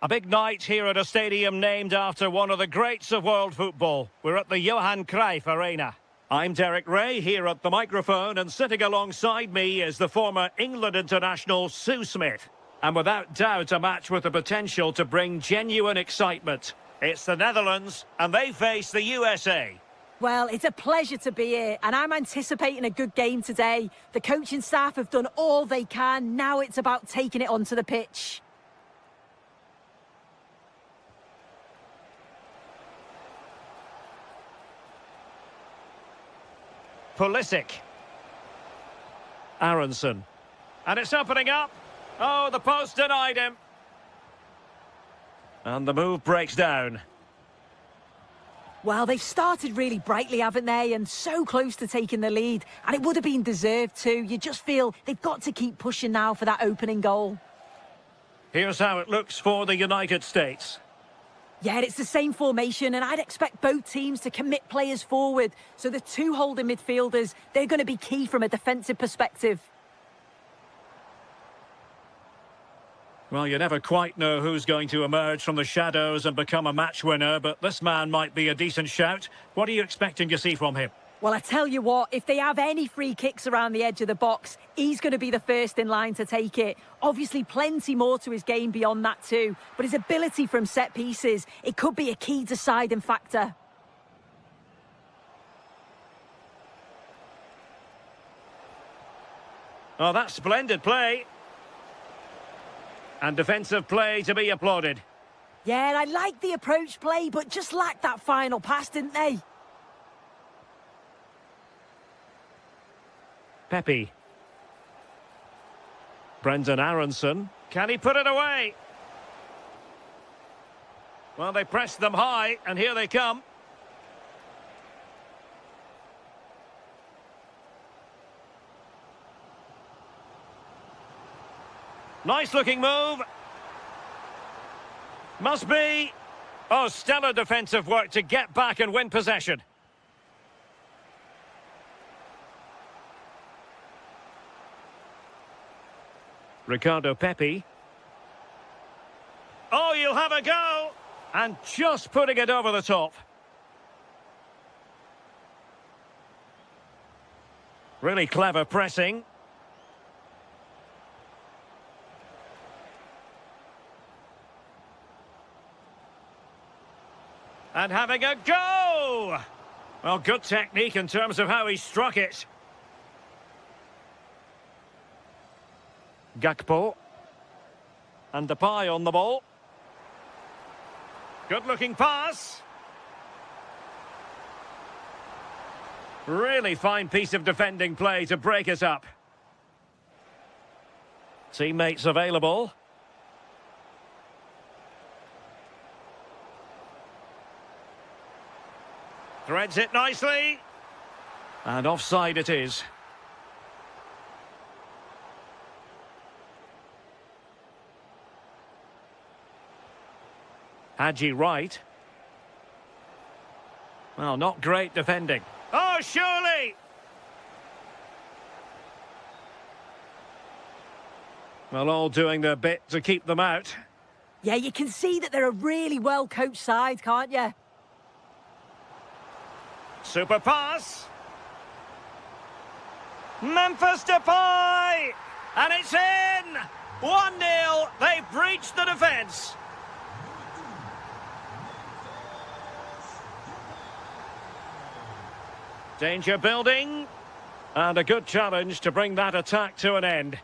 A big night here at a stadium named after one of the greats of world football. We're at the Johan Cruyff Arena. I'm Derek Ray here at the microphone, and sitting alongside me is the former England international Sue Smith. And without doubt a match with the potential to bring genuine excitement. It's the Netherlands and they face the USA. Well, it's a pleasure to be here, and I'm anticipating a good game today. The coaching staff have done all they can. Now it's about taking it onto the pitch. Pulisic. Aronson. And it's opening up. Oh, the post denied him. And the move breaks down. Well, they've started really brightly, haven't they? And so close to taking the lead. And it would have been deserved too. You just feel they've got to keep pushing now for that opening goal. Here's how it looks for the United States. Yeah, it's the same formation, and I'd expect both teams to commit players forward. So the two holding midfielders, they're going to be key from a defensive perspective. Well, you never quite know who's going to emerge from the shadows and become a match winner, but this man might be a decent shout. What are you expecting to see from him? Well, I tell you what, if they have any free kicks around the edge of the box, he's going to be the first in line to take it. Obviously, plenty more to his game beyond that too, but his ability from set pieces, it could be a key deciding factor. Oh, that's splendid play. And defensive play to be applauded. Yeah, I like the approach play, but just lacked that final pass, didn't they? Pepe. Brendan Aronson. Can he put it away? Well, they pressed them high, and here they come. Nice looking move. Must be. Oh, stellar defensive work to get back and win possession. Ricardo Pepe. Oh, you'll have a go. And just putting it over the top. Really clever pressing. And having a go! Well, good technique in terms of how he struck it. Gakpo. And Depay on the ball. Good-looking pass. Really fine piece of defending play to break it up. Teammates available. Threads it nicely. And offside it is. Haji Wright. Well, not great defending. Oh, surely! Well, all doing their bit to keep them out. Yeah, you can see that they're a really well-coached side, can't you? Super pass. Memphis Depay! And it's in! 1-0. They breached the defence. Danger building. And a good challenge to bring that attack to an end.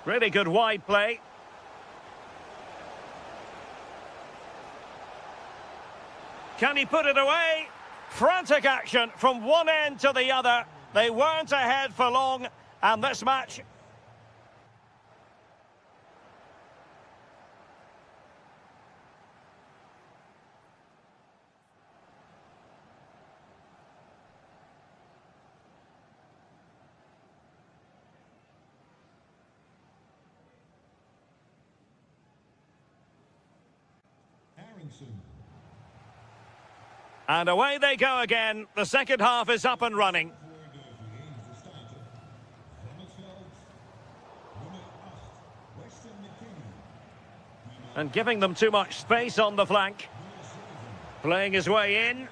Really good wide play. Can he put it away? Frantic action from one end to the other. They weren't ahead for long, and this match... And away they go again. The second half is up and running. And giving them too much space on the flank. Playing his way in.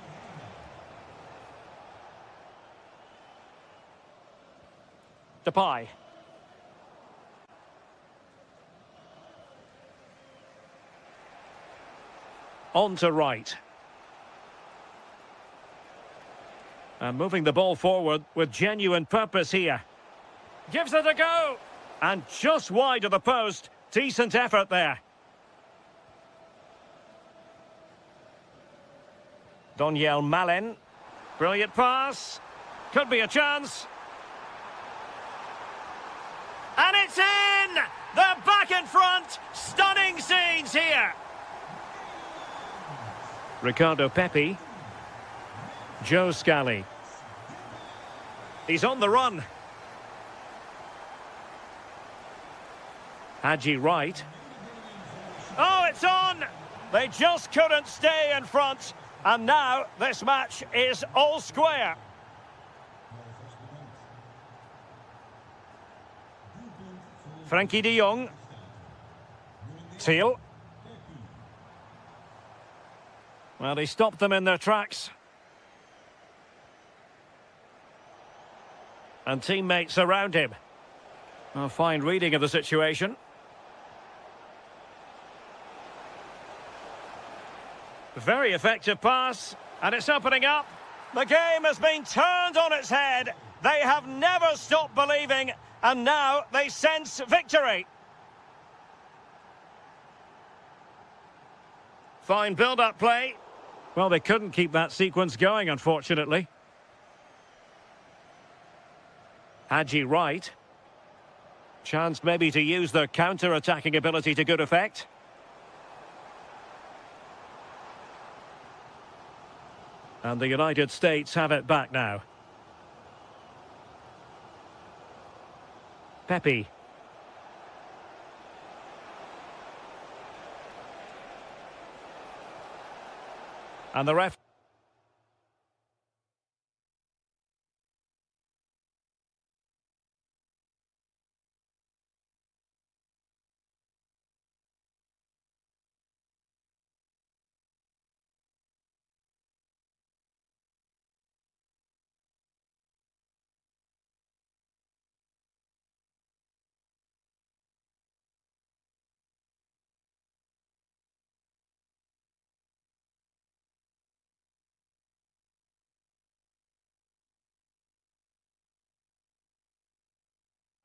Depay. On to right. And moving the ball forward with genuine purpose here. Gives it a go. And just wide of the post. Decent effort there. Doniel Malen. Brilliant pass. Could be a chance. And it's in! They're back in front. Stunning scenes here. Ricardo Pepi. Joe Scally. He's on the run. Haji Wright. Oh, it's on! They just couldn't stay in front. And now this match is all square. Frankie de Jong. Thiel. Well, he stopped them in their tracks. And teammates around him. A fine reading of the situation. Very effective pass, and it's opening up. The game has been turned on its head. They have never stopped believing, and now they sense victory. Fine build-up play. Well, they couldn't keep that sequence going, unfortunately. Haji Wright. Chance maybe to use their counter-attacking ability to good effect. And the United States have it back now. Pepi. And the ref.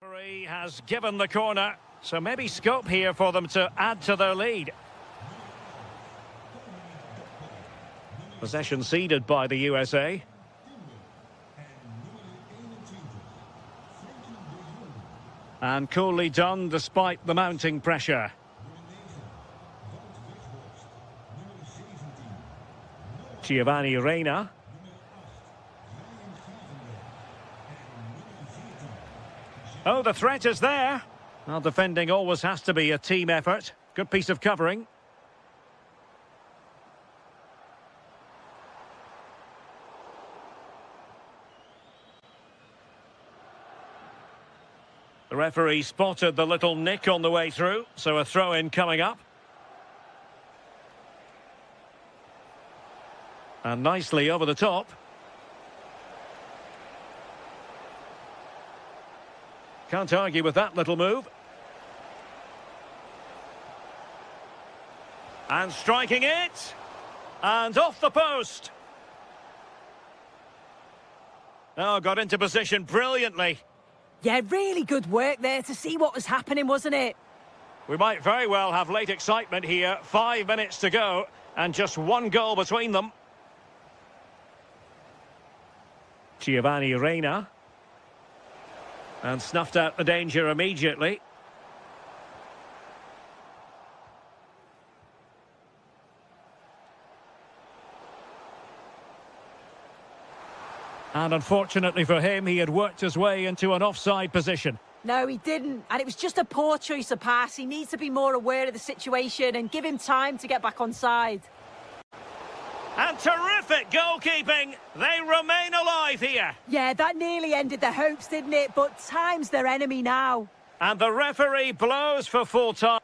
Referee has given the corner, so maybe scope here for them to add to their lead. Possession ceded by the USA. And coolly done despite the mounting pressure. Giovanni Reina. Oh, the threat is there. Well, defending always has to be a team effort. Good piece of covering. The referee spotted the little nick on the way through, so a throw-in coming up. And nicely over the top. Can't argue with that little move. And striking it. And off the post. Oh, got into position brilliantly. Yeah, really good work there to see what was happening, wasn't it? We might very well have late excitement here. 5 minutes to go and just one goal between them. Giovanni Reina. And snuffed out the danger immediately. And unfortunately for him, he had worked his way into an offside position. No, he didn't. And it was just a poor choice of pass. He needs to be more aware of the situation and give him time to get back on side. And terrific goalkeeping. They remain alive here. Yeah, that nearly ended their hopes, didn't it? But time's their enemy now. And the referee blows for full time.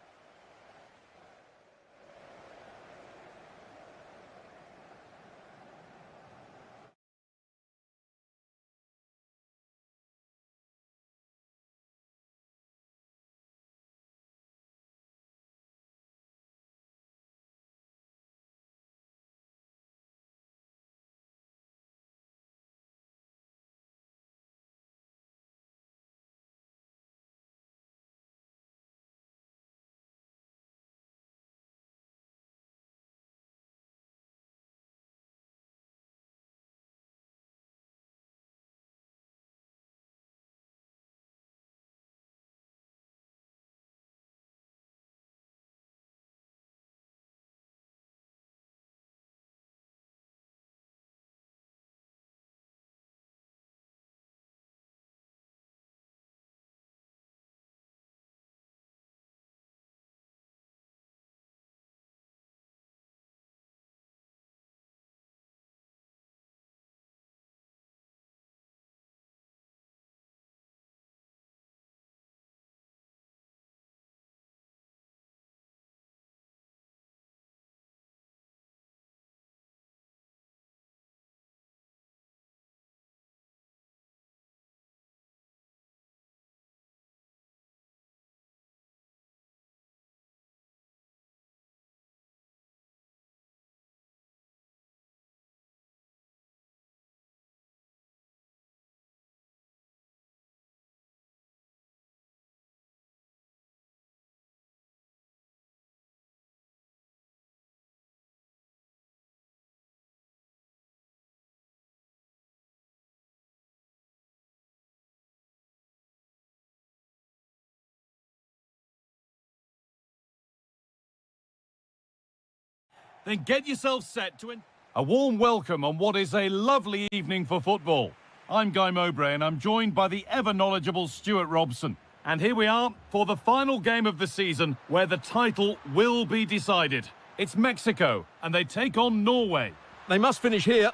then get yourself set to... A warm welcome on what is a lovely evening for football. I'm Guy Mowbray and I'm joined by the ever-knowledgeable Stuart Robson. And here we are for the final game of the season where the title will be decided. It's Mexico and they take on Norway. They must finish here.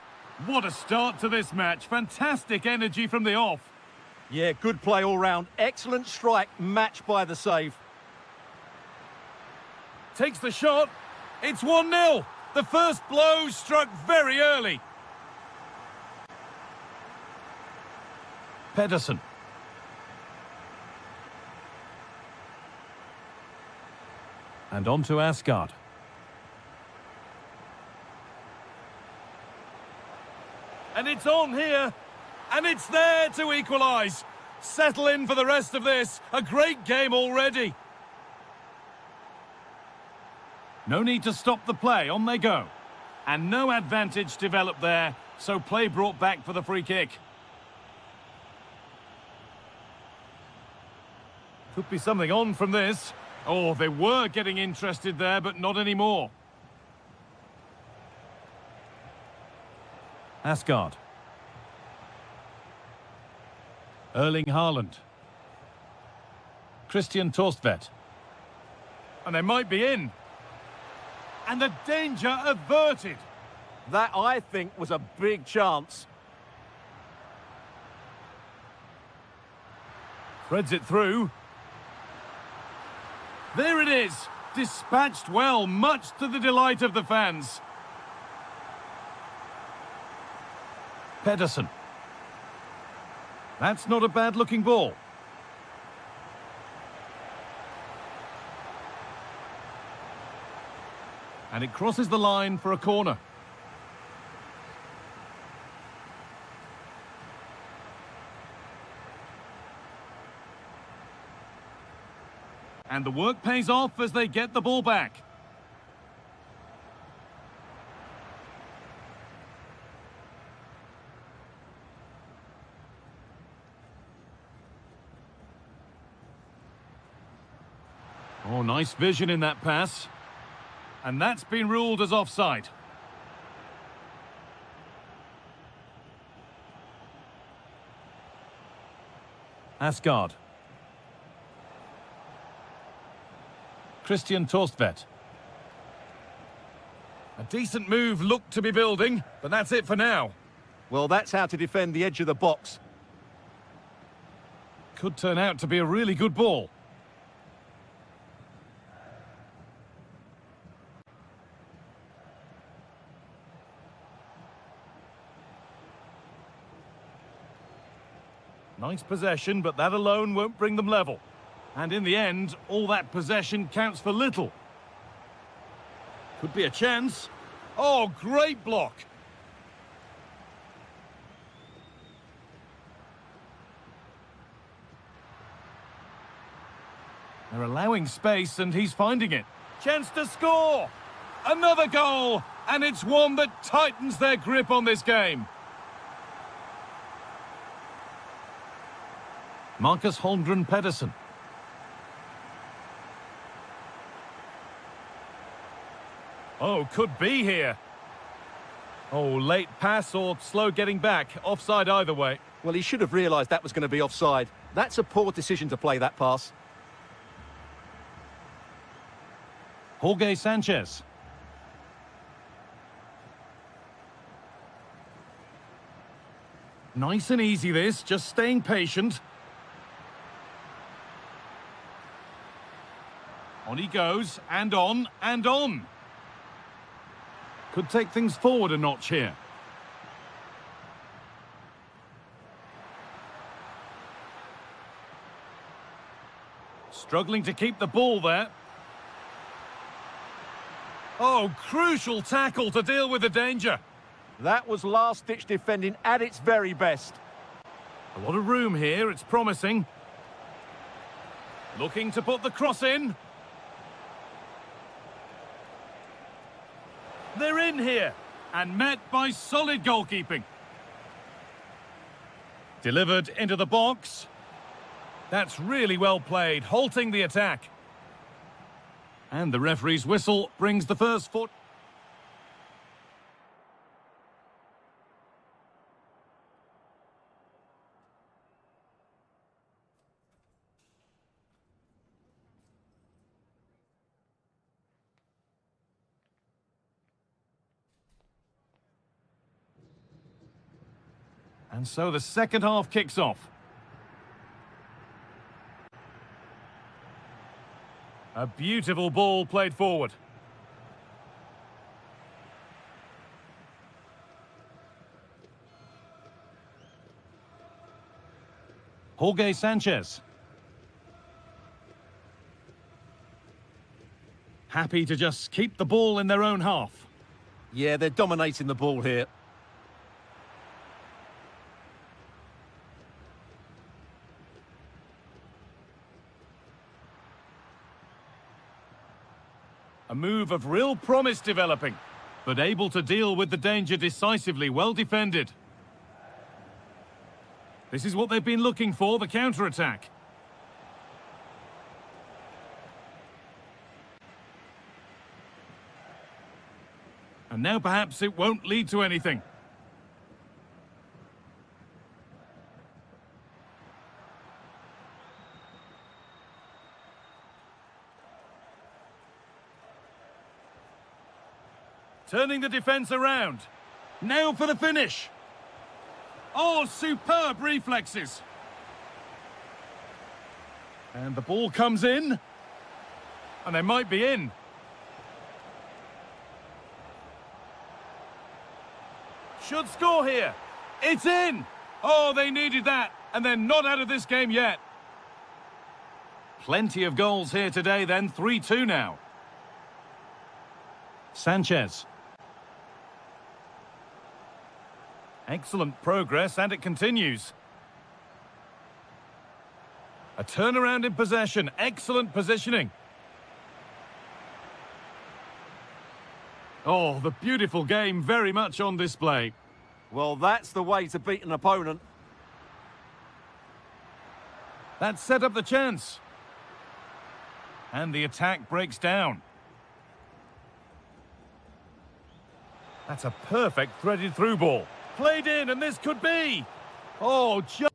What a start to this match. Fantastic energy from the off. Yeah, good play all round. Excellent strike, matched by the save. Takes the shot. It's 1-0. The first blow struck very early. Pedersen. And on to Asgard. And it's on here. And it's there to equalise. Settle in for the rest of this. A great game already. No need to stop the play. On they go. And no advantage developed there. So play brought back for the free kick. Could be something on from this. Oh, they were getting interested there, but not anymore. Asgard. Erling Haaland. Christian Torstvedt. And they might be in. And the danger averted. That, I think, was a big chance. Threads it through. There it is. Dispatched well, much to the delight of the fans. Pedersen. That's not a bad-looking ball. And it crosses the line for a corner. And the work pays off as they get the ball back. Oh, nice vision in that pass. And that's been ruled as offside. Asgard. Christian Torstvedt. A decent move looked to be building, but that's it for now. Well, that's how to defend the edge of the box. Could turn out to be a really good ball. Nice possession, but that alone won't bring them level. And in the end, all that possession counts for little. Could be a chance. Oh, great block. They're allowing space and he's finding it. Chance to score. Another goal. And it's one that tightens their grip on this game. Marcus Holmgren Pedersen. Oh, could be here. Oh, late pass or slow getting back. Offside either way. Well, he should have realised that was going to be offside. That's a poor decision to play that pass. Jorge Sanchez. Nice and easy this, just staying patient. On he goes, and on, and on. Could take things forward a notch here. Struggling to keep the ball there. Oh, crucial tackle to deal with the danger. That was last-ditch defending at its very best. A lot of room here, it's promising. Looking to put the cross in. They're in here, and met by solid goalkeeping. Delivered into the box. That's really well played, halting the attack. And the referee's whistle brings the first foot. And so the second half kicks off. A beautiful ball played forward. Jorge Sanchez. Happy to just keep the ball in their own half. Yeah, they're dominating the ball here. A move of real promise developing, but able to deal with the danger decisively, well defended. This is what they've been looking for, the counter-attack. And now perhaps it won't lead to anything. Turning the defence around. Now for the finish. Oh, superb reflexes. And the ball comes in. And they might be in. Should score here. It's in. Oh, they needed that. And they're not out of this game yet. Plenty of goals here today then. 3-2 now. Sanchez. Excellent progress, and it continues. A turnaround in possession. Excellent positioning. Oh, the beautiful game very much on display. Well, that's the way to beat an opponent. That set up the chance. And the attack breaks down. That's a perfect threaded through ball. Played in, and this could be. Oh, just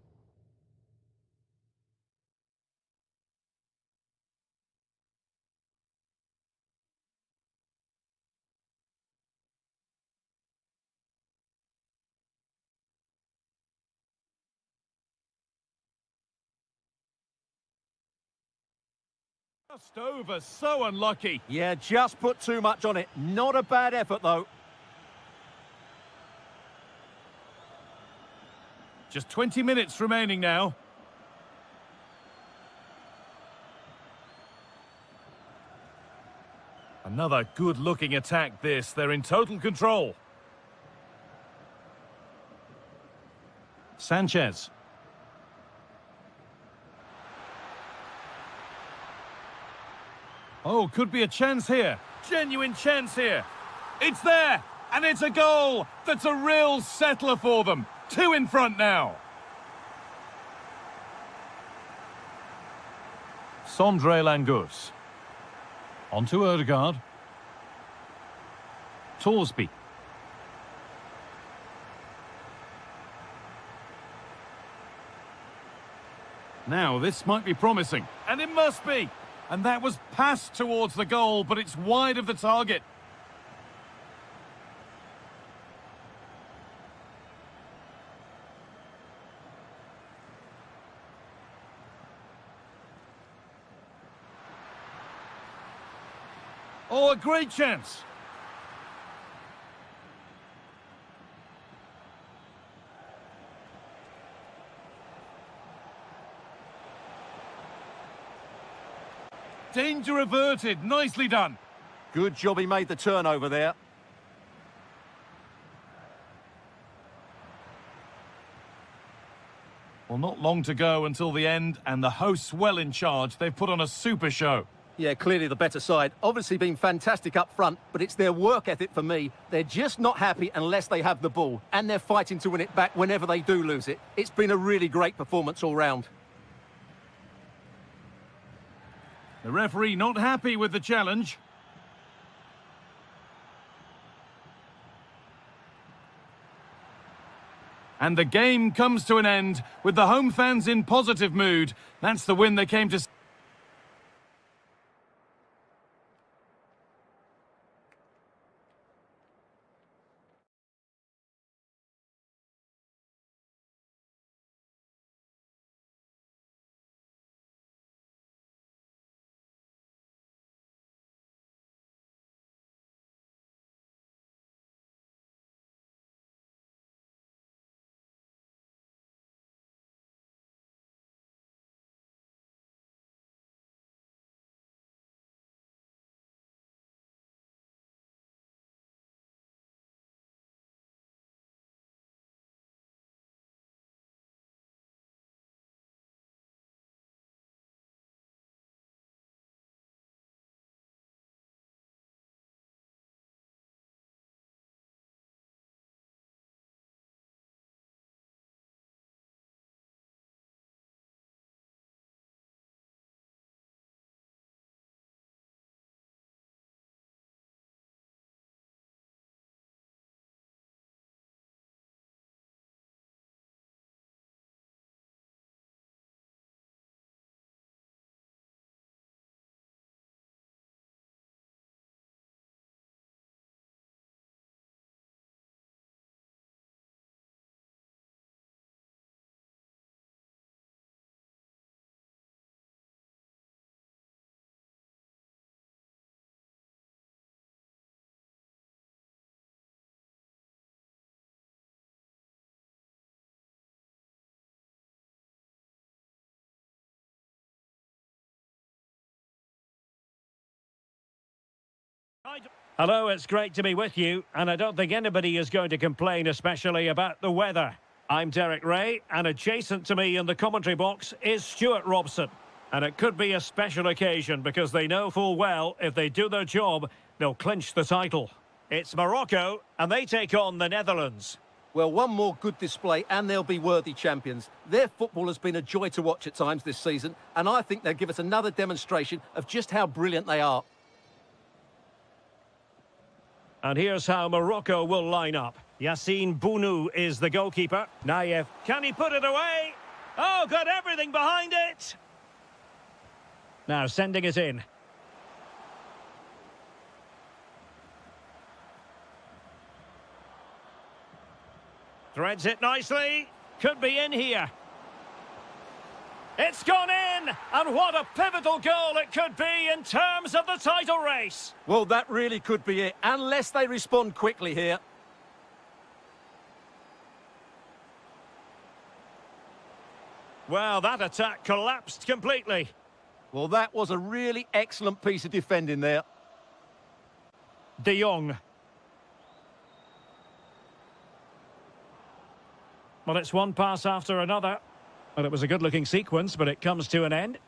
over, so unlucky. Yeah, just put too much on it. Not a bad effort, though. Just 20 minutes remaining now. Another good-looking attack this. They're in total control. Sanchez. Oh, could be a chance here. Genuine chance here. It's there, and it's a goal. That's a real settler for them. 2 in front now. Sondre Langus. On to Odegaard. Torsby. Now, this might be promising. And it must be. And that was passed towards the goal, but it's wide of the target. Oh, a great chance. Danger averted. Nicely done. Good job he made the turnover there. Well, not long to go until the end, and the hosts well in charge. They've put on a super show. Yeah, clearly the better side. Obviously been fantastic up front, but it's their work ethic for me. They're just not happy unless they have the ball, and they're fighting to win it back whenever they do lose it. It's been a really great performance all round. The referee not happy with the challenge. And the game comes to an end with the home fans in positive mood. That's the win they came to Hello, it's great to be with you, and I don't think anybody is going to complain, especially about the weather. I'm Derek Ray, and adjacent to me in the commentary box is Stuart Robson. And it could be a special occasion because they know full well if they do their job, they'll clinch the title. It's Morocco, and they take on the Netherlands. Well, one more good display and they'll be worthy champions. Their football has been a joy to watch at times this season, and I think they'll give us another demonstration of just how brilliant they are. And here's how Morocco will line up. Yassine Bounou is the goalkeeper. Nayev, can he put it away? Oh, got everything behind it! Now sending it in. Threads it nicely. Could be in here. It's gone in! And what a pivotal goal it could be in terms of the title race. Well, that really could be it, unless they respond quickly here. Well, that attack collapsed completely. Well, that was a really excellent piece of defending there. De Jong. Well, it's one pass after another. Well, it was a good-looking sequence, but it comes to an end.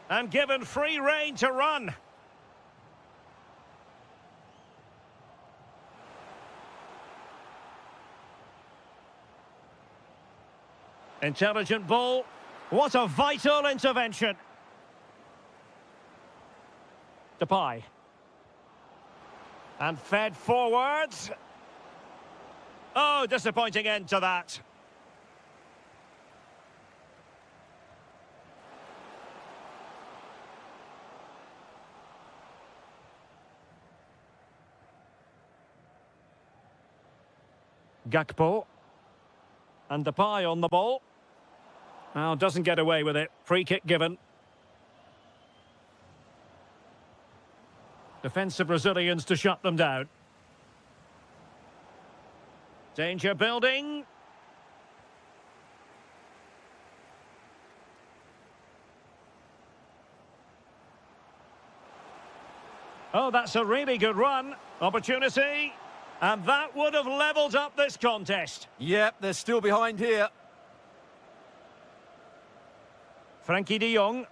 And given free rein to run. Intelligent ball. What a vital intervention. Depay. And fed forwards. Oh, disappointing end to that. Gakpo. And Depay on the ball. Now, doesn't get away with it. Free kick given. Defensive Brazilians to shut them down. Danger building. Oh, that's a really good run. Opportunity. And that would have levelled up this contest. Yep, they're still behind here. Frankie de Jong.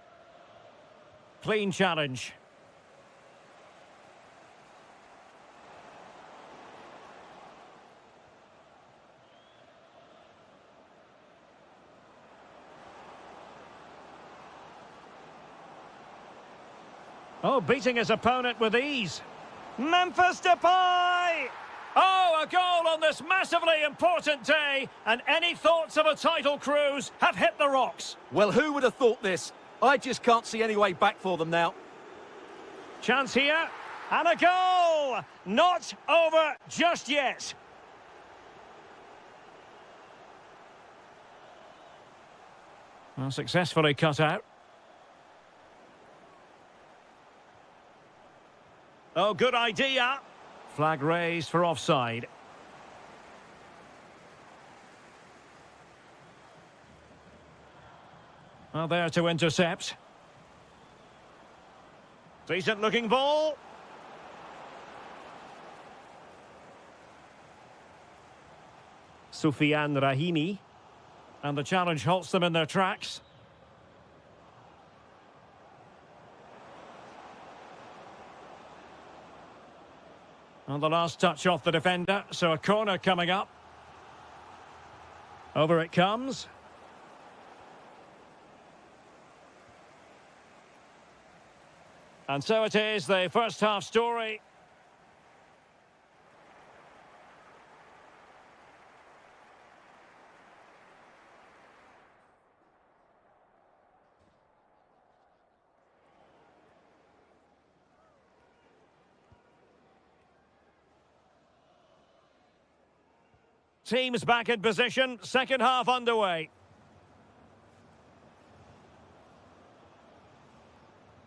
Clean challenge. Oh, beating his opponent with ease. Memphis Depay! Oh, a goal on this massively important day, and any thoughts of a title cruise have hit the rocks. Well, who would have thought this? I just can't see any way back for them now. Chance here, and a goal! Not over just yet. Well, successfully cut out. Oh, good idea. Flag raised for offside. Well, there to intercept. Decent looking ball. Soufiane Rahimi. And the challenge halts them in their tracks. And the last touch off the defender, so a corner coming up. Over it comes. And so it is, the first half story. Teams back in position, second half underway.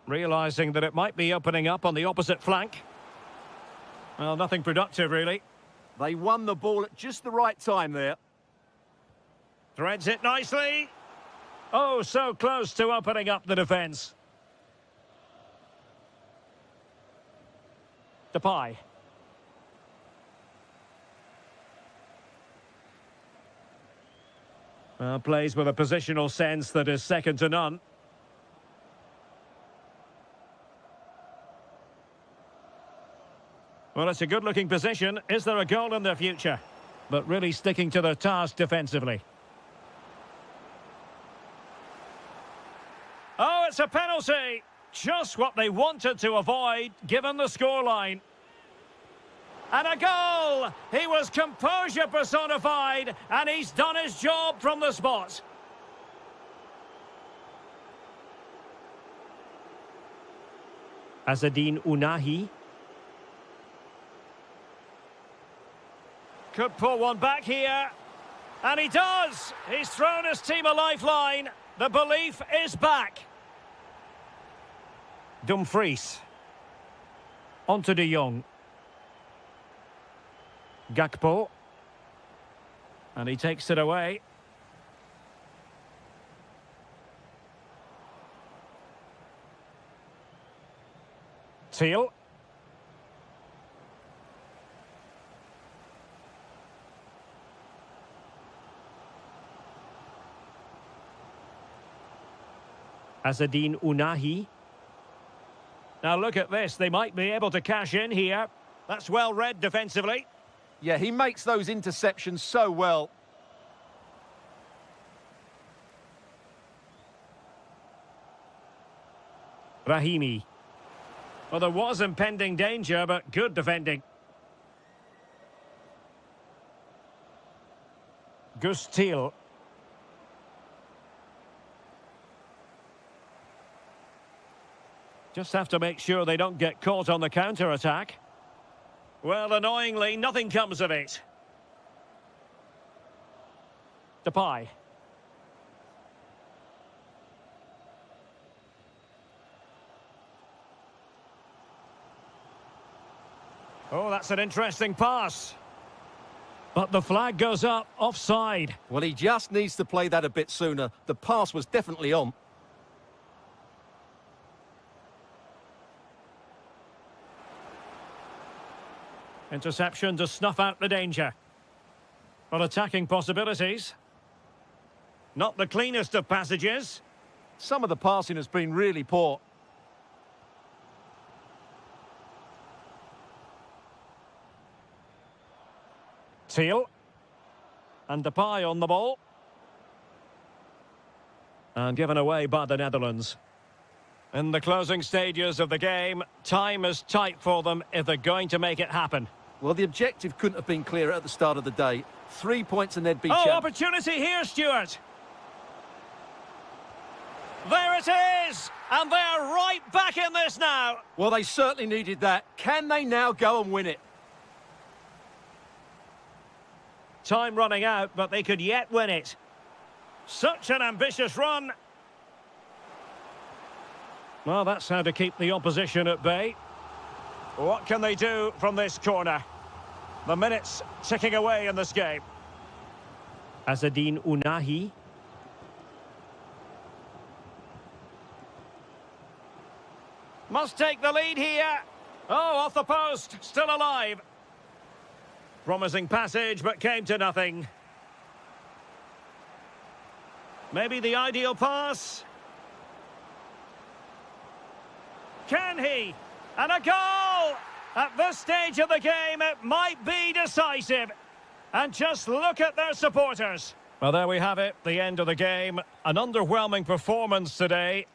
Realising that it might be opening up on the opposite flank. Well, nothing productive, really. They won the ball at just the right time there. Threads it nicely. Oh, so close to opening up the defence. Depay. Well, plays with a positional sense that is second to none. Well, it's a good-looking position. Is there a goal in their future? But really sticking to their task defensively. Oh, it's a penalty! Just what they wanted to avoid, given the scoreline. And a goal! He was composure personified, and he's done his job from the spot. Azadine Unahi. Could pull one back here. And he does! He's thrown his team a lifeline. The belief is back. Dumfries. On to De Jong. Gakpo. And he takes it away. Thiel. Azadine Unahi. Now look at this, they might be able to cash in here. That's well read defensively. Yeah, he makes those interceptions so well. Rahimi. Well, there was impending danger, but good defending. Thiel. Just have to make sure they don't get caught on the counter-attack. Well, annoyingly, nothing comes of it. Depay. Oh, that's an interesting pass. But the flag goes up, offside. Well, he just needs to play that a bit sooner. The pass was definitely on. Interception to snuff out the danger. Well, attacking possibilities. Not the cleanest of passages. Some of the passing has been really poor. Thiel. And Depay on the ball. And given away by the Netherlands. In the closing stages of the game, time is tight for them if they're going to make it happen. Well, the objective couldn't have been clearer at the start of the day. 3 points and they'd be Oh, champions. opportunity here, Stuart. There it is! And they're right back in this now. Well, they certainly needed that. Can they now go and win it? Time running out, but they could yet win it. Such an ambitious run. Well, that's how to keep the opposition at bay. What can they do from this corner? The minutes ticking away in this game. Azadine Unahi. Must take the lead here. Oh, off the post, still alive. Promising passage, but came to nothing. Maybe the ideal pass. Can he? And a goal! At this stage of the game, it might be decisive. And just look at their supporters. Well, there we have it, the end of the game. An underwhelming performance today.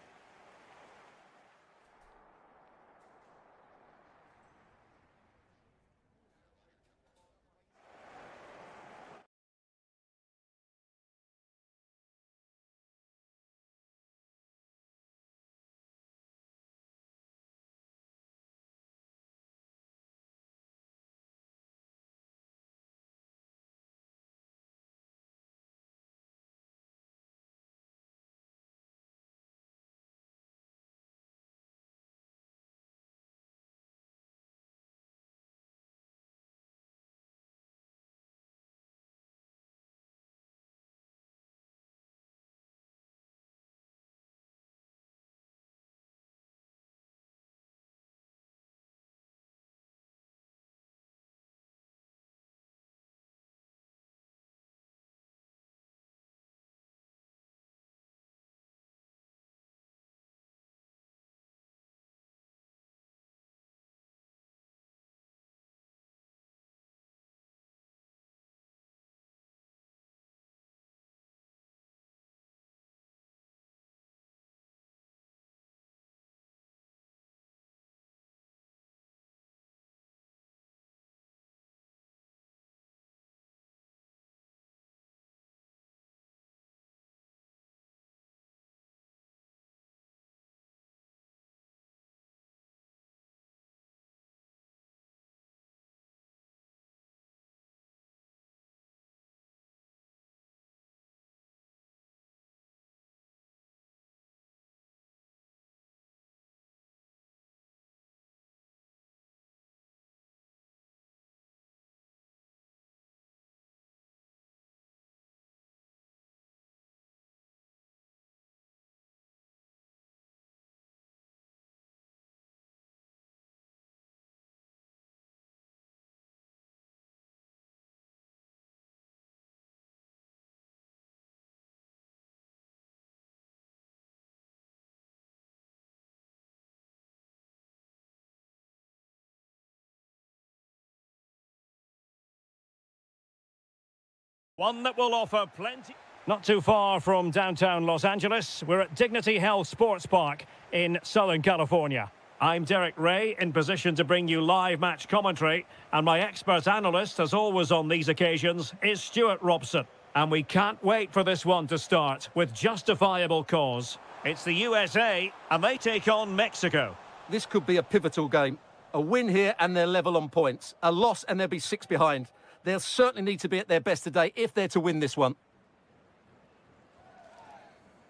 One that will offer plenty. Not too far from downtown Los Angeles, we're at Dignity Health Sports Park in Southern California. I'm Derek Ray, in position to bring you live match commentary, and my expert analyst, as always on these occasions, is Stuart Robson. And we can't wait for this one to start, with justifiable cause. It's the USA, and they take on Mexico. This could be a pivotal game. A win here and they're level on points. A loss and they'll be 6 behind. They'll certainly need to be at their best today if they're to win this one.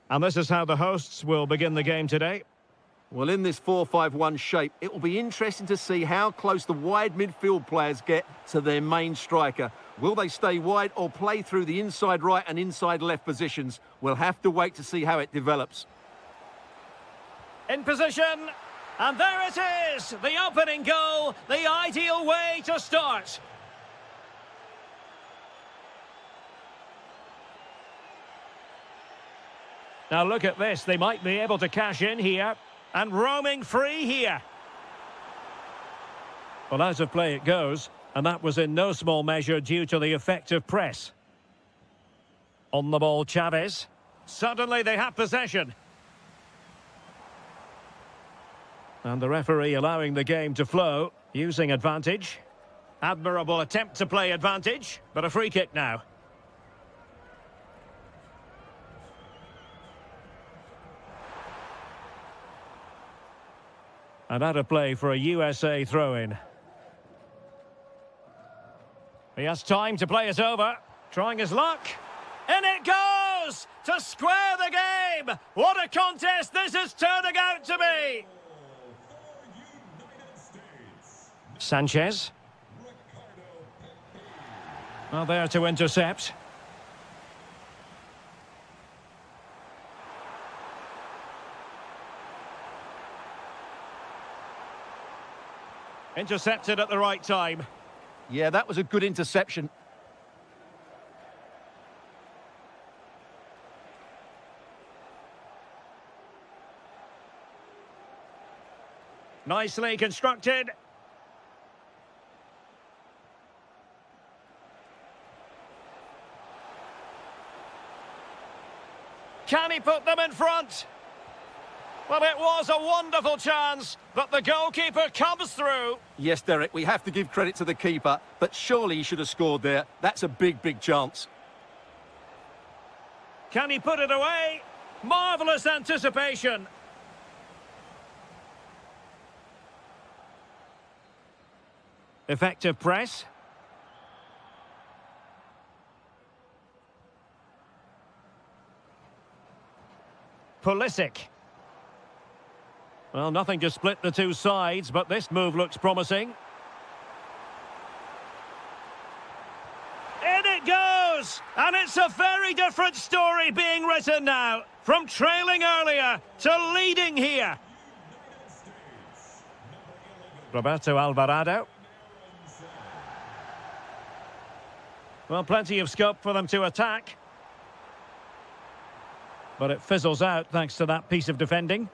And this is how the hosts will begin the game today. Well, in this 4-5-1 shape, it will be interesting to see how close the wide midfield players get to their main striker. Will they stay wide or play through the inside right and inside left positions? We'll have to wait to see how it develops. In position, and there it is, the opening goal, the ideal way to start. Now look at this, they might be able to cash in here, and roaming free here. Well, out of play it goes, and that was in no small measure due to the effective press. On the ball, Chavez. Suddenly they have possession. And the referee allowing the game to flow, using advantage. Admirable attempt to play advantage, but a free kick now. And out of play for a USA throw-in. He has time to play it over, trying his luck. In it goes! To square the game! What a contest this is turning out to be! Sanchez. Well, there to intercept. Intercepted at the right time. Yeah, that was a good interception. Nicely constructed. Can he put them in front? Well, it was a wonderful chance, but the goalkeeper comes through. Yes, Derek, we have to give credit to the keeper, but surely he should have scored there. That's a big, big chance. Can he put it away? Marvellous anticipation. Effective press. Pulisic. Well, nothing to split the two sides, but this move looks promising. In it goes! And it's a very different story being written now. From trailing earlier to leading here. Roberto Alvarado. Well, plenty of scope for them to attack. But it fizzles out thanks to that piece of defending.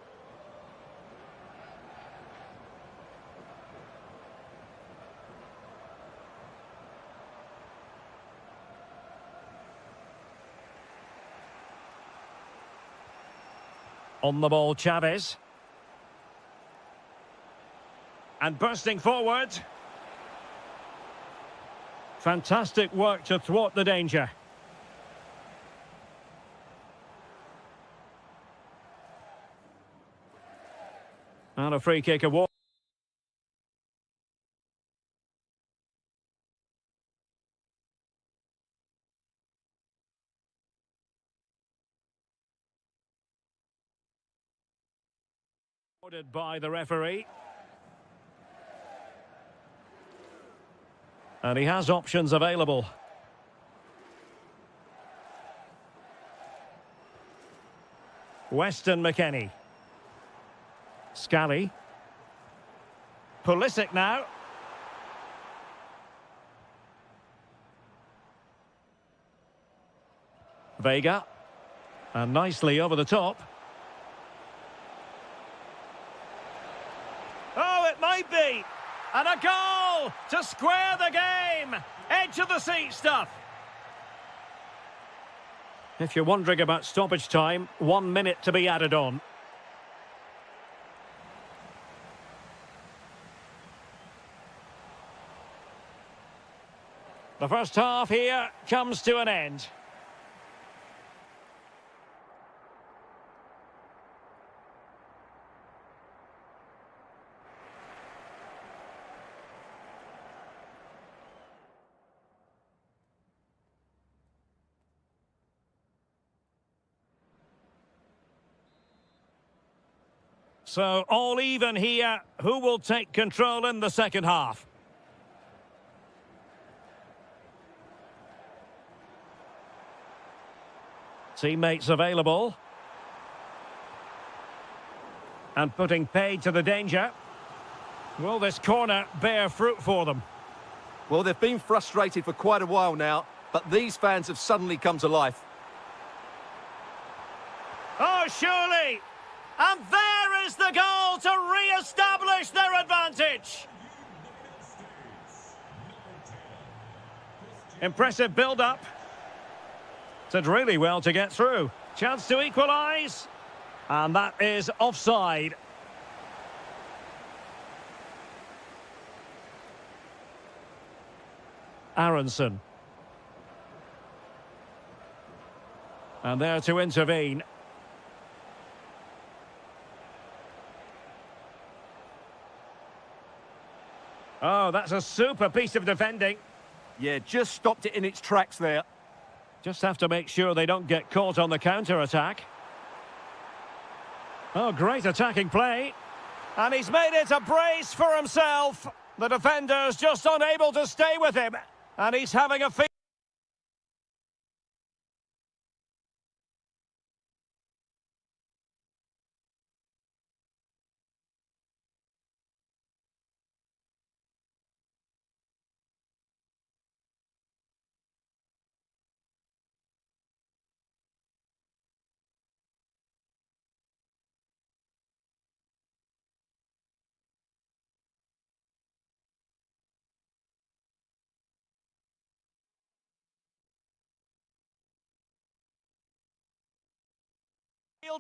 On the ball, Chavez. And bursting forward. Fantastic work to thwart the danger. And a free kick awarded by the referee. And he has options available. Weston McKennie. Scally. Pulisic now. Vega. And nicely over the top. Oh, it might be. And a goal to square the game. Edge of the seat stuff. If you're wondering about stoppage time, 1 minute to be added on. The first half here comes to an end. So, all even here. Who will take control in the second half? Teammates available. And putting paid to the danger. Will this corner bear fruit for them? Well, they've been frustrated for quite a while now, but these fans have suddenly come to life. Oh, surely! And there is the goal to re-establish their advantage! Impressive build-up. Did really well to get through. Chance to equalise. And that is offside. Aronson. And there to intervene. Oh, that's a super piece of defending. Yeah, just stopped it in its tracks there. Just have to make sure they don't get caught on the counter-attack. Oh, great attacking play. And he's made it a brace for himself. The defender's just unable to stay with him. And he's having a field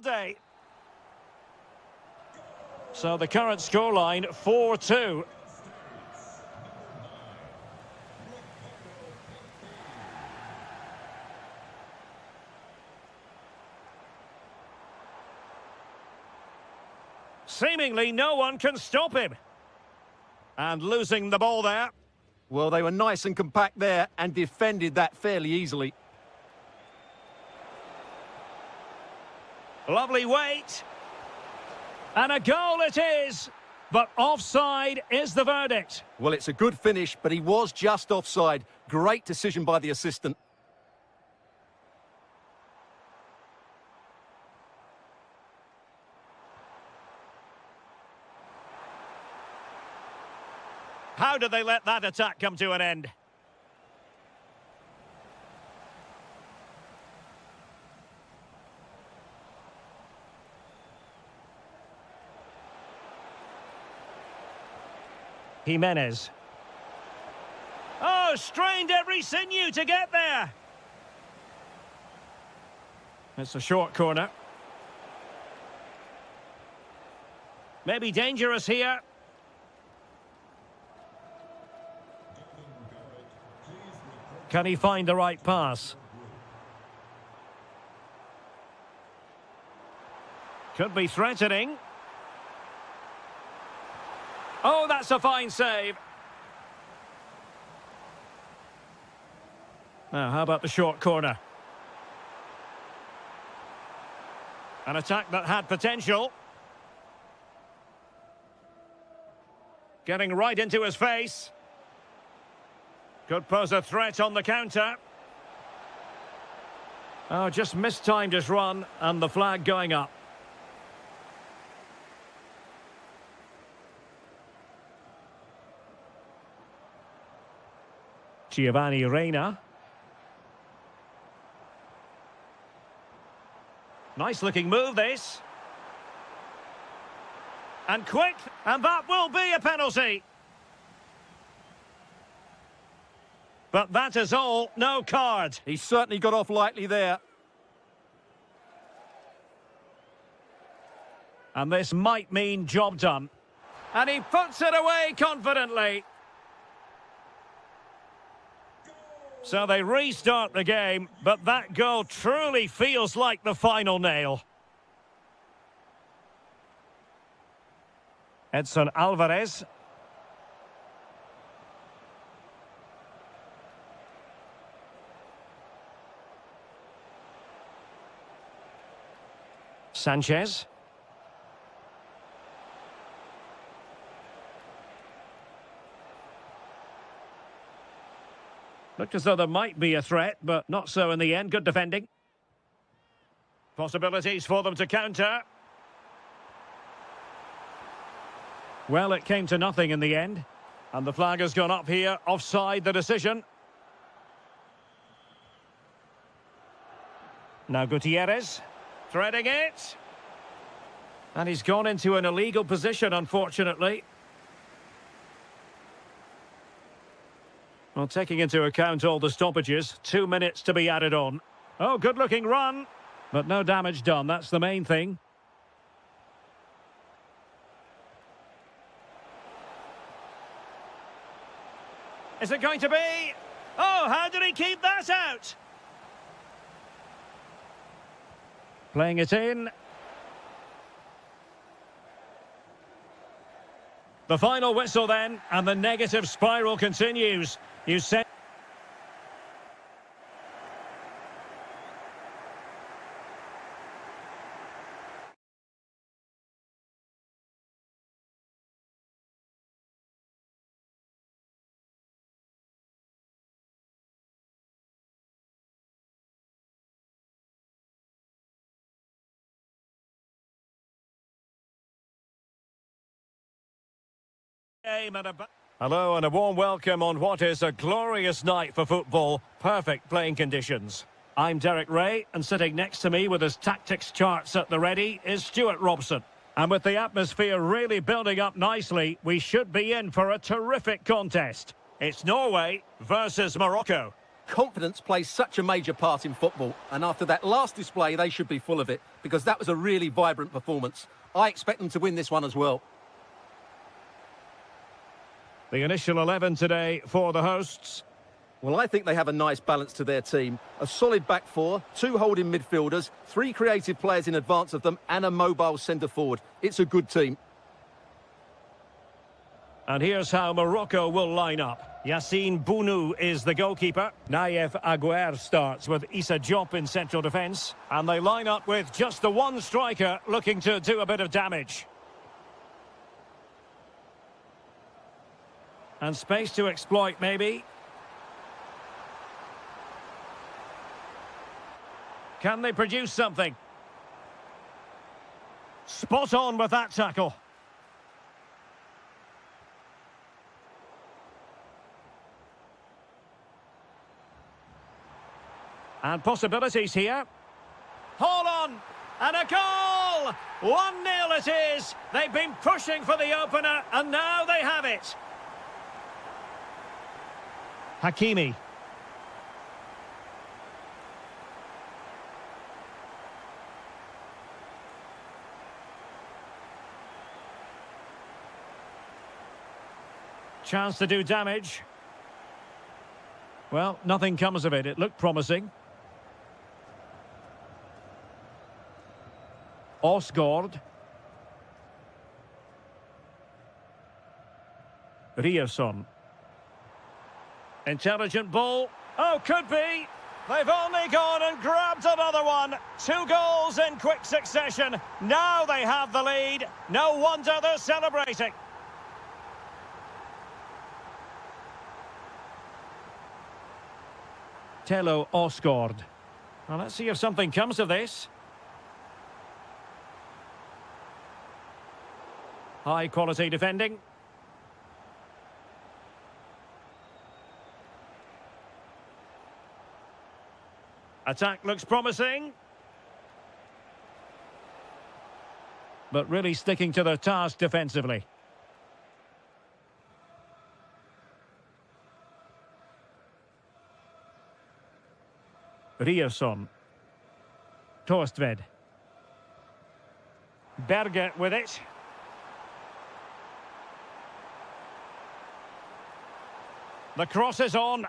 day. So the current scoreline, 4-2. Seemingly no one can stop him. And losing the ball there. Well, they were nice and compact there and defended that fairly easily. Lovely weight. And a goal it is. But offside is the verdict. Well, it's a good finish, but he was just offside. Great decision by the assistant. How did they let that attack come to an end? Jimenez. Oh, strained every sinew to get there. It's a short corner. Maybe dangerous here. Can he find the right pass? Could be threatening. Oh, that's a fine save. Now, how about the short corner? An attack that had potential. Getting right into his face. Could pose a threat on the counter. Oh, just mistimed his run and the flag going up. Giovanni Reina. Nice looking move, this. And quick, and that will be a penalty. But that is all, no card. He certainly got off lightly there. And this might mean job done. And he puts it away confidently. So they restart the game, but that goal truly feels like the final nail. Edson Alvarez. Sanchez. Looked as though there might be a threat, but not so in the end. Good defending. Possibilities for them to counter. Well, it came to nothing in the end. And the flag has gone up here. Offside the decision. Now Gutierrez. Threading it. And he's gone into an illegal position, unfortunately. Well, taking into account all the stoppages, 2 minutes to be added on. Oh, good-looking run. But no damage done, that's the main thing. Is it going to be? Oh, how did he keep that out? Playing it in. The final whistle then, and the negative spiral continues. You said... Hello and a warm welcome on what is a glorious night for football. Perfect playing conditions. I'm Derek Ray, and sitting next to me with his tactics charts at the ready is Stuart Robson. And with the atmosphere really building up nicely, we should be in for a terrific contest. It's Norway versus Morocco. Confidence plays such a major part in football, and after that last display, they should be full of it, because that was a really vibrant performance. I expect them to win this one as well. The initial 11 today for the hosts. Well, I think they have a nice balance to their team. A solid back four, 2 holding midfielders, 3 creative players in advance of them, and a mobile centre-forward. It's a good team. And here's how Morocco will line up. Yassine Bounou is the goalkeeper. Naïef Aguer starts with Issa Diop in central defence. And they line up with just the one striker looking to do a bit of damage. And space to exploit, maybe. Can they produce something? Spot on with that tackle. And possibilities here. Hold on! And a goal! 1-0 it is! They've been pushing for the opener, and now they have it. Hakimi. Chance to do damage. Well, nothing comes of it. It looked promising. Osgård. Ryerson. Intelligent ball. Oh, could be. They've only gone and grabbed another one. 2 goals in quick succession. Now they have the lead. No wonder they're celebrating. Tello Osgård. Well, let's see if something comes of this. High quality defending. Attack looks promising. But really sticking to their task defensively. Ryerson. Torstved. Berge with it. The cross is on.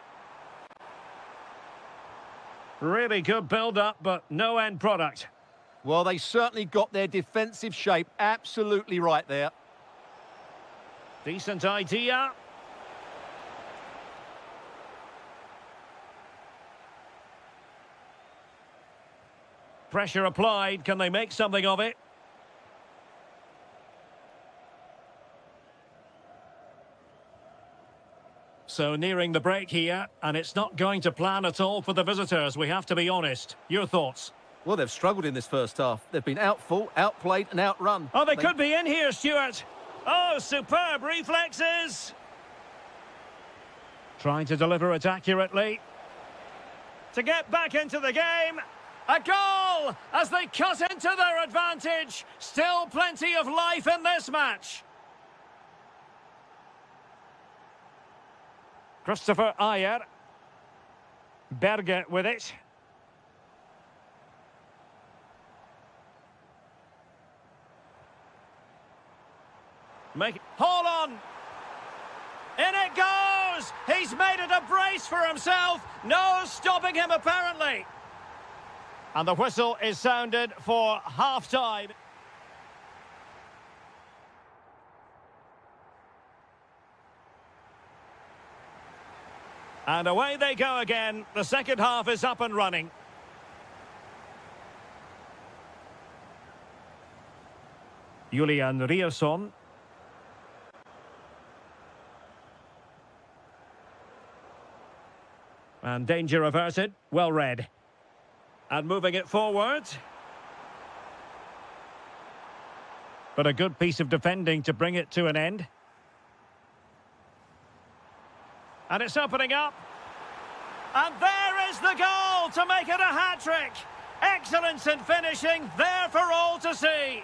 Really good build-up, but no end product. Well, they certainly got their defensive shape absolutely right there. Decent idea. Pressure applied. Can they make something of it? So nearing the break here, and it's not going to plan at all for the visitors, we have to be honest. Your thoughts? Well, they've struggled in this first half. They've been outfought, outplayed and outrun. Oh, they could be in here, Stuart. Oh, superb reflexes. Trying to deliver it accurately. To get back into the game. A goal as they cut into their advantage. Still plenty of life in this match. Christopher Ayer. Berge with it. Hold on! In it goes! He's made it a brace for himself. No stopping him, apparently. And the whistle is sounded for half-time. And away they go again. The second half is up and running. Julian Rierson. And danger averted. Well read. And moving it forward. But a good piece of defending to bring it to an end. And it's opening up. And there is the goal to make it a hat-trick. Excellence in finishing, there for all to see.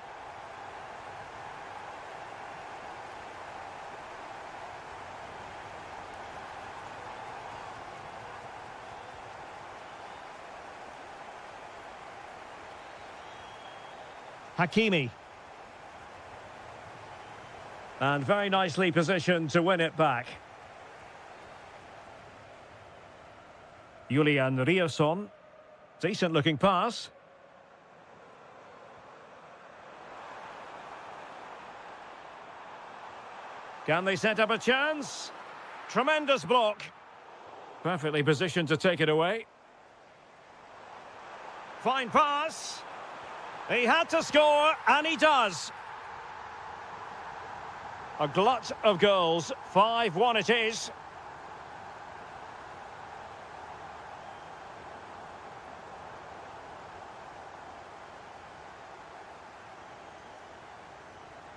Hakimi. And very nicely positioned to win it back. Julian Rierson. Decent looking pass. Can they set up a chance? Tremendous block. Perfectly positioned to take it away. Fine pass. He had to score, and he does. A glut of goals. 5-1 it is.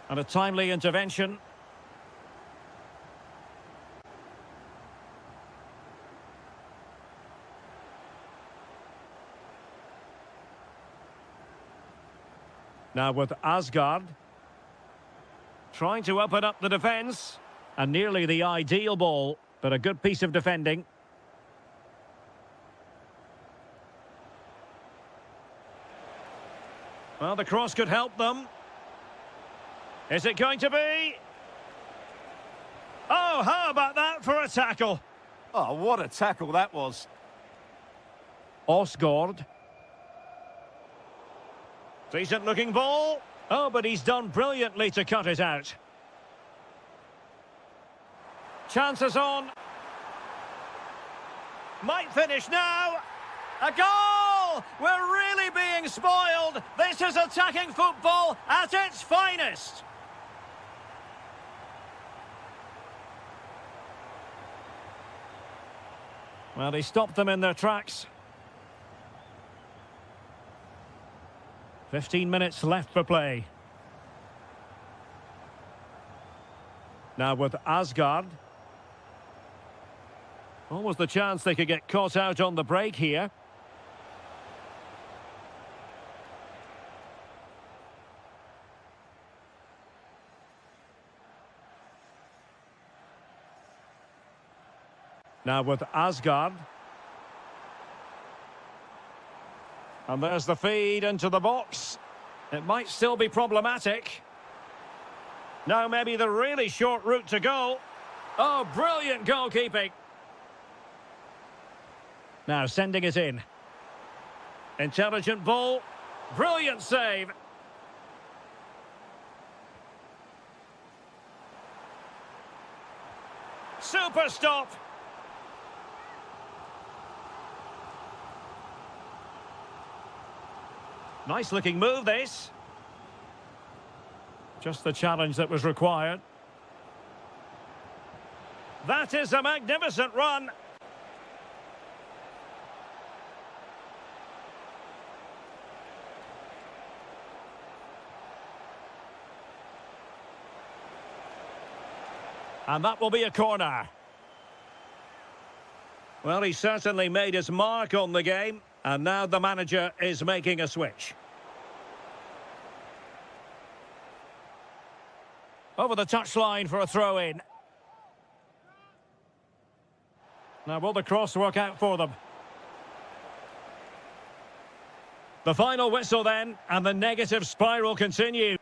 And a timely intervention. Now with Asgard. Trying to open up the defence. And nearly the ideal ball, but a good piece of defending. Well, the cross could help them. Is it going to be? Oh, how about that for a tackle? Oh, what a tackle that was. Osgård. Decent looking ball. Oh, but he's done brilliantly to cut it out. Chances on. Might finish now. A goal! We're really being spoiled. This is attacking football at its finest. Well, he stopped them in their tracks. 15 minutes left for play. Now with Asgard. What was the chance they could get caught out on the break here? Now with Asgard. And there's the feed into the box. It might still be problematic. Now maybe the really short route to goal. Oh, brilliant goalkeeping. Now sending it in. Intelligent ball. Brilliant save. Super stop. Nice looking move, this. Just the challenge that was required. That is a magnificent run. And that will be a corner. Well, he certainly made his mark on the game, and now the manager is making a switch. Over the touchline for a throw-in. Now, will the cross work out for them? The final whistle then, and the negative spiral continues.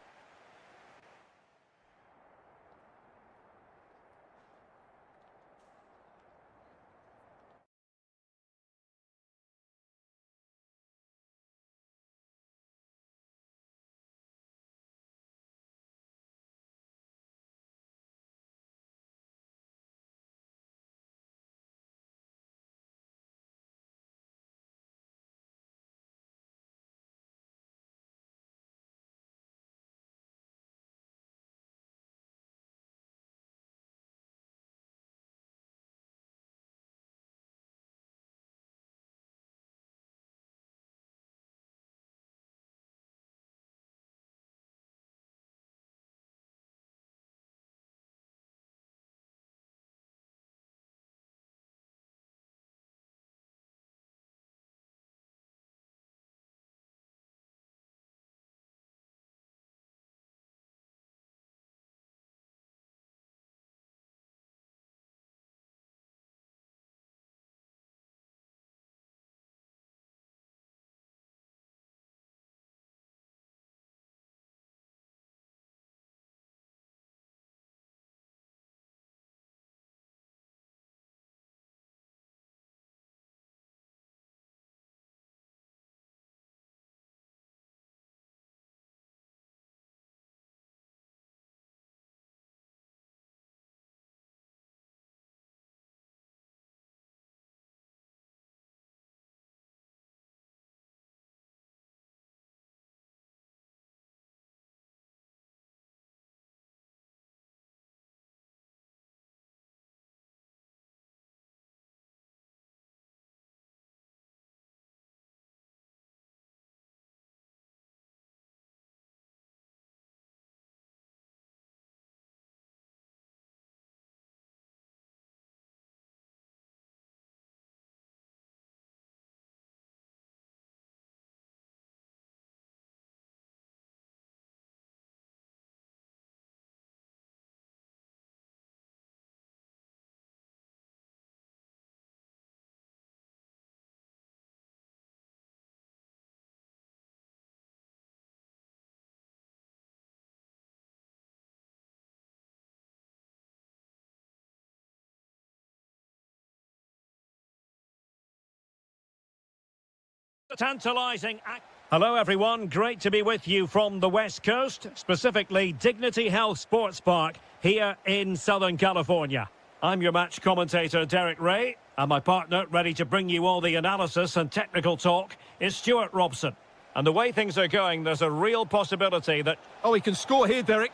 Tantalising act. Hello everyone, great to be with you from the West Coast, specifically Dignity Health Sports Park here in Southern California. I'm your match commentator Derek Ray, and my partner ready to bring you all the analysis and technical talk is Stuart Robson. And the way things are going, there's a real possibility that... Oh, he can score here, Derek.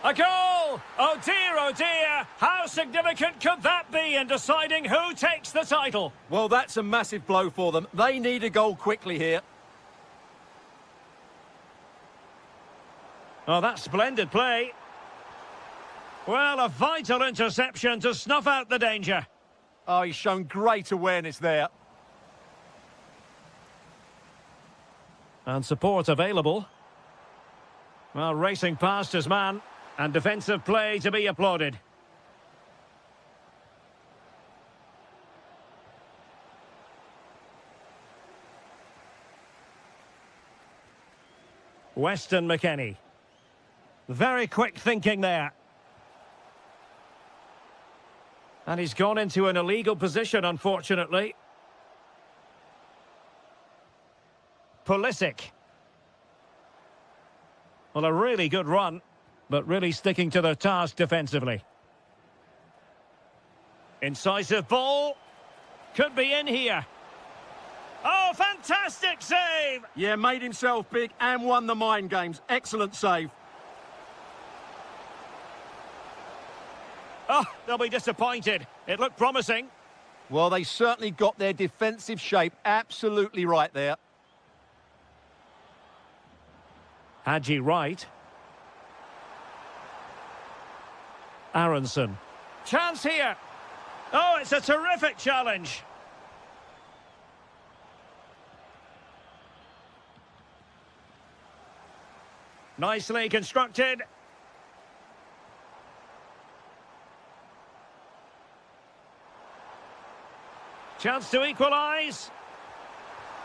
A goal! Oh dear, how significant could that be in deciding who takes the title? Well, that's a massive blow for them. They need a goal quickly here. Oh, that's splendid play. Well, a vital interception to snuff out the danger. Oh, he's shown great awareness there. And support available. Well, racing past his man. And defensive play to be applauded. Weston McKennie. Very quick thinking there. And he's gone into an illegal position, unfortunately. Pulisic. Well, a really good run, but really sticking to the task defensively. Incisive ball. Could be in here. Oh, fantastic save! Yeah, made himself big and won the mind games. Excellent save. Oh, they'll be disappointed. It looked promising. Well, they certainly got their defensive shape absolutely right there. Hadji Wright. Aronson. Chance here. Oh, it's a terrific challenge. Nicely constructed. Chance to equalise.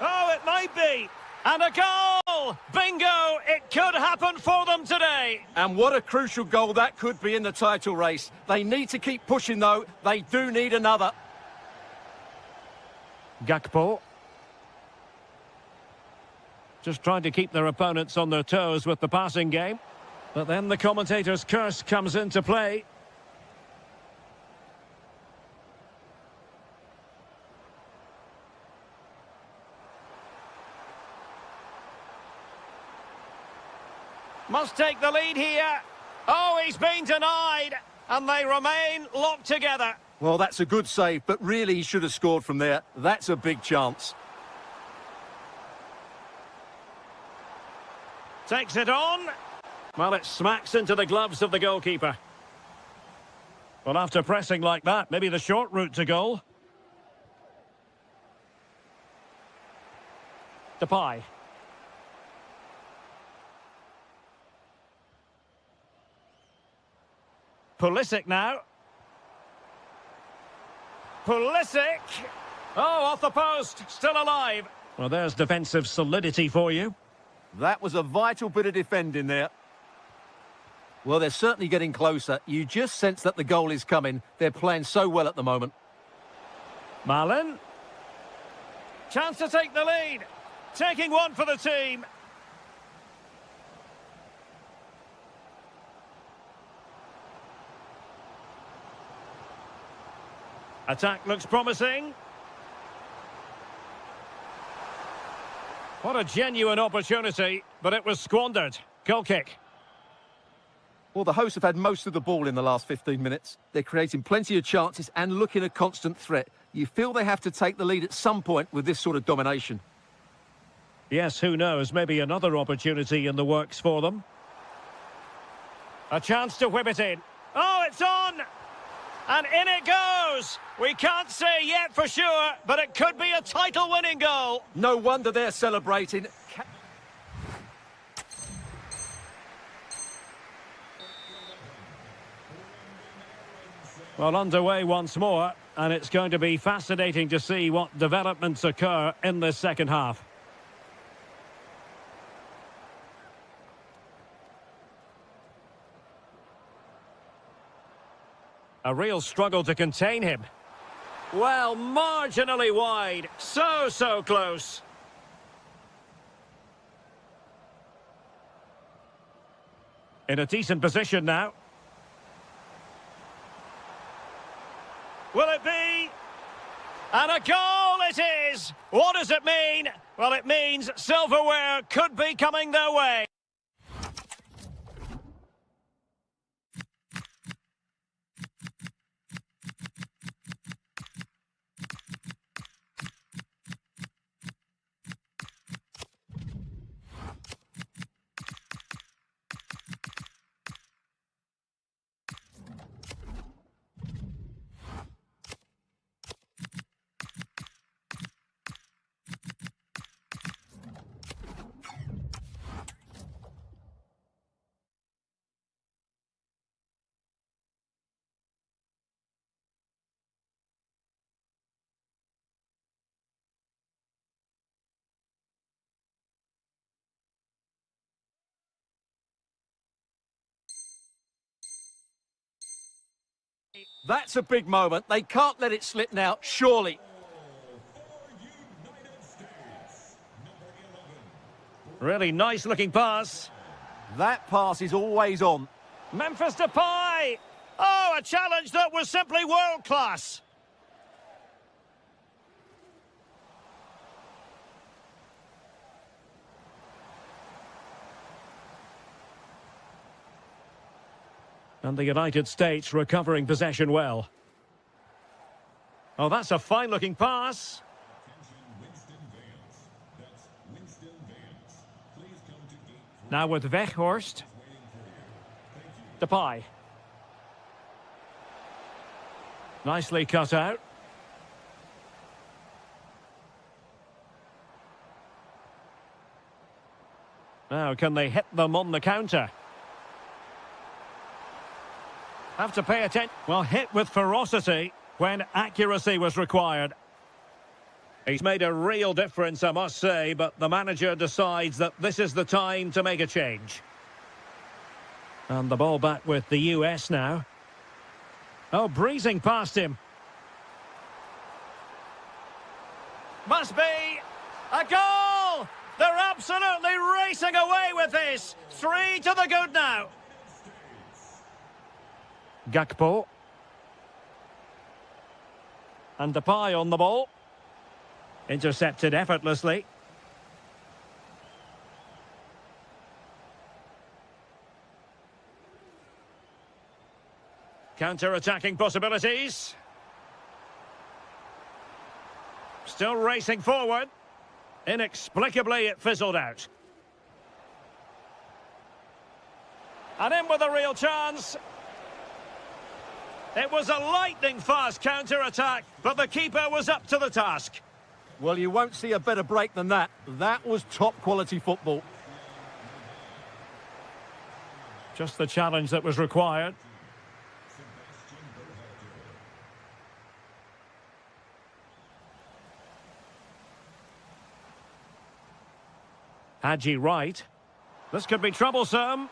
Oh, it might be. And a goal! Bingo! It could happen for them today. And what a crucial goal that could be in the title race. They need to keep pushing, though. They do need another. Gakpo. Just trying to keep their opponents on their toes with the passing game. But then the commentator's curse comes into play. Must take the lead here. Oh, he's been denied. And they remain locked together. Well, that's a good save, but really he should have scored from there. That's a big chance. Takes it on. Well, it smacks into the gloves of the goalkeeper. Well, after pressing like that, maybe the short route to goal. Depay. Pulisic now. Pulisic! Oh, off the post, still alive. Well, there's defensive solidity for you. That was a vital bit of defending there. Well, they're certainly getting closer. You just sense that the goal is coming. They're playing so well at the moment. Marlin. Chance to take the lead. Taking one for the team. Attack looks promising. What a genuine opportunity, but it was squandered. Goal kick. Well, the hosts have had most of the ball in the last 15 minutes. They're creating plenty of chances and looking a constant threat. You feel they have to take the lead at some point with this sort of domination. Yes, who knows? Maybe another opportunity in the works for them. A chance to whip it in. Oh, it's on! And in it goes! We can't say yet for sure, but it could be a title-winning goal. No wonder they're celebrating. Well, underway once more, and it's going to be fascinating to see what developments occur in this second half. A real struggle to contain him. Well, marginally wide. So close. In a decent position now. Will it be? And a goal it is! What does it mean? Well, it means silverware could be coming their way. That's a big moment. They can't let it slip now, surely. Really nice looking pass. That pass is always on. Memphis Depay! Oh, a challenge that was simply world class. And the United States recovering possession well. Oh, that's a fine-looking pass. Now with Weghorst. Depay. Nicely cut out. Now, can they hit them on the counter? Have to pay attention. Well, hit with ferocity when accuracy was required. He's made a real difference, I must say, but the manager decides that this is the time to make a change. And the ball back with the US now. Oh, breezing past him. Must be a goal! They're absolutely racing away with this. 3 to the good now. Gakpo. And Depay on the ball. Intercepted effortlessly. Counter-attacking possibilities. Still racing forward. Inexplicably, it fizzled out. And in with a real chance. It was a lightning-fast counter-attack, but the keeper was up to the task. Well, you won't see a better break than that. That was top-quality football. Just the challenge that was required. Haji Wright. This could be troublesome.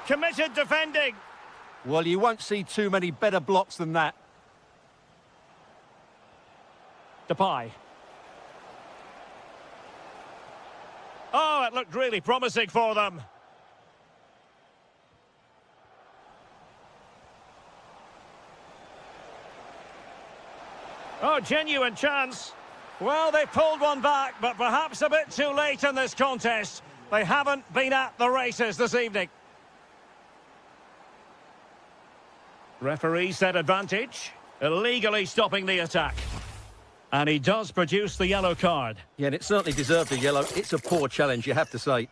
Committed defending. Well, you won't see too many better blocks than that. Depay. Oh, it looked really promising for them. Oh, genuine chance. Well, they pulled one back, but perhaps a bit too late in this contest. They haven't been at the races this evening. Referee set advantage, illegally stopping the attack. And he does produce the yellow card. Yeah, and it certainly deserved a yellow. It's a poor challenge, you have to say.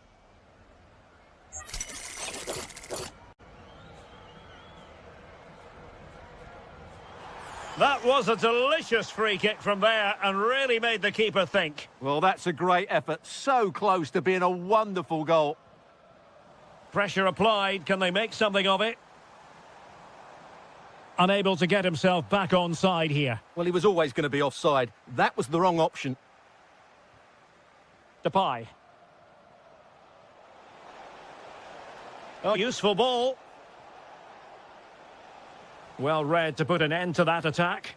That was a delicious free kick from there and really made the keeper think. Well, that's a great effort. So close to being a wonderful goal. Pressure applied. Can they make something of it? Unable to get himself back on side here. Well, he was always going to be offside. That was the wrong option. Depay. Oh, useful ball. Well read to put an end to that attack.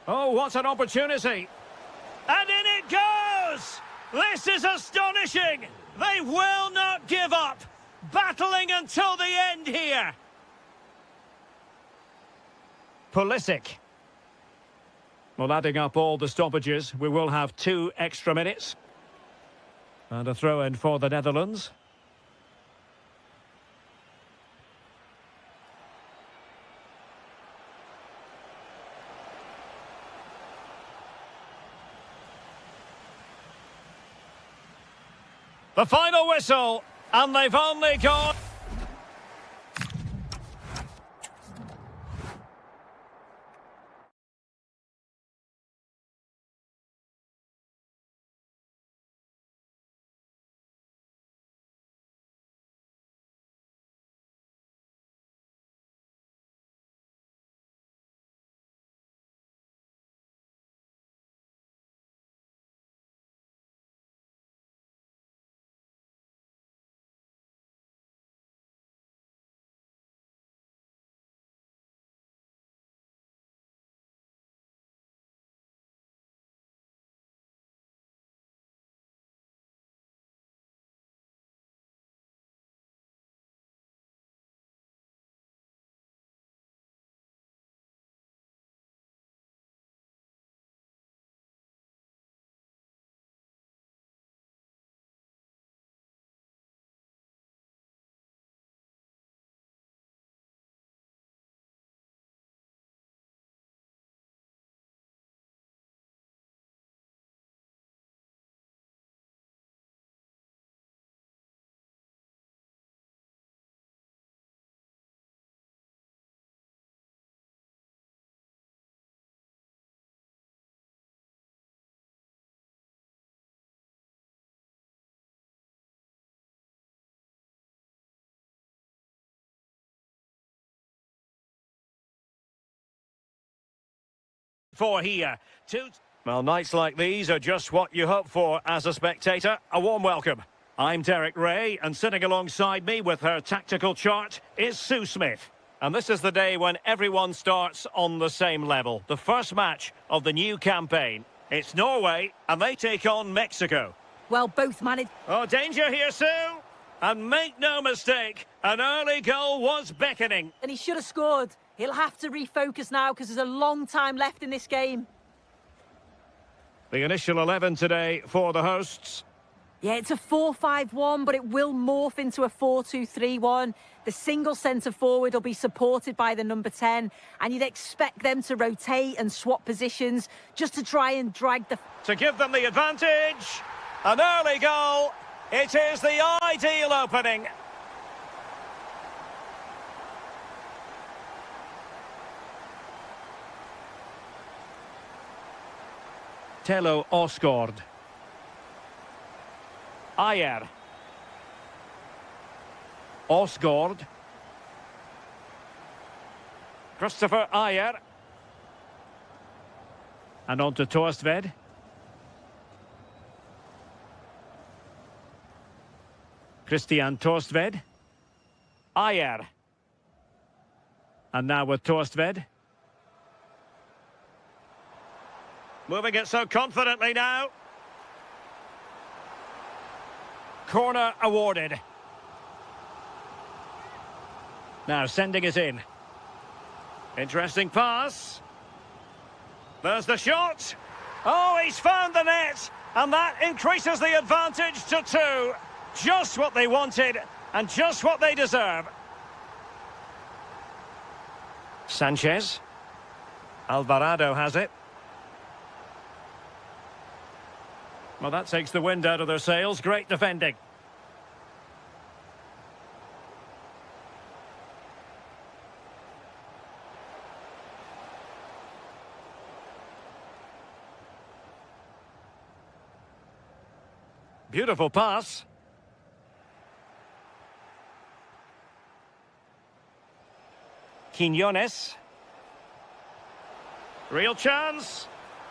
Oh, what an opportunity. And in it goes! This is astonishing! They will not give up! Battling until the end here. Pulisic. Well, adding up all the stoppages, we will have 2 extra minutes. And a throw-in for the Netherlands. The final whistle, and they've only gone... for here. Well, nights like these are just what you hope for as a spectator. A warm welcome. I'm Derek Ray, and sitting alongside me with her tactical chart is Sue Smith. And this is the day when everyone starts on the same level. The first match of the new campaign. It's Norway, and they take on Mexico. Well, both managed... Oh, danger here, Sue! And make no mistake, an early goal was beckoning. And he should have scored. He'll have to refocus now because there's a long time left in this game. The initial 11 today for the hosts. Yeah, it's a 4-5-1, but it will morph into a 4-2-3-1. The single centre-forward will be supported by the number 10, and you'd expect them to rotate and swap positions just to try and drag the... To give them the advantage. An early goal. It is the ideal opening. Tello Osgård. Ayer. Osgård. Christopher Ayer. And on to Torstved. Christian Torstved. Ayer. And now with Torstved. Moving it so confidently now. Corner awarded. Now sending it in. Interesting pass. There's the shot. Oh, he's found the net. And that increases the advantage to 2. Just what they wanted and just what they deserve. Sanchez. Alvarado has it. Well, that takes the wind out of their sails. Great defending. Beautiful pass. Quiñones. Real chance.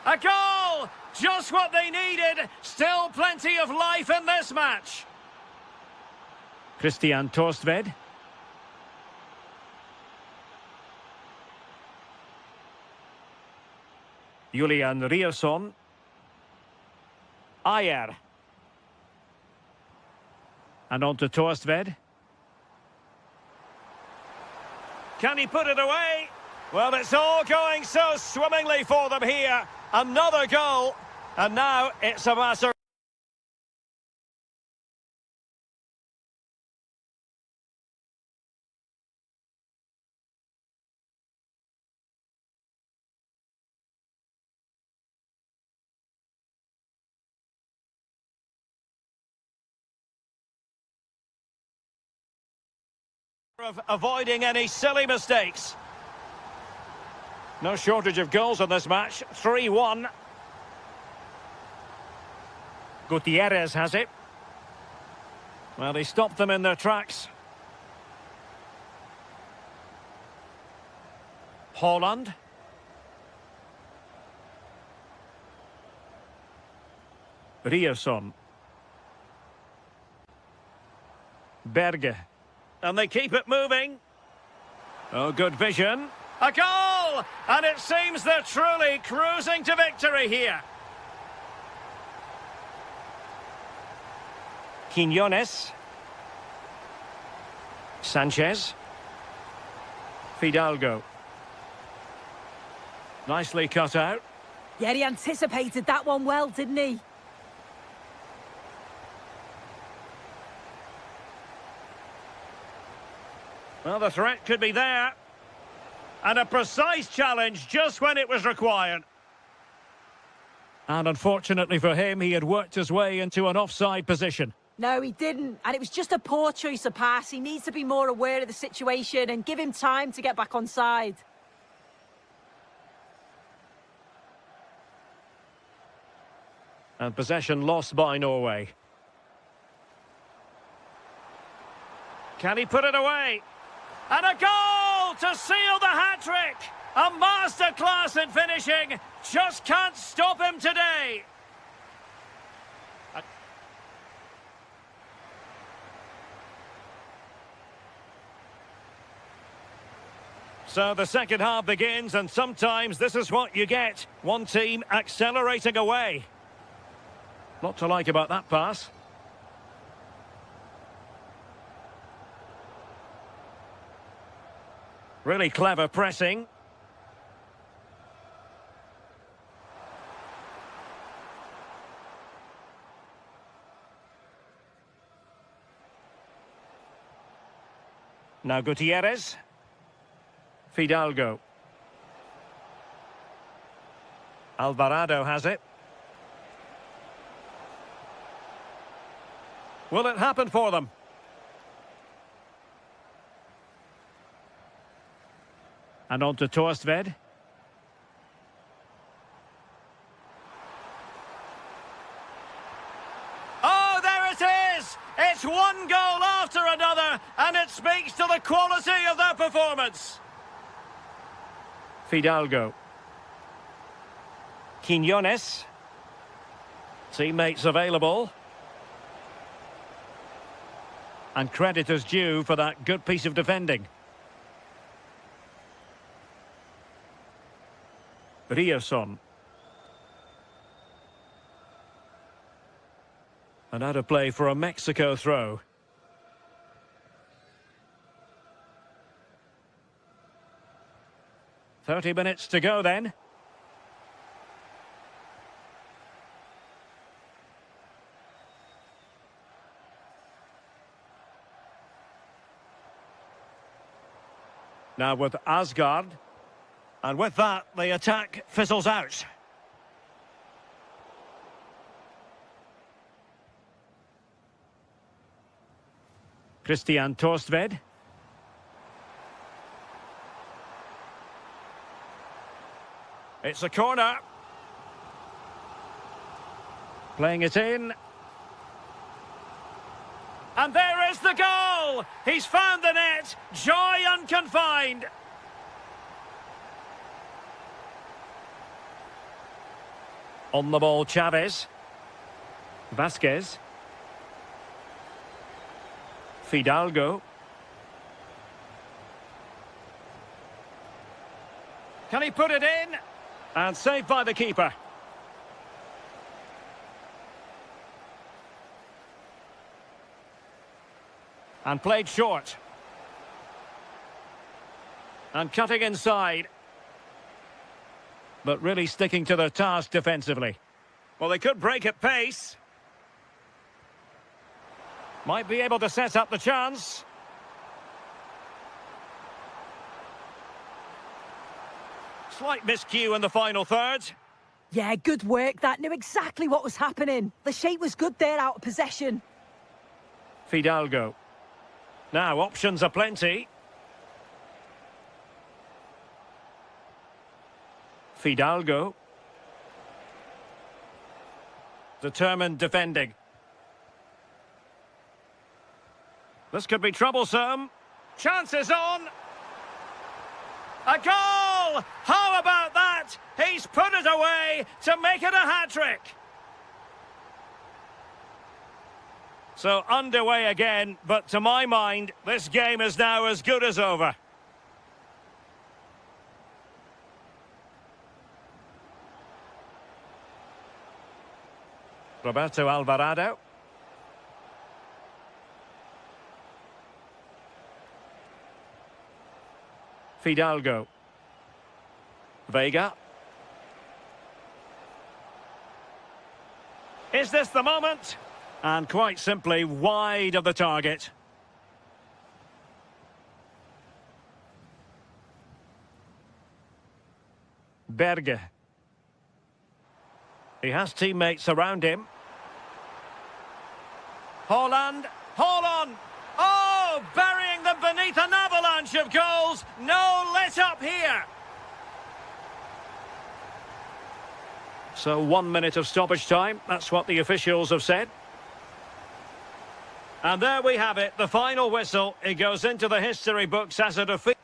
A goal! Just what they needed. Still plenty of life in this match. Christian Torstved. Julian Ryerson. Ayer. And on to Torstved. Can he put it away? Well, it's all going so swimmingly for them here. Another goal. And now it's a matter of avoiding any silly mistakes. No shortage of goals in this match. 3-1. Gutierrez has it. Well, he stopped them in their tracks. Holland. Ryerson. Berge. And they keep it moving. Oh, good vision. A goal! And it seems they're truly cruising to victory here. Quiñones. Sanchez. Fidalgo. Nicely cut out. Yeah, he anticipated that one well, didn't he? Well, the threat could be there. And a precise challenge just when it was required. And unfortunately for him, he had worked his way into an offside position. No, he didn't. And it was just a poor choice of pass. He needs to be more aware of the situation and give him time to get back on side. And possession lost by Norway. Can he put it away? And a goal to seal the hat-trick! A masterclass in finishing, just can't stop him today. So the second half begins, and sometimes this is what you get. One team accelerating away. Lot to like about that pass. Really clever pressing. Now Gutierrez. Fidalgo. Alvarado has it. Will it happen for them? And on to Torstved. Oh, there it is! It's one goal after another, and it speaks to the quality of their performance. Fidalgo. Quiñones. Teammates available. And credit is due for that good piece of defending. Rierson. And out of play for a Mexico throw. "30 minutes to go then. Now with Asgard. And with that, the attack fizzles out. Christian Torstved. It's a corner. Playing it in. And there is the goal! He's found the net. Joy unconfined. On the ball, Chavez. Vasquez. Fidalgo. Can he put it in? And saved by the keeper. And played short. And cutting inside. But really sticking to their task defensively. Well, they could break at pace. Might be able to set up the chance. Slight miscue in the final third. Yeah, good work. That knew exactly what was happening. The shape was good there out of possession. Fidalgo. Now, options are plenty. Fidalgo. Determined defending. This could be troublesome. Chances on. A goal! How about that? He's put it away to make it a hat-trick. So underway again, but to my mind, this game is now as good as over. Roberto Alvarado. Fidalgo. Vega. Is this the moment? And quite simply wide of the target. Berge. He has teammates around him. Haaland. Hold on. Oh, burying them beneath an avalanche of goals. No let up here. So 1 minute of stoppage time. That's what the officials have said. And there we have it, the final whistle. It goes into the history books as a defeat.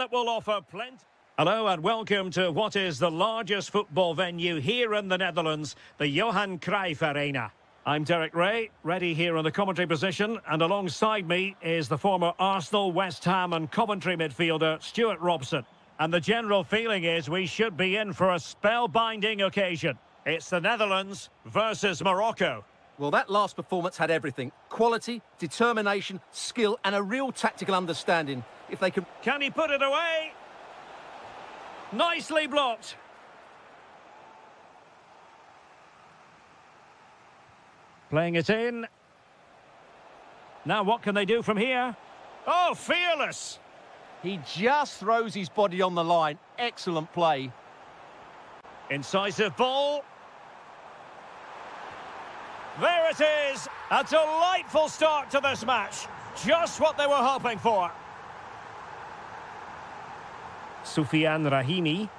that will offer plenty. Hello and welcome to what is the largest football venue here in the Netherlands, the Johan Cruyff Arena. I'm Derek Ray, ready here on the commentary position, and alongside me is the former Arsenal, West Ham and Coventry midfielder, Stuart Robson. And the general feeling is we should be in for a spellbinding occasion. It's the Netherlands versus Morocco. Well, that last performance had everything. Quality, determination, skill and a real tactical understanding. If they can... Can he put it away? Nicely blocked. Playing it in. Now what can they do from here? Oh, fearless! He just throws his body on the line. Excellent play. Incisive ball. There it is! A delightful start to this match. Just what they were hoping for. Soufiane Rahimi.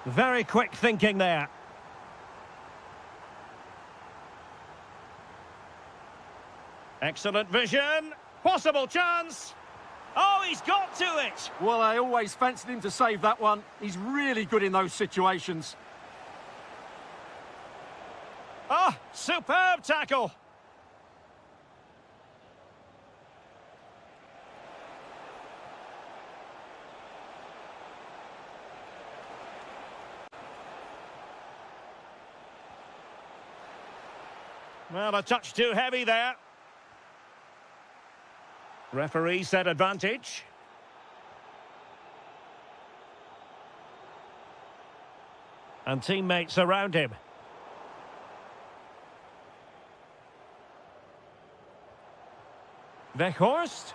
Very quick thinking there. Excellent vision. Possible chance. Oh, he's got to it. Well, I always fancied him to save that one. He's really good in those situations. Oh, superb tackle. Well, a touch too heavy there. Referee said advantage. And teammates around him. Weghorst.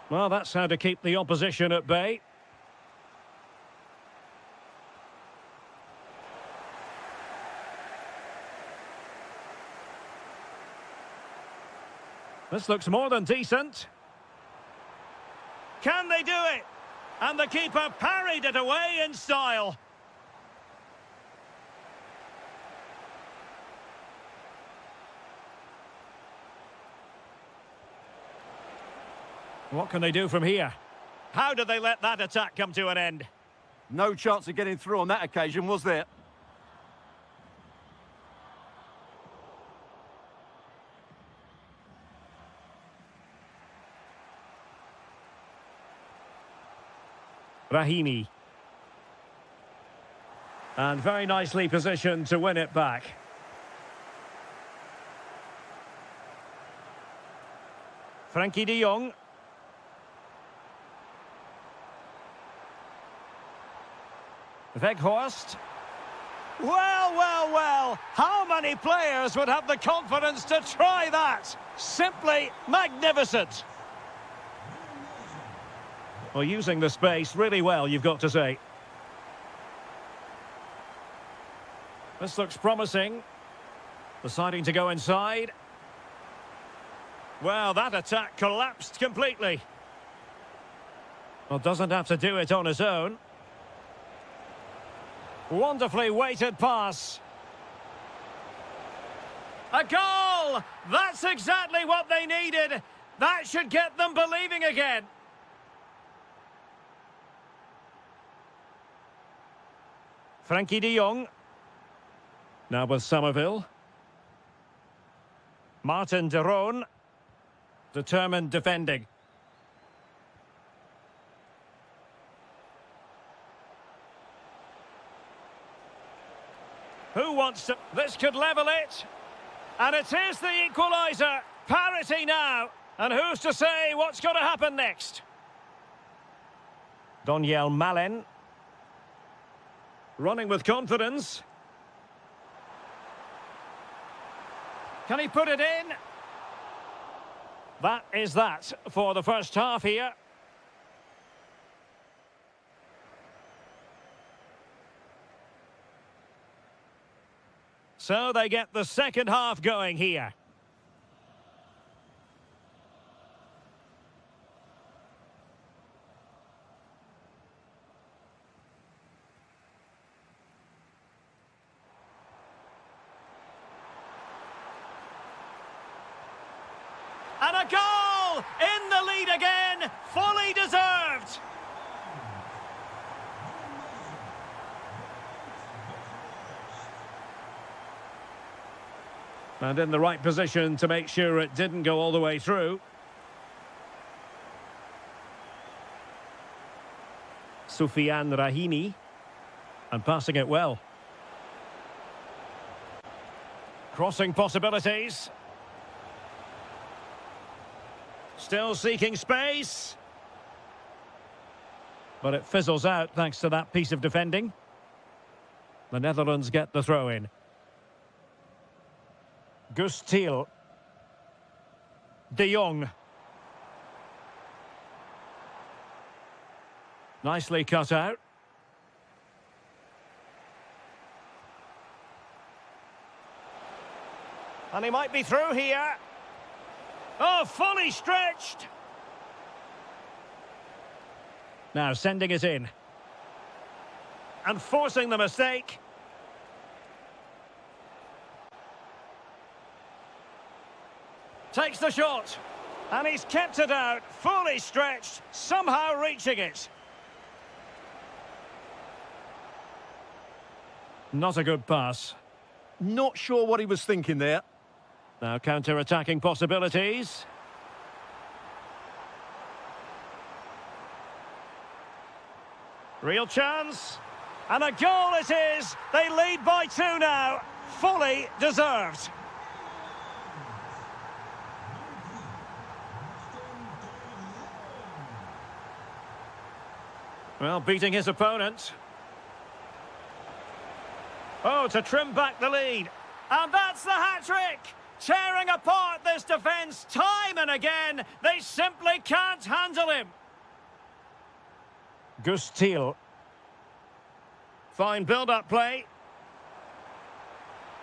Well, that's how to keep the opposition at bay. This looks more than decent. Can they do it? And the keeper parried it away in style. What can they do from here? How did they let that attack come to an end? No chance of getting through on that occasion, was there? Rahimi. And very nicely positioned to win it back. Frankie de Jong. Weghorst. Well, well, well. How many players would have the confidence to try that? Simply magnificent. Well, using the space really well, you've got to say. This looks promising. Deciding to go inside. Well, that attack collapsed completely. Well, doesn't have to do it on his own. Wonderfully weighted pass. A goal! That's exactly what they needed. That should get them believing again. Frankie de Jong. Now with Somerville. Martin de Roon. Determined defending. Who wants to... This could level it. And it is the equaliser. Parity now. And who's to say what's going to happen next? Doniel Malen. Running with confidence. Can he put it in? That is that for the first half here. So they get the second half going here. And a goal! In the lead again! again, fully deserved. And in the right position to make sure it didn't go all the way through. Soufiane Rahimi. And passing it well. Crossing possibilities. Still seeking space. But it fizzles out thanks to that piece of defending. The Netherlands get the throw in. Gustil. De Jong. Nicely cut out. And he might be through here. Oh, fully stretched. Now sending it in. And forcing the mistake. Takes the shot. And he's kept it out, fully stretched, somehow reaching it. Not a good pass. Not sure what he was thinking there. Now counter-attacking possibilities. Real chance. And a goal it is. They lead by 2 now. Fully deserved. Well, beating his opponent. Oh, to trim back the lead. And that's the hat-trick! Tearing apart this defence time and again. They simply can't handle him. Gustil. Fine build-up play.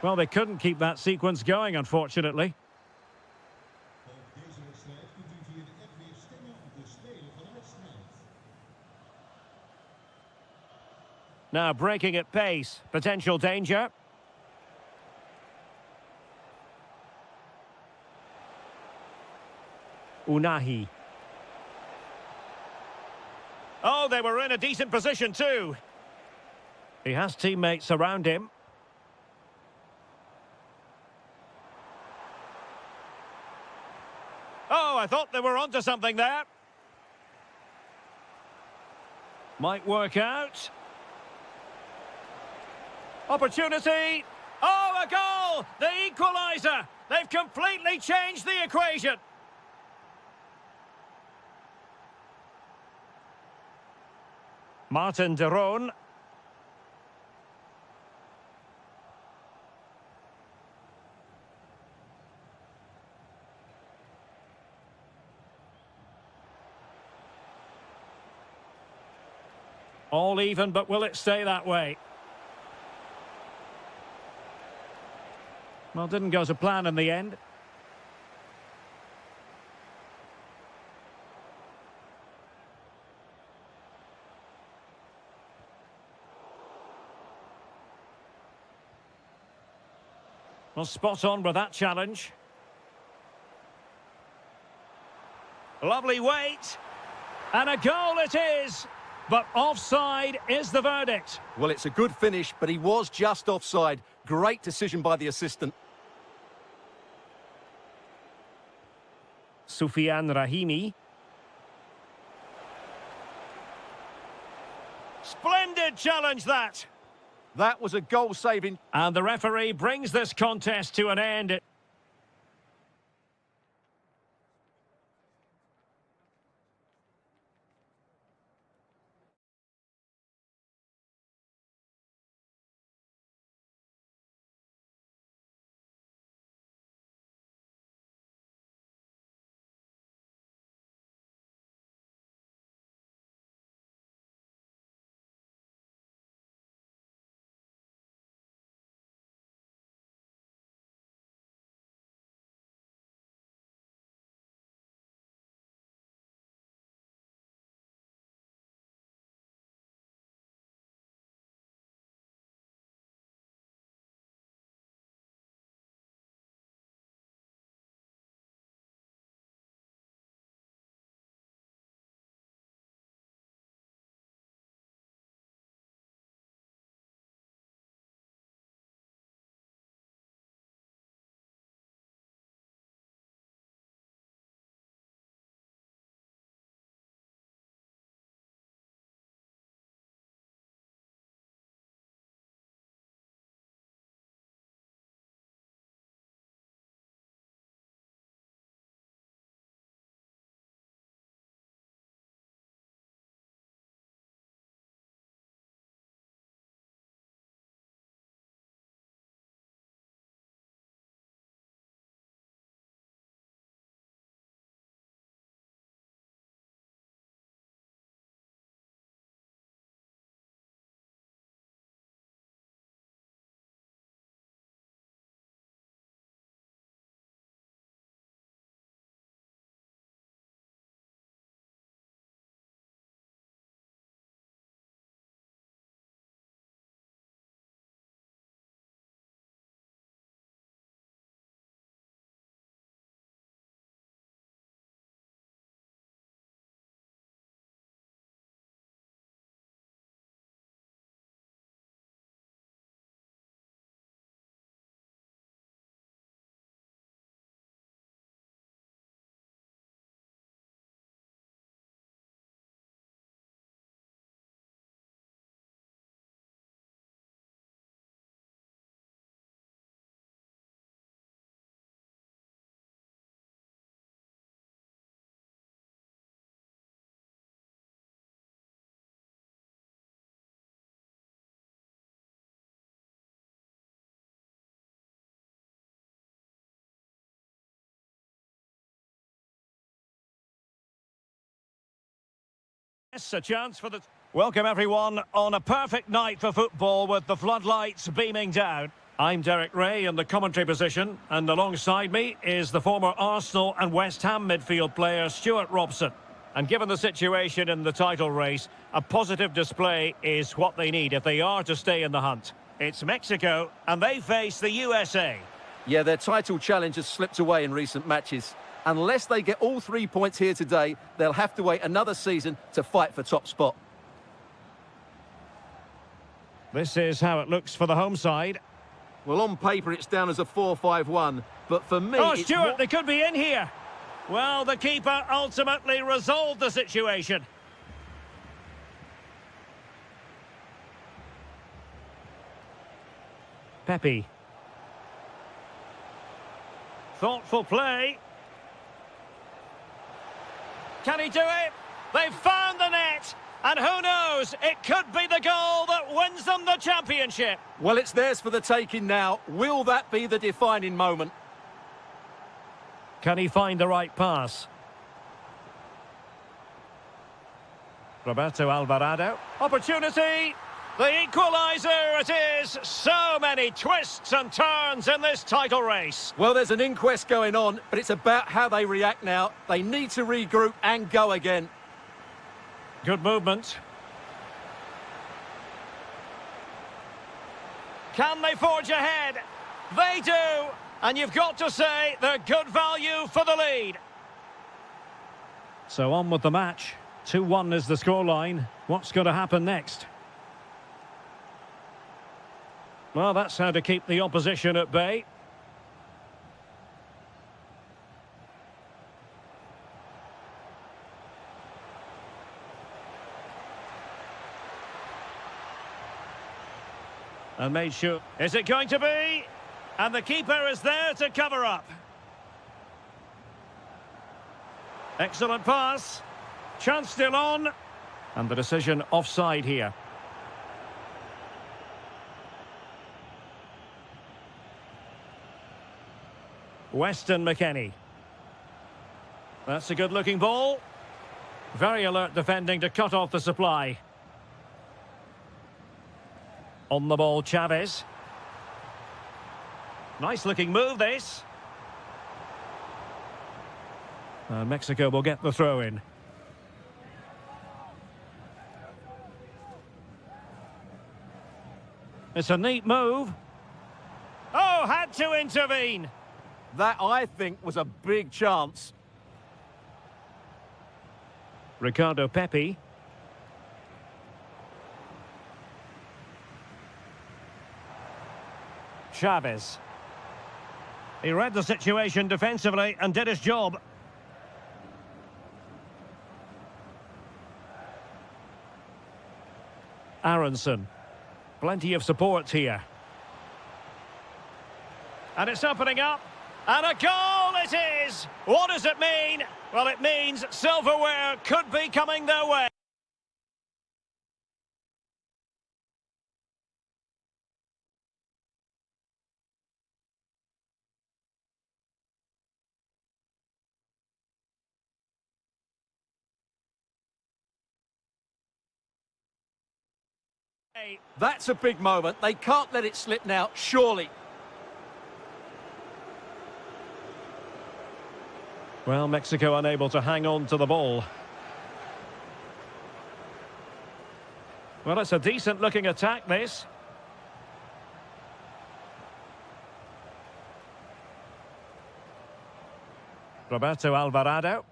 Well, they couldn't keep that sequence going, unfortunately. Now breaking at pace. Potential danger. Unahi. Oh, they were in a decent position too. He has teammates around him. Oh, I thought they were onto something there. Might work out. Opportunity. Oh, a goal! The equaliser! They've completely changed the equation. Martin de Roon. All even, but will it stay that way? Well, didn't go to plan in the end. Well, spot on with that challenge. Lovely weight. And a goal it is. But offside is the verdict. Well, it's a good finish, but he was just offside. Great decision by the assistant. Soufiane Rahimi. Splendid challenge, that. That was a goal-saving. And the referee brings this contest to an end. Yes, a chance for the... Welcome everyone on a perfect night for football with the floodlights beaming down. I'm Derek Ray in the commentary position, and alongside me is the former Arsenal and West Ham midfield player Stuart Robson. And given the situation in the title race, a positive display is what they need if they are to stay in the hunt. It's Mexico, and they face the USA. Yeah, their title challenge has slipped away in recent matches. Unless they get all 3 points here today, they'll have to wait another season to fight for top spot. This is how it looks for the home side. Well, on paper, it's down as a 4-5-1, but for me... Oh, Stuart, they could be in here. Well, the keeper ultimately resolved the situation. Pepe. Thoughtful play. Can he do it? They've found the net. And who knows, it could be the goal that wins them the championship. Well, it's theirs for the taking now. Will that be the defining moment? Can he find the right pass? Roberto Alvarado. Opportunity. The equaliser it is. So many twists and turns in this title race. Well, there's an inquest going on, but it's about how they react now. They need to regroup and go again. Good movement. Can they forge ahead? They do. And you've got to say they're good value for the lead. So on with the match. 2-1 is the scoreline. What's going to happen next? Well, that's how to keep the opposition at bay. And made sure. Is it going to be? And the keeper is there to cover up. Excellent pass. Chance still on. And the decision offside here. Weston McKennie. That's a good-looking ball. Very alert defending to cut off the supply. On the ball, Chavez. Nice-looking move, this. Mexico will get the throw-in. It's a neat move. Oh, had to intervene. That, I think, was a big chance. Ricardo Pepi. Chavez. He read the situation defensively and did his job. Aronson. Plenty of support here. And it's opening up. And a goal it is! What does it mean? Well, it means silverware could be coming their way. That's a big moment. They can't let it slip now, surely. Well, Mexico unable to hang on to the ball. Well, it's a decent-looking attack, this. Roberto Alvarado.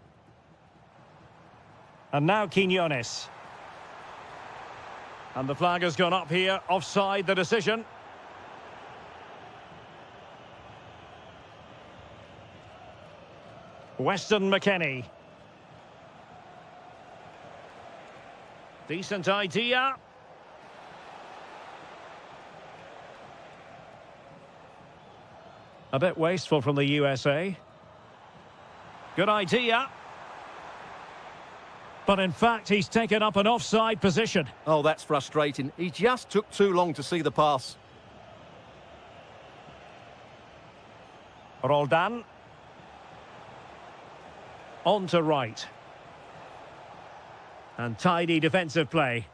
And now Quiñones. And the flag has gone up here, offside the decision. Weston McKennie. Decent idea. A bit wasteful from the USA. Good idea. But in fact, he's taken up an offside position. Oh, that's frustrating. He just took too long to see the pass. Roldan. On to right. And tidy defensive play.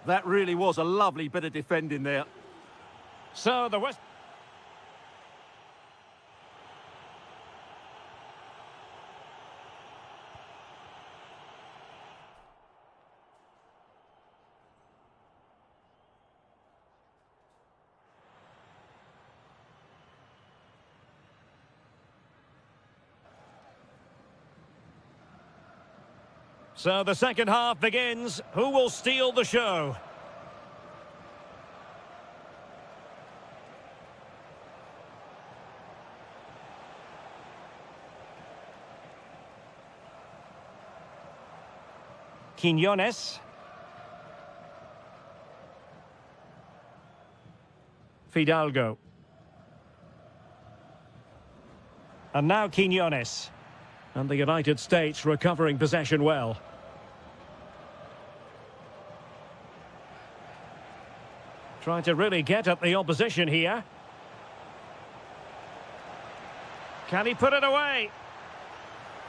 That really was a lovely bit of defending there. So the West... So the second half begins. Who will steal the show? Quiñones. Fidalgo. And now Quiñones. And the United States recovering possession well. Trying to really get at the opposition here. Can he put it away?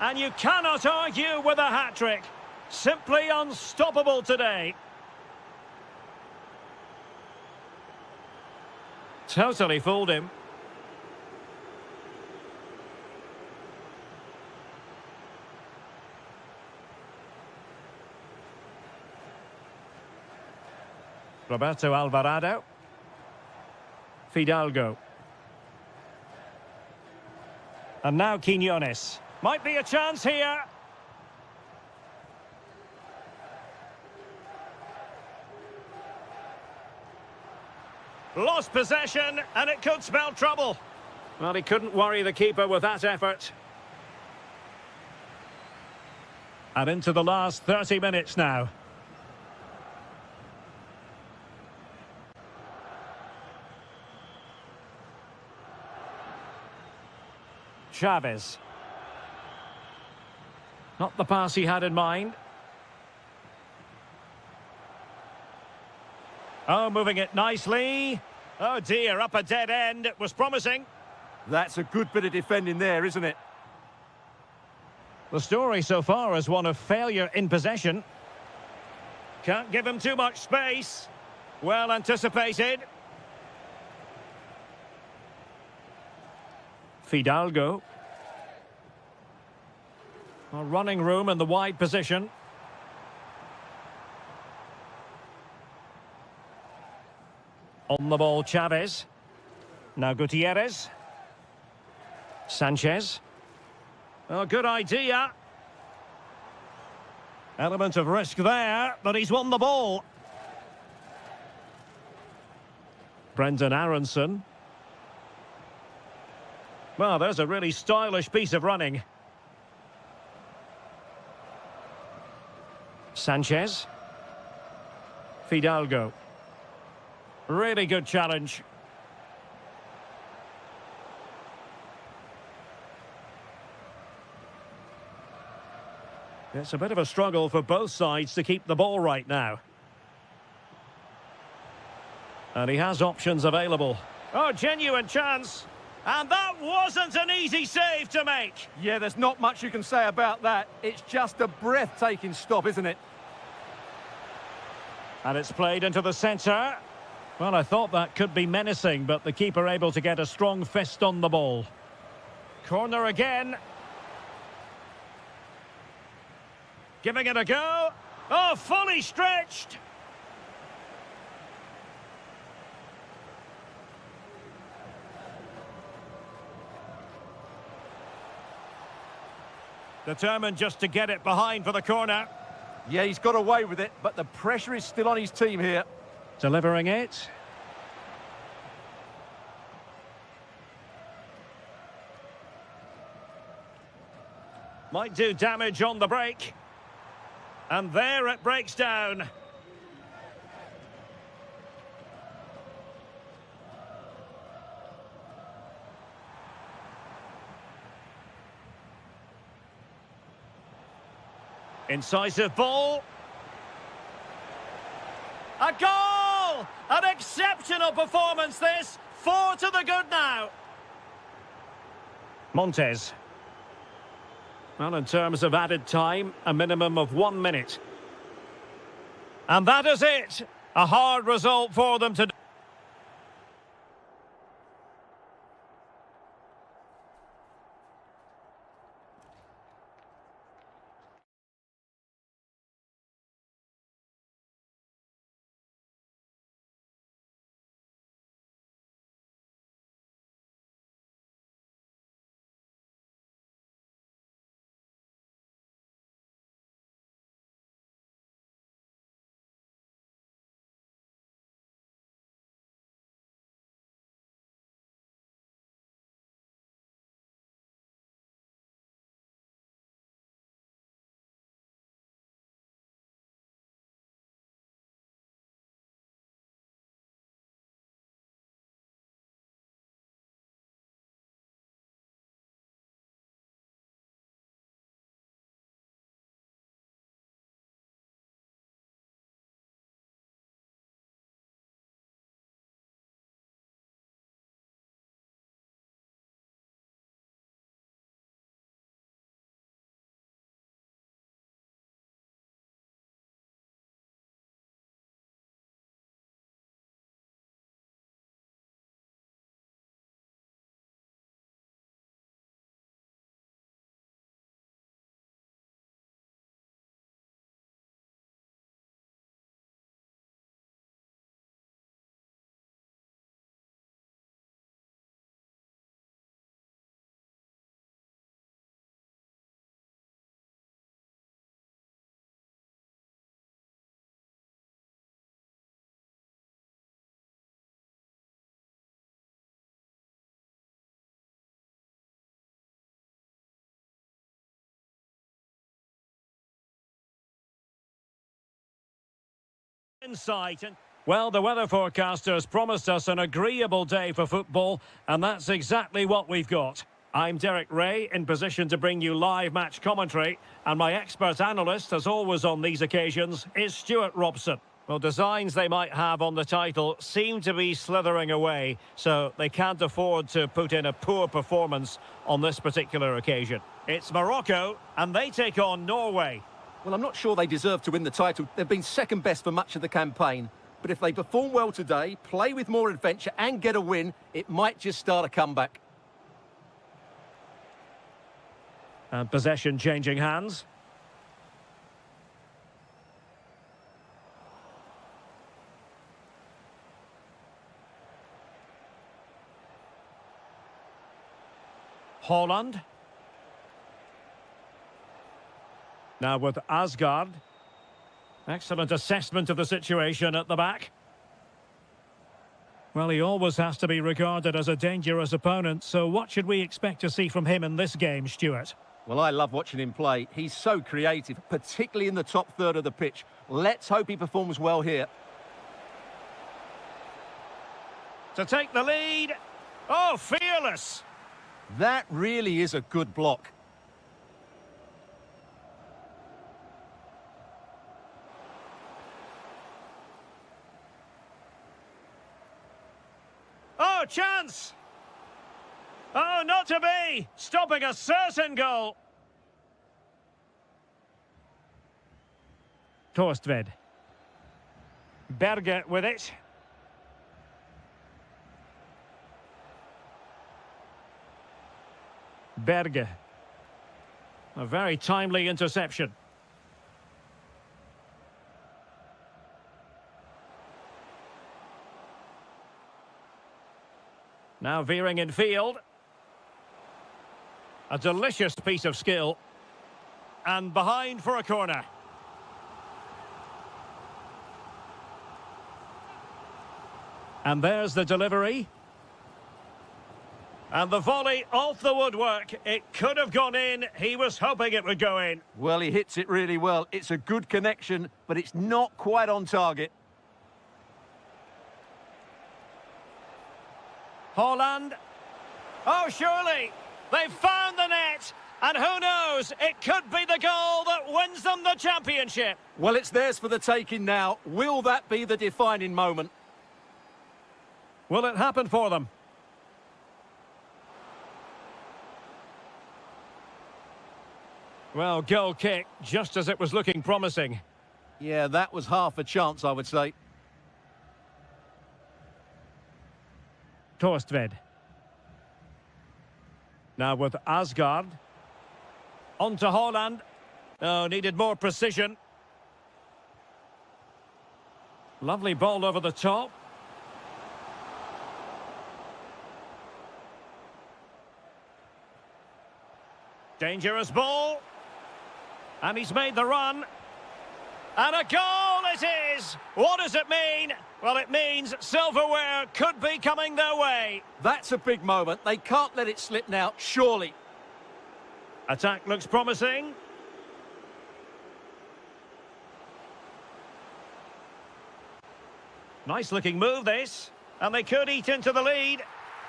And you cannot argue with a hat-trick. Simply unstoppable today. Totally fooled him. Roberto Alvarado. Fidalgo. And now Quiñones. Might be a chance here. Lost possession, and it could spell trouble. Well, he couldn't worry the keeper with that effort. And into the last 30 minutes now. Chavez. Not the pass he had in mind. Oh, moving it nicely. Oh dear, up a dead end. It was promising. That's a good bit of defending there, isn't it? The story so far is one of failure in possession. Can't give him too much space. Well anticipated. Fidalgo. A running room in the wide position. On the ball, Chavez. Now Gutierrez. Sanchez. Oh, good idea. Element of risk there, but he's won the ball. Brendan Aronson. Well, there's a really stylish piece of running. Sanchez. Fidalgo. Really good challenge. It's a bit of a struggle for both sides to keep the ball right now. And he has options available. Oh, genuine chance. And that wasn't an easy save to make. Yeah, there's not much you can say about that. It's just a breathtaking stop, isn't it? And it's played into the centre. Well, I thought that could be menacing, but the keeper able to get a strong fist on the ball. Corner again. Giving it a go. Oh, fully stretched. Determined just to get it behind for the corner. Yeah, he's got away with it, but the pressure is still on his team here. Delivering it. Might do damage on the break. And there it breaks down. Incisive ball. A goal! An exceptional performance this. 4 to the good now. Montes. Well, in terms of added time, a minimum of 1 minute. And that is it. A hard result for them today. Insight. Well, the weather forecasters promised us an agreeable day for football, and that's exactly what we've got. I'm Derek Ray, in position to bring you live match commentary, and my expert analyst, as always on these occasions, is Stuart Robson. Well, designs they might have on the title seem to be slithering away, so they can't afford to put in a poor performance on this particular occasion. It's Morocco, and they take on Norway. Well, I'm not sure they deserve to win the title. They've been second best for much of the campaign. But if they perform well today, play with more adventure and get a win, it might just start a comeback. And possession changing hands. Holland. Now with Asgard. Excellent assessment of the situation at the back. Well, he always has to be regarded as a dangerous opponent, so what should we expect to see from him in this game, Stuart? Well, I love watching him play. He's so creative, particularly in the top third of the pitch. Let's hope he performs well here. To take the lead. Oh, fearless! That really is a good block. Oh, chance! Oh, not to be! Stopping a certain goal. Torstved. Berge with it. Berge. A very timely interception. Now veering in field. A delicious piece of skill. And behind for a corner. And there's the delivery. And the volley off the woodwork. It could have gone in. He was hoping it would go in. Well, he hits it really well. It's a good connection, but it's not quite on target. Holland. Oh, surely. They've found the net. And who knows, it could be the goal that wins them the championship. Well, it's theirs for the taking now. Will that be the defining moment? Will it happen for them? Well, goal kick, just as it was looking promising. Yeah, that was half a chance, I would say. Torstved. Now with Asgard. On to Haaland. Oh, needed more precision. Lovely ball over the top. Dangerous ball. And he's made the run. And a goal it is! What does it mean? Well, it means silverware could be coming their way. That's a big moment. They can't let it slip now, surely. Attack looks promising. Nice looking move, this. And they could eat into the lead.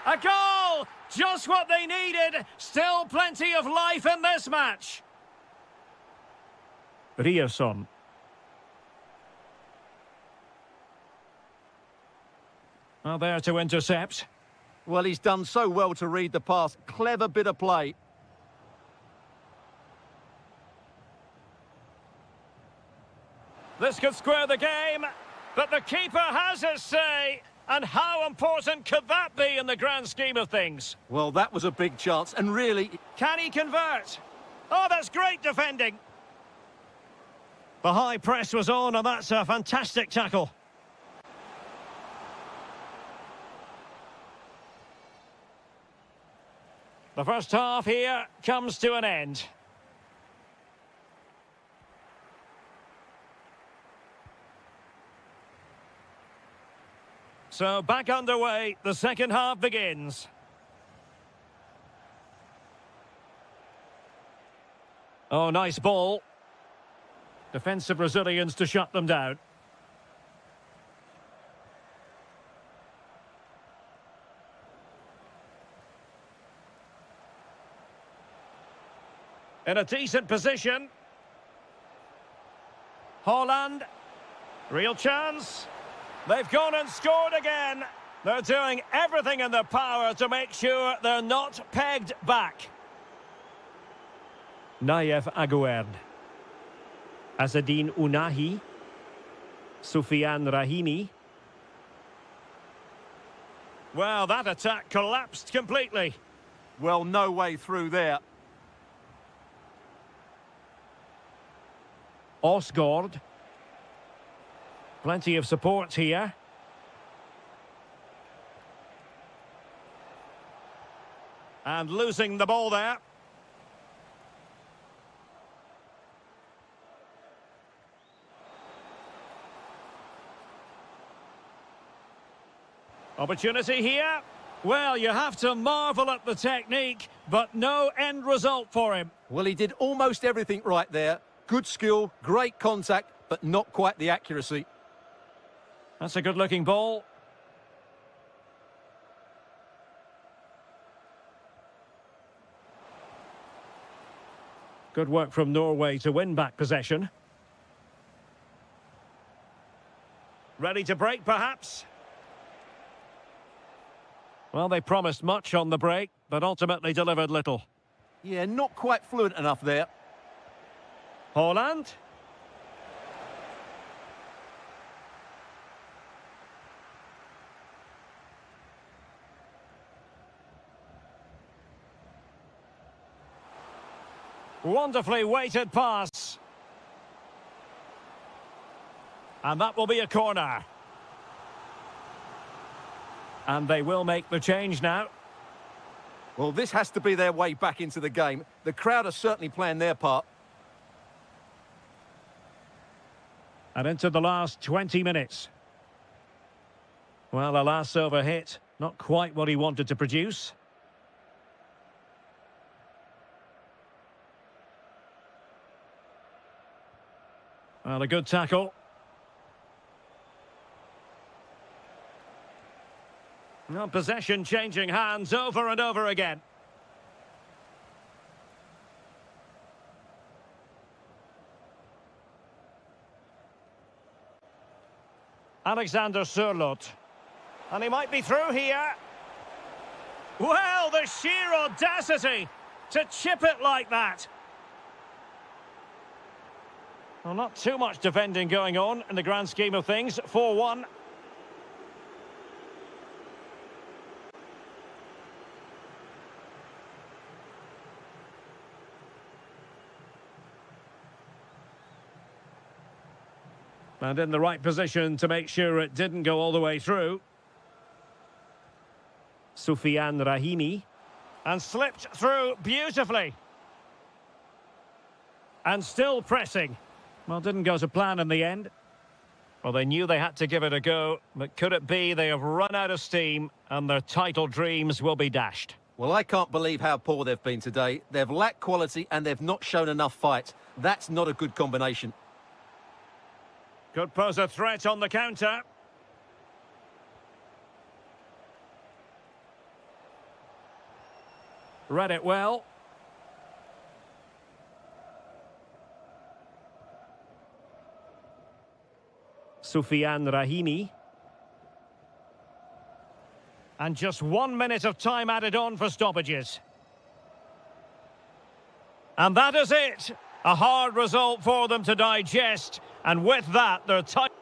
A goal! Just what they needed. Still plenty of life in this match. Ryerson. Well, there to intercept. Well, he's done so well to read the pass. Clever bit of play. This could square the game, but the keeper has his say. And how important could that be in the grand scheme of things? Well, that was a big chance, and really... Can he convert? Oh, that's great defending. The high press was on, and that's a fantastic tackle. The first half here comes to an end. So back underway, the second half begins. Oh, nice ball. Defensive Brazilians to shut them down. In a decent position. Haaland. Real chance. They've gone and scored again. They're doing everything in their power to make sure they're not pegged back. Nayev Aguerd. Azadine Unahi. Soufiane Rahimi. Well, that attack collapsed completely. Well, no way through there. Osgård. Plenty of support here. And losing the ball there. Opportunity here. Well, you have to marvel at the technique, but no end result for him. Well, he did almost everything right there. Good skill, great contact, but not quite the accuracy. That's a good-looking ball. Good work from Norway to win back possession. Ready to break, perhaps? Well, they promised much on the break, but ultimately delivered little. Yeah, not quite fluent enough there. Haaland. Wonderfully weighted pass. And that will be a corner. And they will make the change now. Well, this has to be their way back into the game. The crowd are certainly playing their part. And into the last 20 minutes. Well, a last over hit. Not quite what he wanted to produce. Well, a good tackle. Well, possession changing hands over and over again. Alexander Sørloth. And he might be through here. Well, the sheer audacity to chip it like that. Well, not too much defending going on in the grand scheme of things. 4-1. And in the right position to make sure it didn't go all the way through. Soufiane Rahimi. And slipped through beautifully. And still pressing. Well, didn't go to plan in the end. Well, they knew they had to give it a go, but could it be they have run out of steam and their title dreams will be dashed? Well, I can't believe how poor they've been today. They've lacked quality and they've not shown enough fight. That's not a good combination. Could pose a threat on the counter. Read it well. Soufiane Rahimi. And just 1 minute of time added on for stoppages. And that is it. A hard result for them to digest. And with that, their title...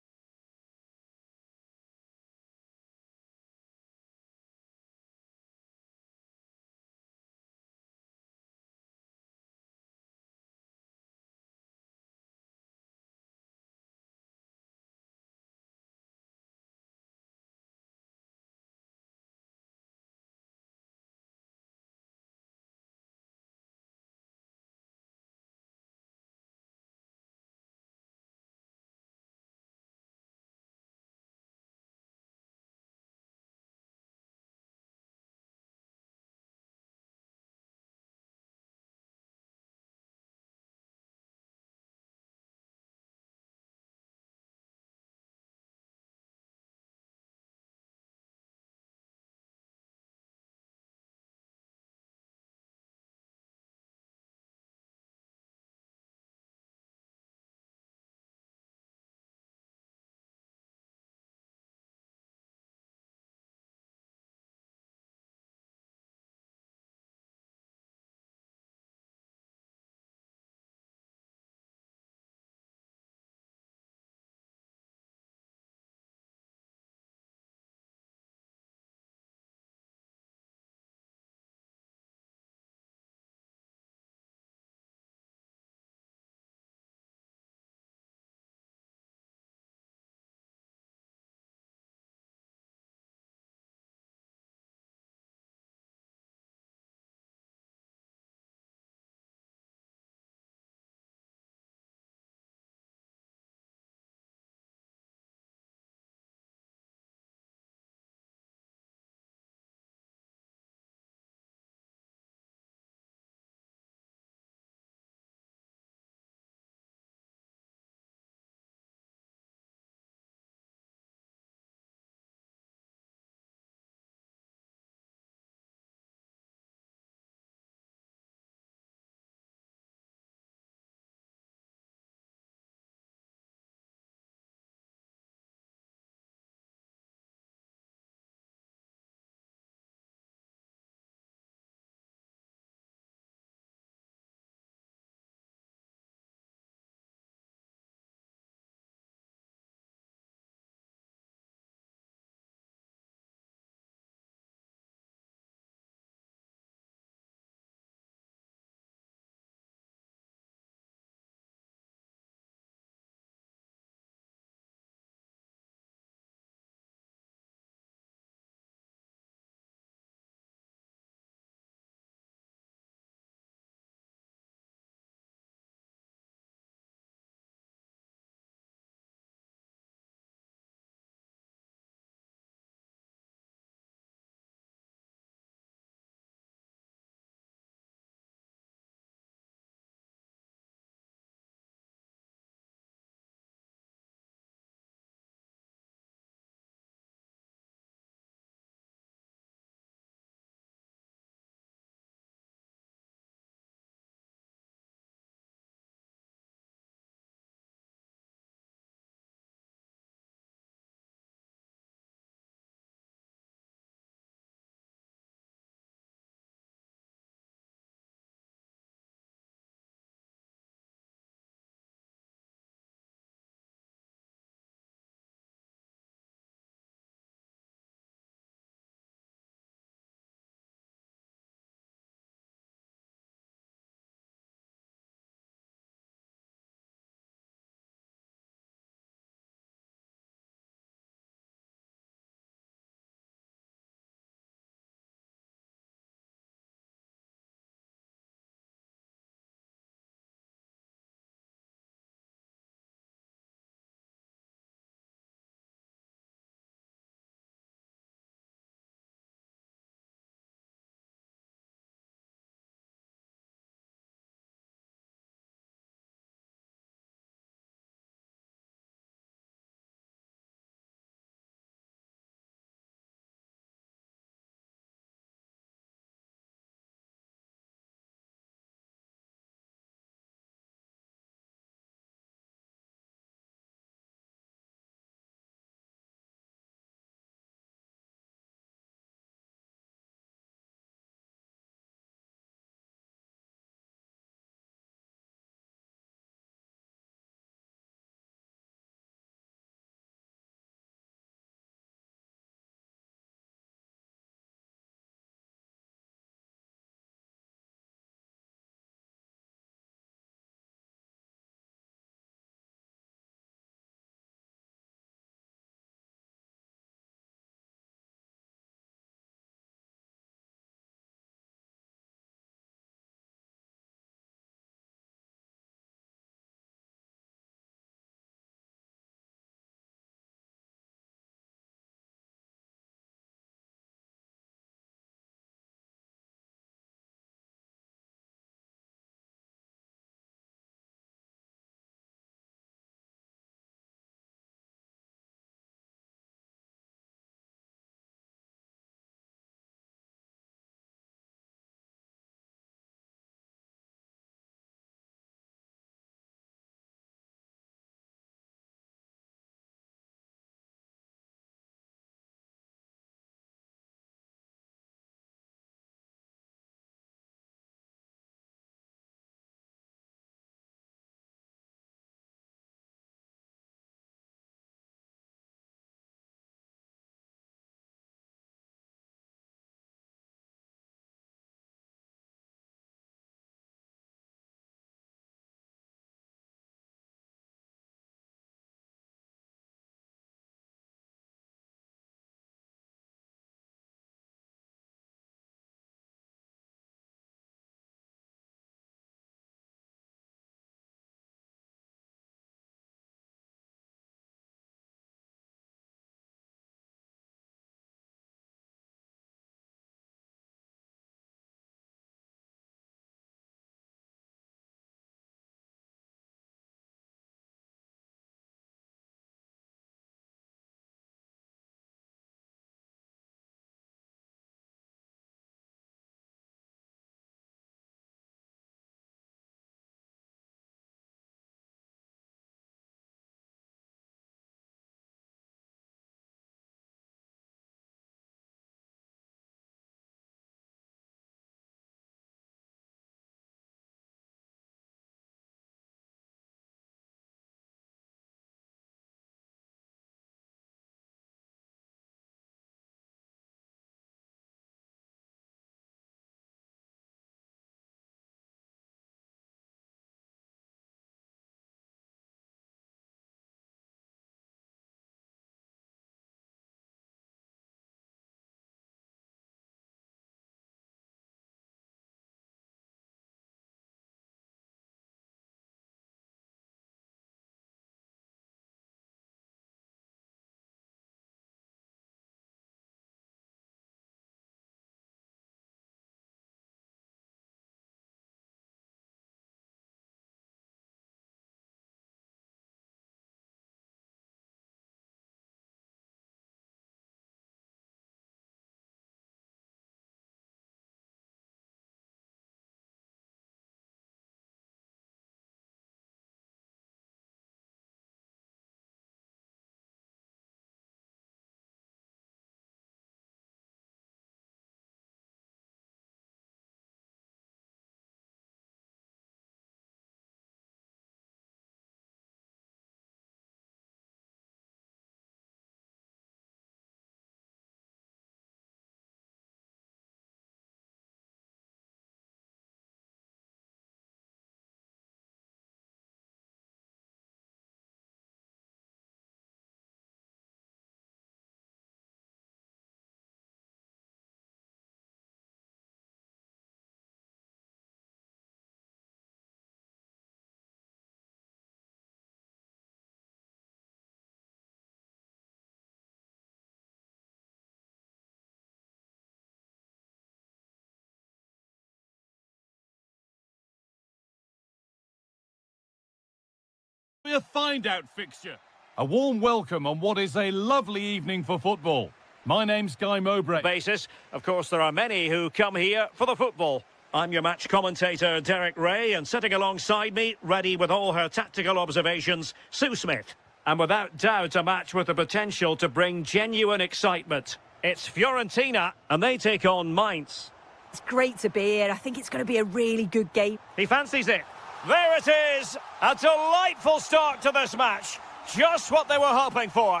A find-out fixture. A warm welcome on what is a lovely evening for football. My name's Guy Mowbray. Basis. Of course, there are many who come here for the football. I'm your match commentator, Derek Ray, and sitting alongside me, ready with all her tactical observations, Sue Smith. And without doubt, a match with the potential to bring genuine excitement. It's Fiorentina, and they take on Mainz. It's great to be here. I think it's going to be a really good game. He fancies it. There it is! A delightful start to this match. Just what they were hoping for.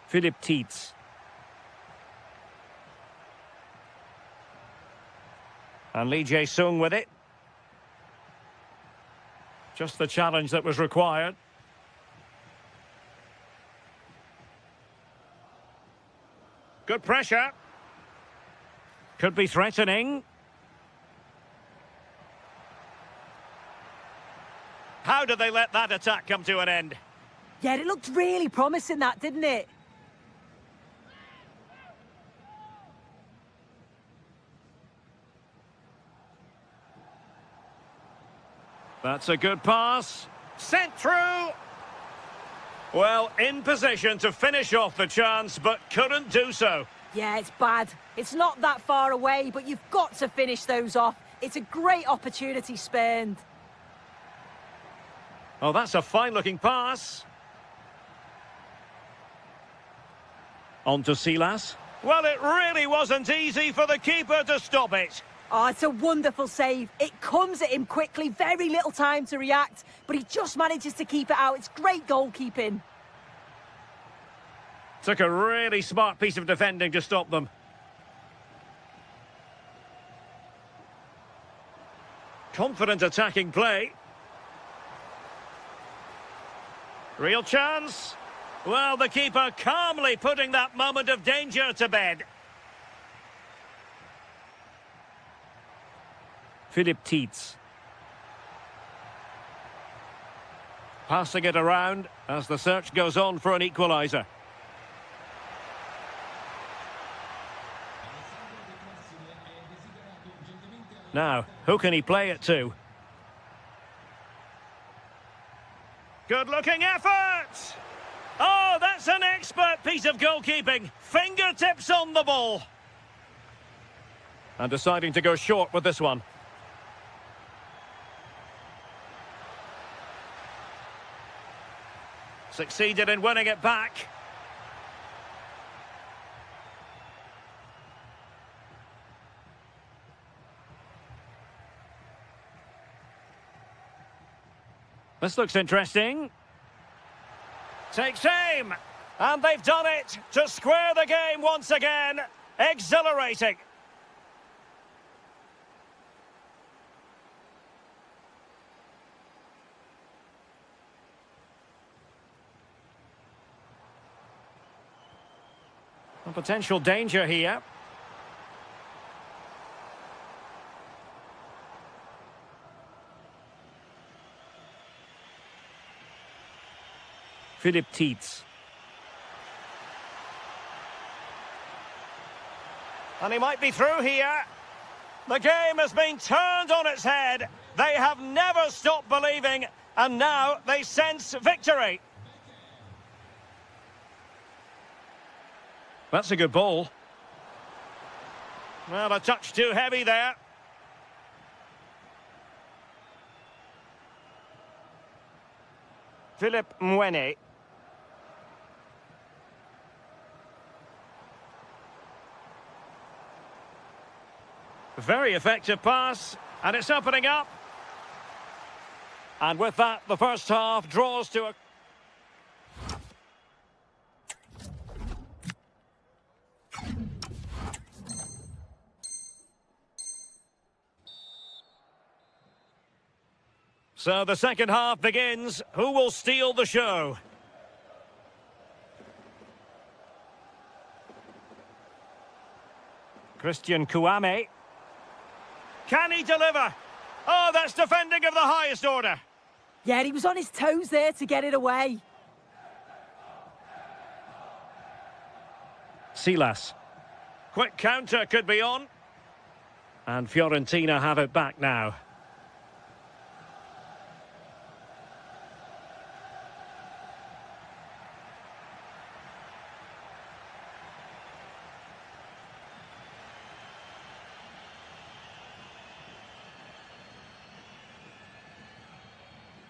Philip Tietz. And Lee Jae-sung with it. Just the challenge that was required. Good pressure. Could be threatening. How did they let that attack come to an end? Yeah, it looked really promising, that, didn't it? That's a good pass. Sent through. Well, in position to finish off the chance, but couldn't do so. Yeah, it's bad. It's not that far away, but you've got to finish those off. It's a great opportunity spurned. Oh, that's a fine-looking pass. On to Silas. Well, it really wasn't easy for the keeper to stop it. Oh, it's a wonderful save. It comes at him quickly, very little time to react, but he just manages to keep it out. It's great goalkeeping. Took a really smart piece of defending to stop them. Confident attacking play. Real chance. Well, the keeper calmly putting that moment of danger to bed. Philip Tietz. Passing it around as the search goes on for an equaliser. Now, who can he play it to? Good-looking effort! Oh, that's an expert piece of goalkeeping. Fingertips on the ball. And deciding to go short with this one. Succeeded in winning it back. This looks interesting. Takes aim. And they've done it to square the game once again. Exhilarating. A potential danger here. Philip Tietz. And he might be through here. The game has been turned on its head. They have never stopped believing, and now they sense victory. That's a good ball. Well, a touch too heavy there. Philip Mwene. Very effective pass, and it's opening up. And with that, the first half draws to a... So the second half begins. Who will steal the show? Christian Kouame. Can he deliver? Oh, that's defending of the highest order. Yeah, he was on his toes there to get it away. Silas. Quick counter could be on. And Fiorentina have it back now.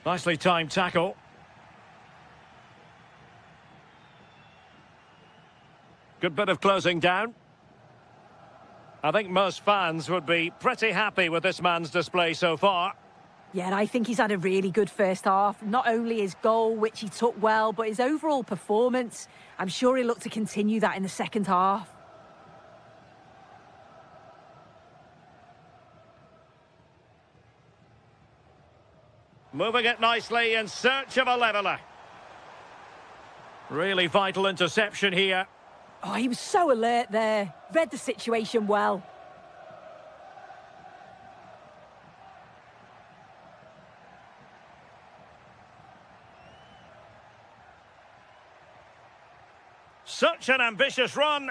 Nicely timed tackle. Good bit of closing down. I think most fans would be pretty happy with this man's display so far. Yeah, and I think he's had a really good first half. Not only his goal, which he took well, but his overall performance. I'm sure he'll look to continue that in the second half. Moving it nicely in search of a leveller. Really vital interception here. Oh, he was so alert there. Read the situation well. Such an ambitious run.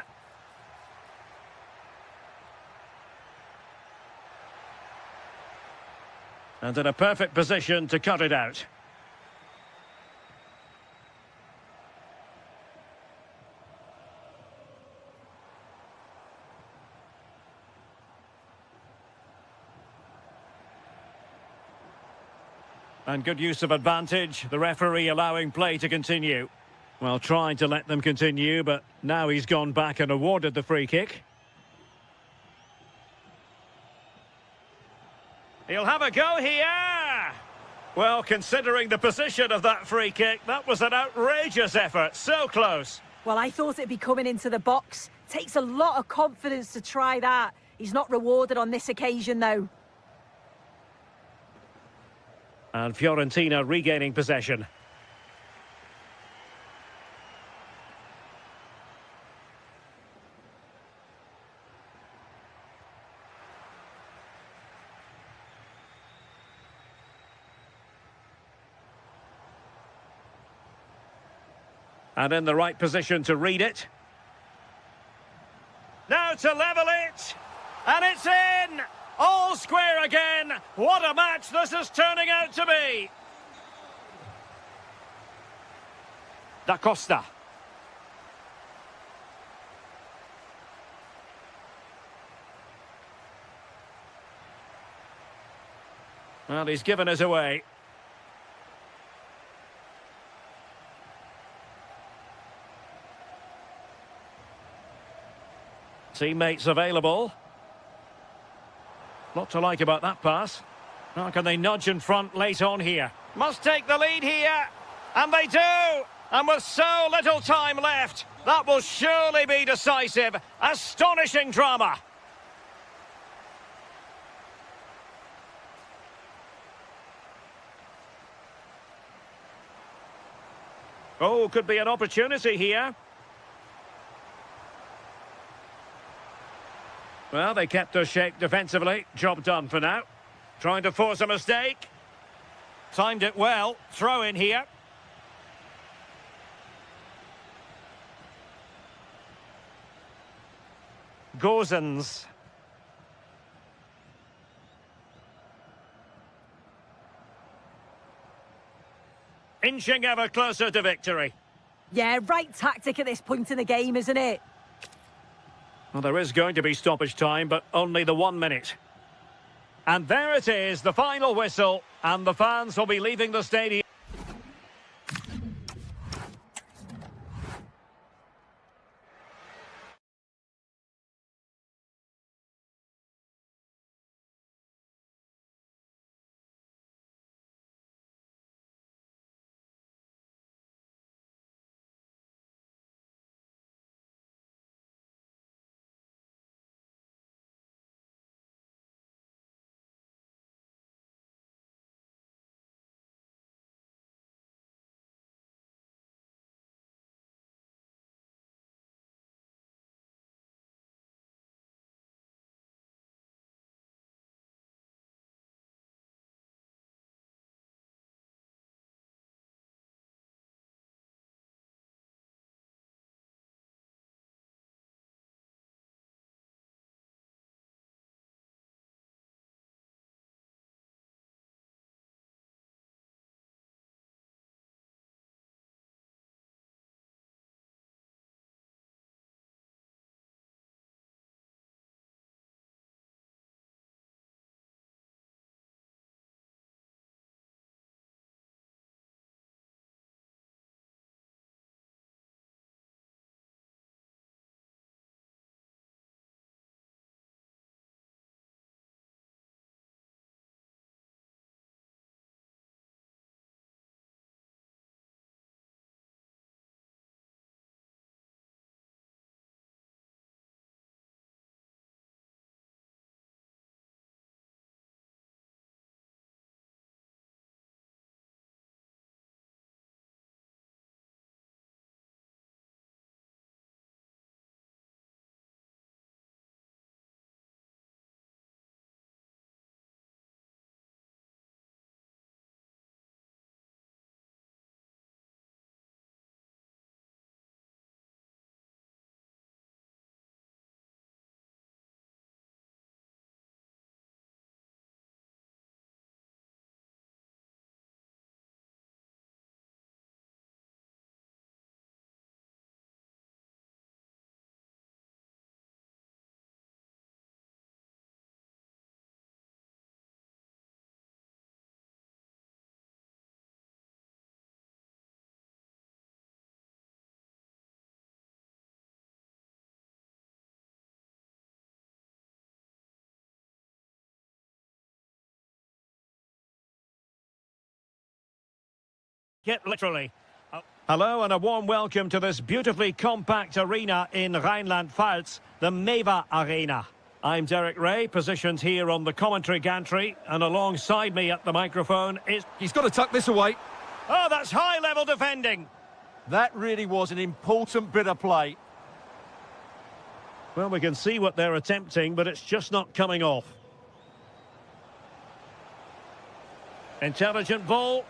And in a perfect position to cut it out. And good use of advantage, the referee allowing play to continue. Well, trying to let them continue, but now he's gone back and awarded the free kick. He'll have a go here! Well, considering the position of that free kick, that was an outrageous effort, so close. Well, I thought it'd be coming into the box. Takes a lot of confidence to try that. He's not rewarded on this occasion, though. And Fiorentina regaining possession. And in the right position to read it. Now to level it! And it's in! All square again! What a match this is turning out to be! Da Costa. Well, he's given us away. Teammates available. Lot to like about that pass. How can they nudge in front late on here? Must take the lead here. And they do! And with so little time left, that will surely be decisive. Astonishing drama. Oh, could be an opportunity here. Well, they kept their shape defensively. Job done for now. Trying to force a mistake. Timed it well. Throw in here. Gozens. Inching ever closer to victory. Yeah, right tactic at this point in the game, isn't it? Well, there is going to be stoppage time, but only the 1 minute. And there it is, the final whistle, and the fans will be leaving the stadium. it literally. Hello and a warm welcome to this beautifully compact arena in Rhineland-Pfalz, the Meva Arena. I'm Derek Ray, positioned here on the commentary gantry, and alongside me at the microphone is... He's got to tuck this away. Oh, that's high-level defending. That really was an important bit of play. Well, we can see what they're attempting, but it's just not coming off. Intelligent ball.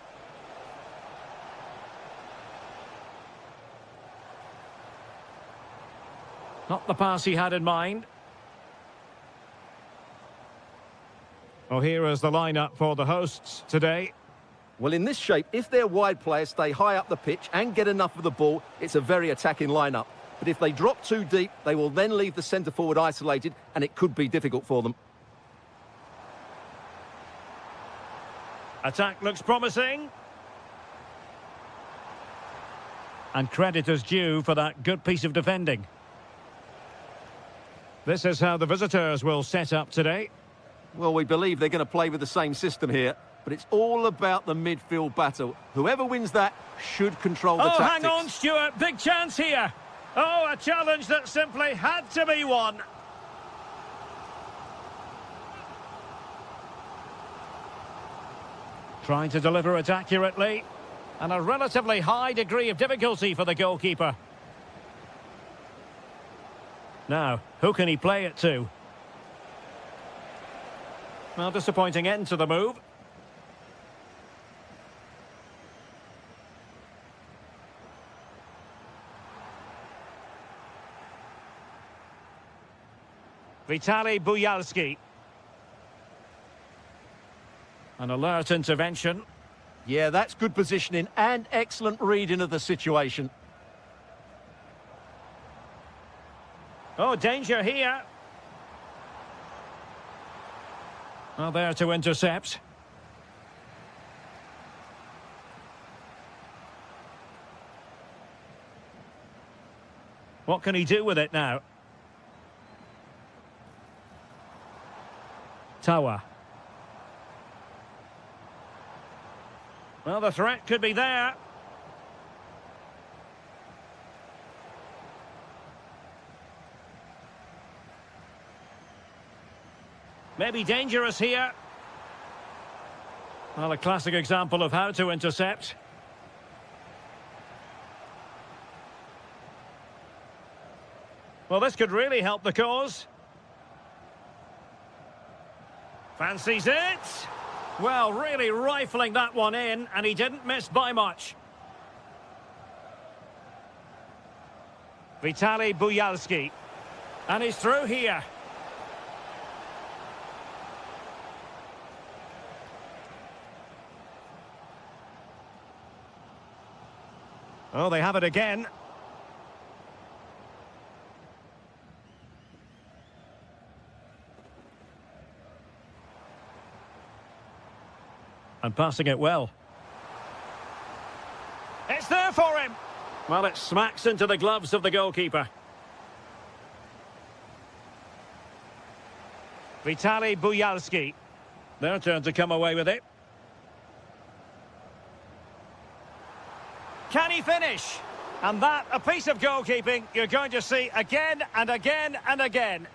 Not the pass he had in mind. Well, here is the lineup for the hosts today. Well, in this shape, if their wide players stay high up the pitch and get enough of the ball, it's a very attacking lineup. But if they drop too deep, they will then leave the centre-forward isolated, and it could be difficult for them. Attack looks promising. And credit is due for that good piece of defending. This is how the visitors will set up today. Well, we believe they're going to play with the same system here, but it's all about the midfield battle. Whoever wins that should control the tactics. Hang on, Stuart. Big chance here. Oh, a challenge that simply had to be won. Trying to deliver it accurately. And a relatively high degree of difficulty for the goalkeeper. Now, who can he play it to? Well, disappointing end to the move. Vitaly Buyalski. An alert intervention. Yeah, that's good positioning and excellent reading of the situation. Oh, danger here. Well, there to intercept. What can he do with it now? Tower. Well, the threat could be there. Maybe dangerous here. Well, a classic example of how to intercept. Well, this could really help the cause. Fancies it. Well, really rifling that one in, and he didn't miss by much. Vitaly Buyalski. And he's through here. Oh, they have it again. And passing it well. It's there for him. Well, it smacks into the gloves of the goalkeeper. Vitaly Buyalski. Their turn to come away with it. Can he finish? And that, a piece of goalkeeping you're going to see again and again and again.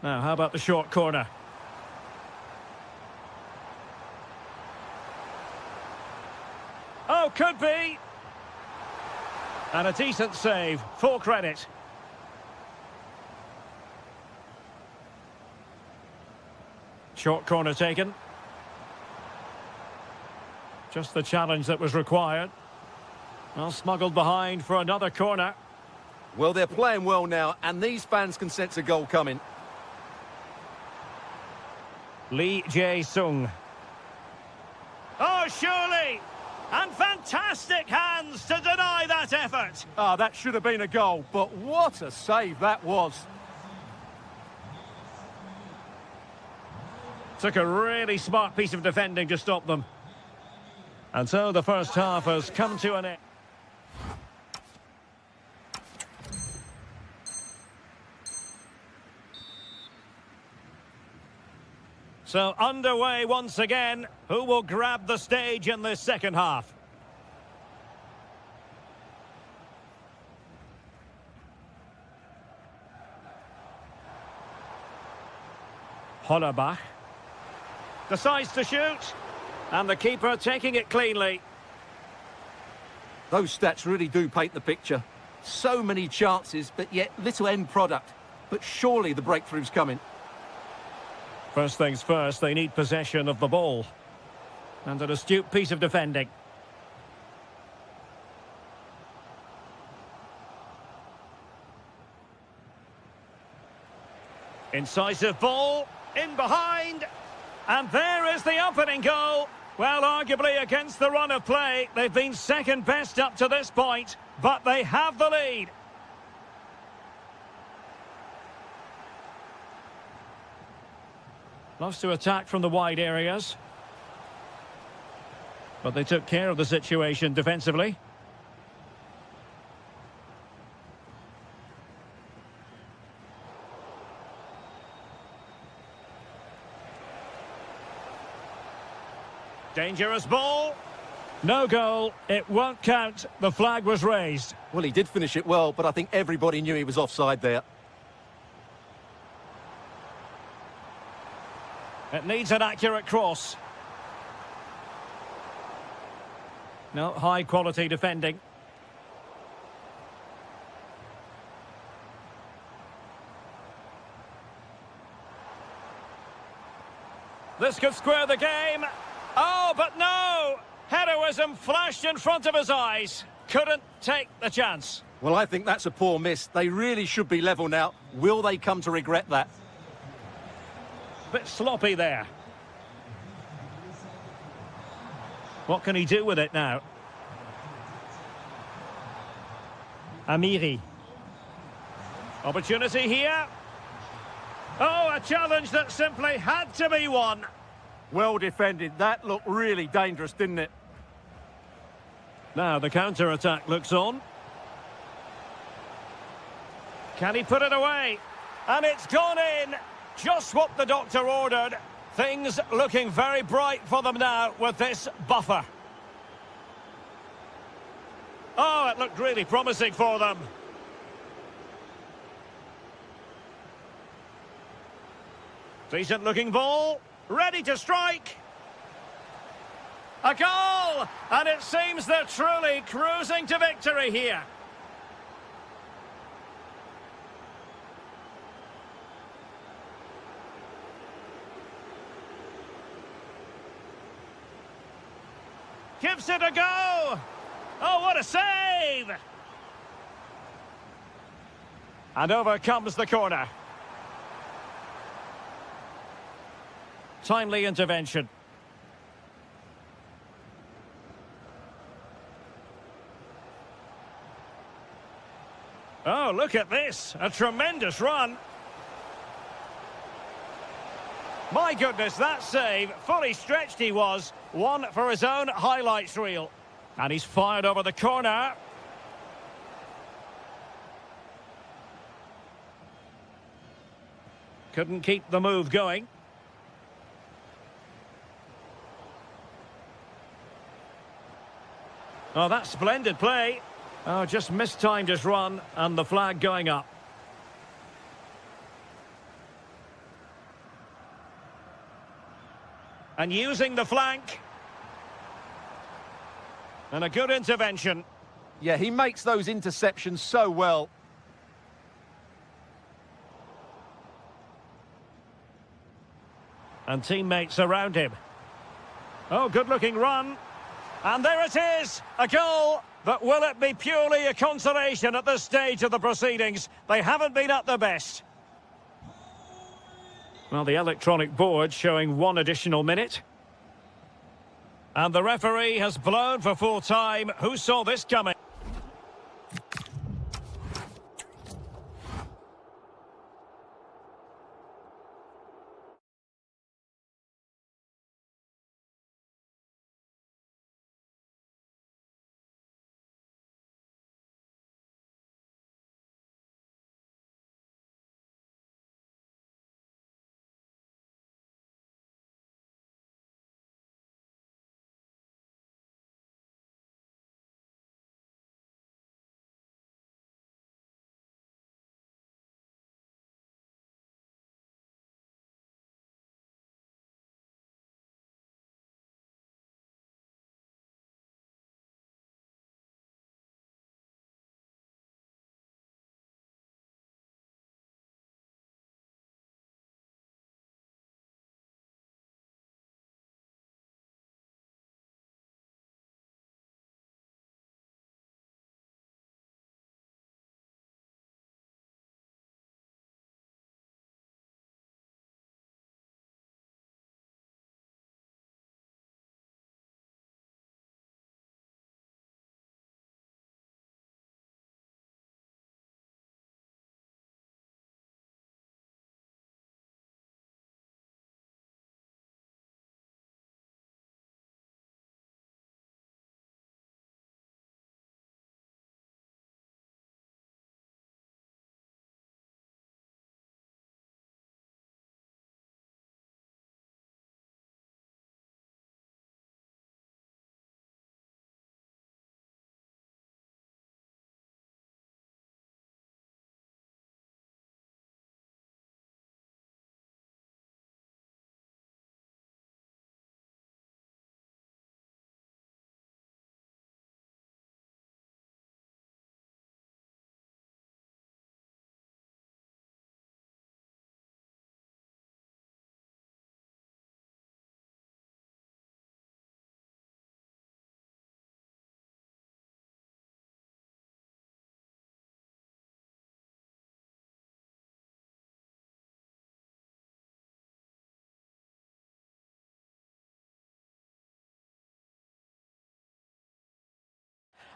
Now, how about the short corner? Oh, could be. And a decent save, full credit. Short corner taken. Just the challenge that was required. Well, smuggled behind for another corner. Well, they're playing well now, and these fans can sense a goal coming. Lee Jae-sung. Oh, surely! And fantastic hands to deny that effort. Ah, that should have been a goal, but what a save that was. Took a really smart piece of defending to stop them. And so the first half has come to an end. So underway once again. Who will grab the stage in this second half? Hollerbach decides to shoot, and the keeper taking it cleanly. Those stats really do paint the picture. So many chances, but yet little end product. But surely the breakthrough's coming. First things first, they need possession of the ball. And an astute piece of defending. Incisive ball, in behind. And there is the opening goal. Well, arguably against the run of play, they've been second best up to this point, but they have the lead. Loves to attack from the wide areas. But they took care of the situation defensively. Dangerous ball. No goal. It won't count. The flag was raised. Well, he did finish it well, but I think everybody knew he was offside there. It needs an accurate cross. No, high quality defending. This could square the game. Oh, but no! Heroism flashed in front of his eyes. Couldn't take the chance. Well, I think that's a poor miss. They really should be level now. Will they come to regret that? Bit sloppy there. What can he do with it now? Amiri. Opportunity here. Oh, a challenge that simply had to be won. Well defended. That looked really dangerous, didn't it? Now the counter-attack looks on. Can he put it away? And it's gone in. Just what the doctor ordered. Things looking very bright for them now with this buffer. Oh, it looked really promising for them. Decent looking ball. Ready to strike. A goal! And it seems they're truly cruising to victory here. Gives it a go. Oh, what a save! And over comes the corner. Timely intervention. Oh, look at this. A tremendous run. My goodness, that save. Fully stretched he was. One for his own highlights reel. And he's fired over the corner. Couldn't keep the move going. Oh, that's splendid play. Oh, just mistimed his run and the flag going up. And using the flank. And a good intervention. Yeah, he makes those interceptions so well. And teammates around him. Oh, good-looking run. And there it is, a goal. But will it be purely a consolation at this stage of the proceedings? They haven't been at their best. Well, the electronic board showing 1 additional minute. And the referee has blown for full time. Who saw this coming?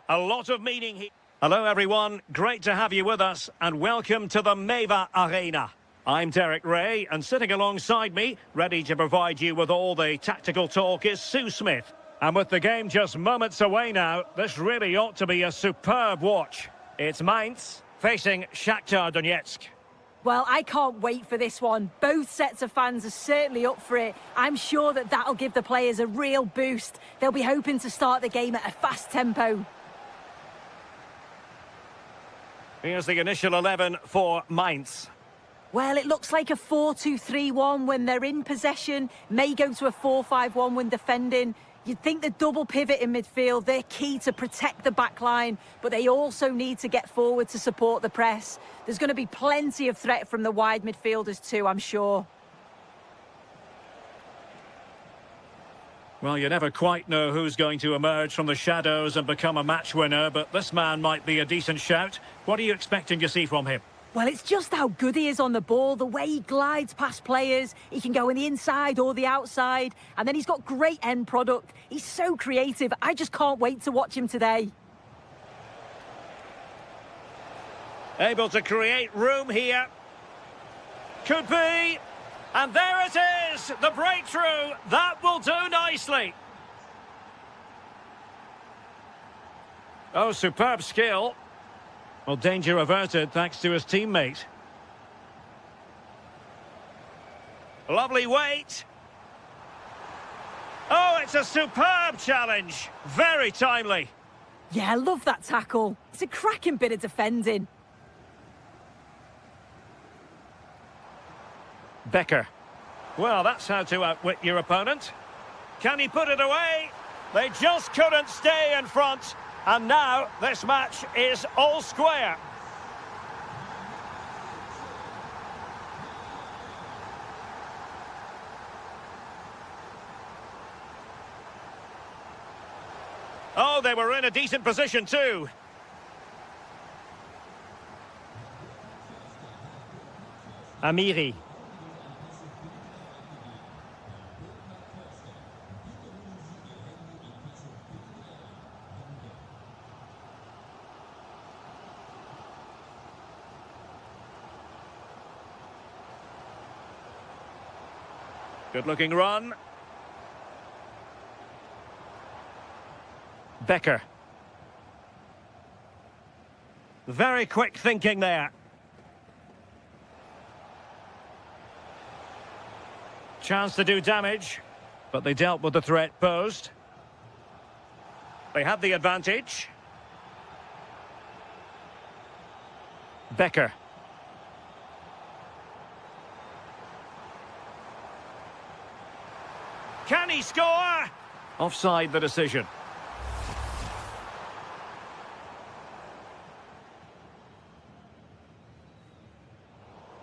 A lot of meaning here. Hello, everyone. Great to have you with us, and welcome to the Meva Arena. I'm Derek Ray, and sitting alongside me, ready to provide you with all the tactical talk, is Sue Smith. And with the game just moments away now, this really ought to be a superb watch. It's Mainz facing Shakhtar Donetsk. Well, I can't wait for this one. Both sets of fans are certainly up for it. I'm sure that that'll give the players a real boost. They'll be hoping to start the game at a fast tempo. Here's the initial 11 for Mainz. Well, it looks like a 4-2-3-1 when they're in possession. May go to a 4-5-1 when defending. You'd think the double pivot in midfield, they're key to protect the back line, but they also need to get forward to support the press. There's going to be plenty of threat from the wide midfielders too, I'm sure. Well, you never quite know who's going to emerge from the shadows and become a match winner, but this man might be a decent shout. What are you expecting to see from him? Well, it's just how good he is on the ball, the way he glides past players. He can go in the inside or the outside, and then he's got great end product. He's so creative. I just can't wait to watch him today. Able to create room here. Could be. And there it is, the breakthrough. That will do nicely. Oh, superb skill. Well, danger averted thanks to his teammate. Lovely weight. Oh, it's a superb challenge. Very timely. Yeah, I love that tackle. It's a cracking bit of defending. Becker. Well, that's how to outwit your opponent. Can he put it away? They just couldn't stay in front. And now this match is all square. Oh, they were in a decent position too. Amiri. Good-looking run. Becker. Very quick thinking there. Chance to do damage, but they dealt with the threat posed. They had the advantage. Becker. Can he score? Offside the decision.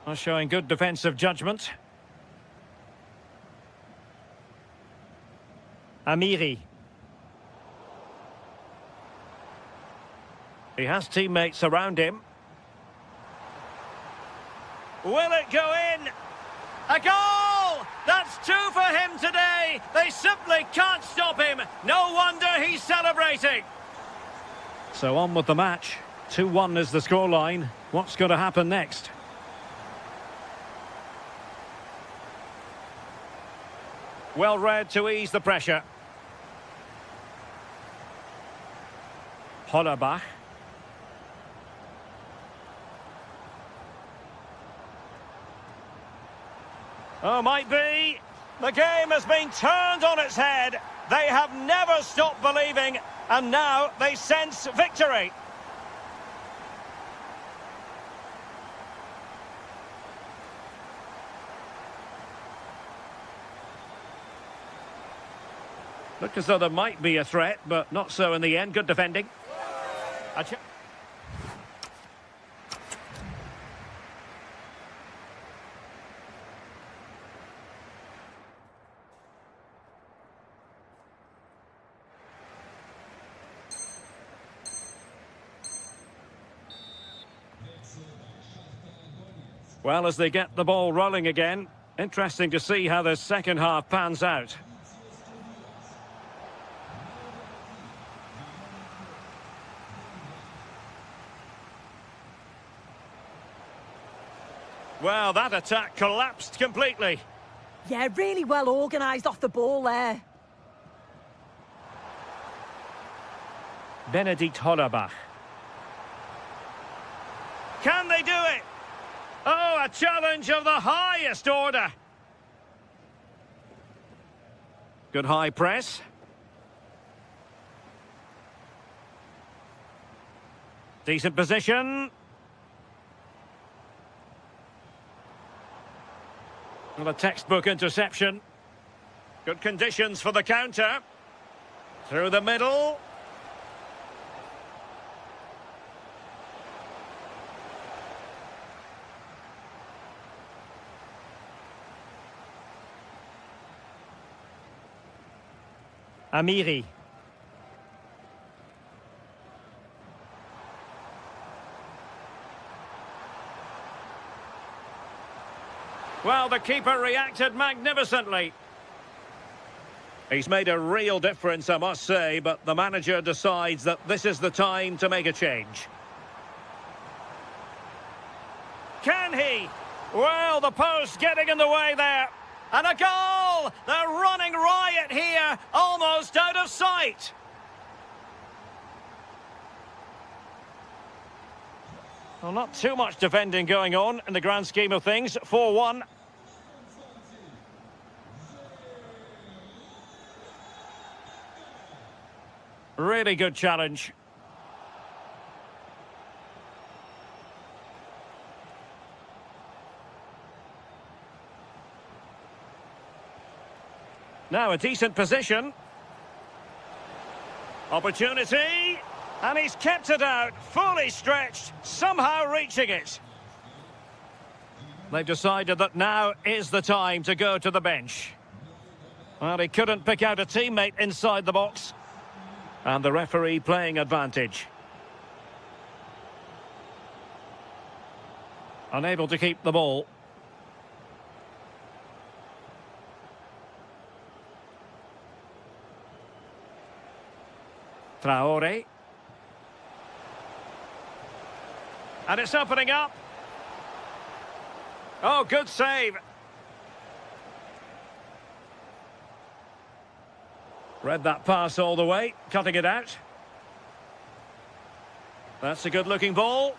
Well, showing good defensive judgment. Amiri. He has teammates around him. Will it go in? A goal! That's two for him today. They simply can't stop him. No wonder he's celebrating. So on with the match. 2-1 is the scoreline. What's going to happen next? Well read to ease the pressure. Hollerbach. Oh, might be. The game has been turned on its head. They have never stopped believing, and now they sense victory. Look as though there might be a threat, but not so in the end. Good defending. Well, as they get the ball rolling again, interesting to see how the second half pans out. Well, that attack collapsed completely. Yeah, really well organised off the ball there. Benedikt Hollerbach. Can they do it? Oh, a challenge of the highest order. Good high press. Decent position. Well, a textbook interception. Good conditions for the counter. Through the middle. Amiri. Well, the keeper reacted magnificently. He's made a real difference, I must say, but the manager decides that this is the time to make a change. Can he? Well, the post getting in the way there. And a goal! They're running riot here, almost out of sight. Well, not too much defending going on in the grand scheme of things. 4-1. Really good challenge. Now a decent position. Opportunity. And he's kept it out, fully stretched, somehow reaching it. They've decided that now is the time to go to the bench. Well, he couldn't pick out a teammate inside the box. And the referee playing advantage. Unable to keep the ball. Traore. And it's opening up. Oh, good save. Read that pass all the way, cutting it out. That's a good-looking ball.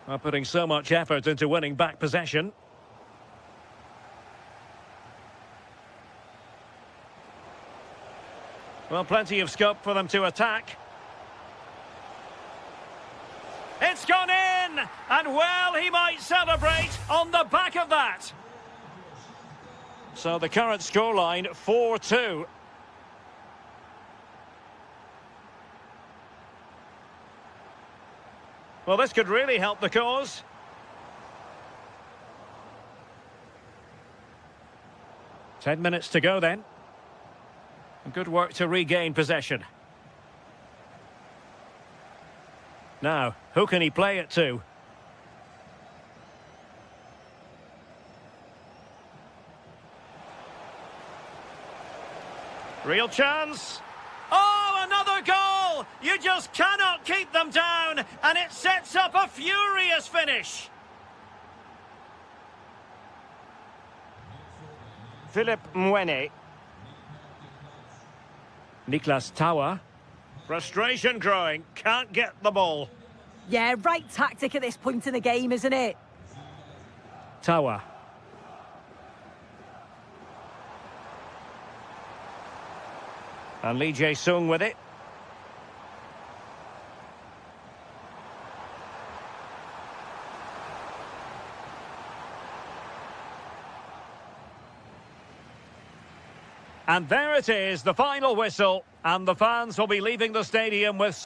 Are putting so much effort into winning back possession. Well, plenty of scope for them to attack. It's gone in! And well, he might celebrate on the back of that. So the current scoreline, 4-2. Well, this could really help the cause. Ten minutes to go then. Good work to regain possession. Now, who can he play it to? Real chance. Oh, another goal! You just cannot keep them down, and it sets up a furious finish. Philip Mwene. Niklas Tower. Frustration growing, can't get the ball. Yeah, right tactic at this point in the game, isn't it? Tower. And Lee Jae-sung with it. And there it is, the final whistle, and the fans will be leaving the stadium with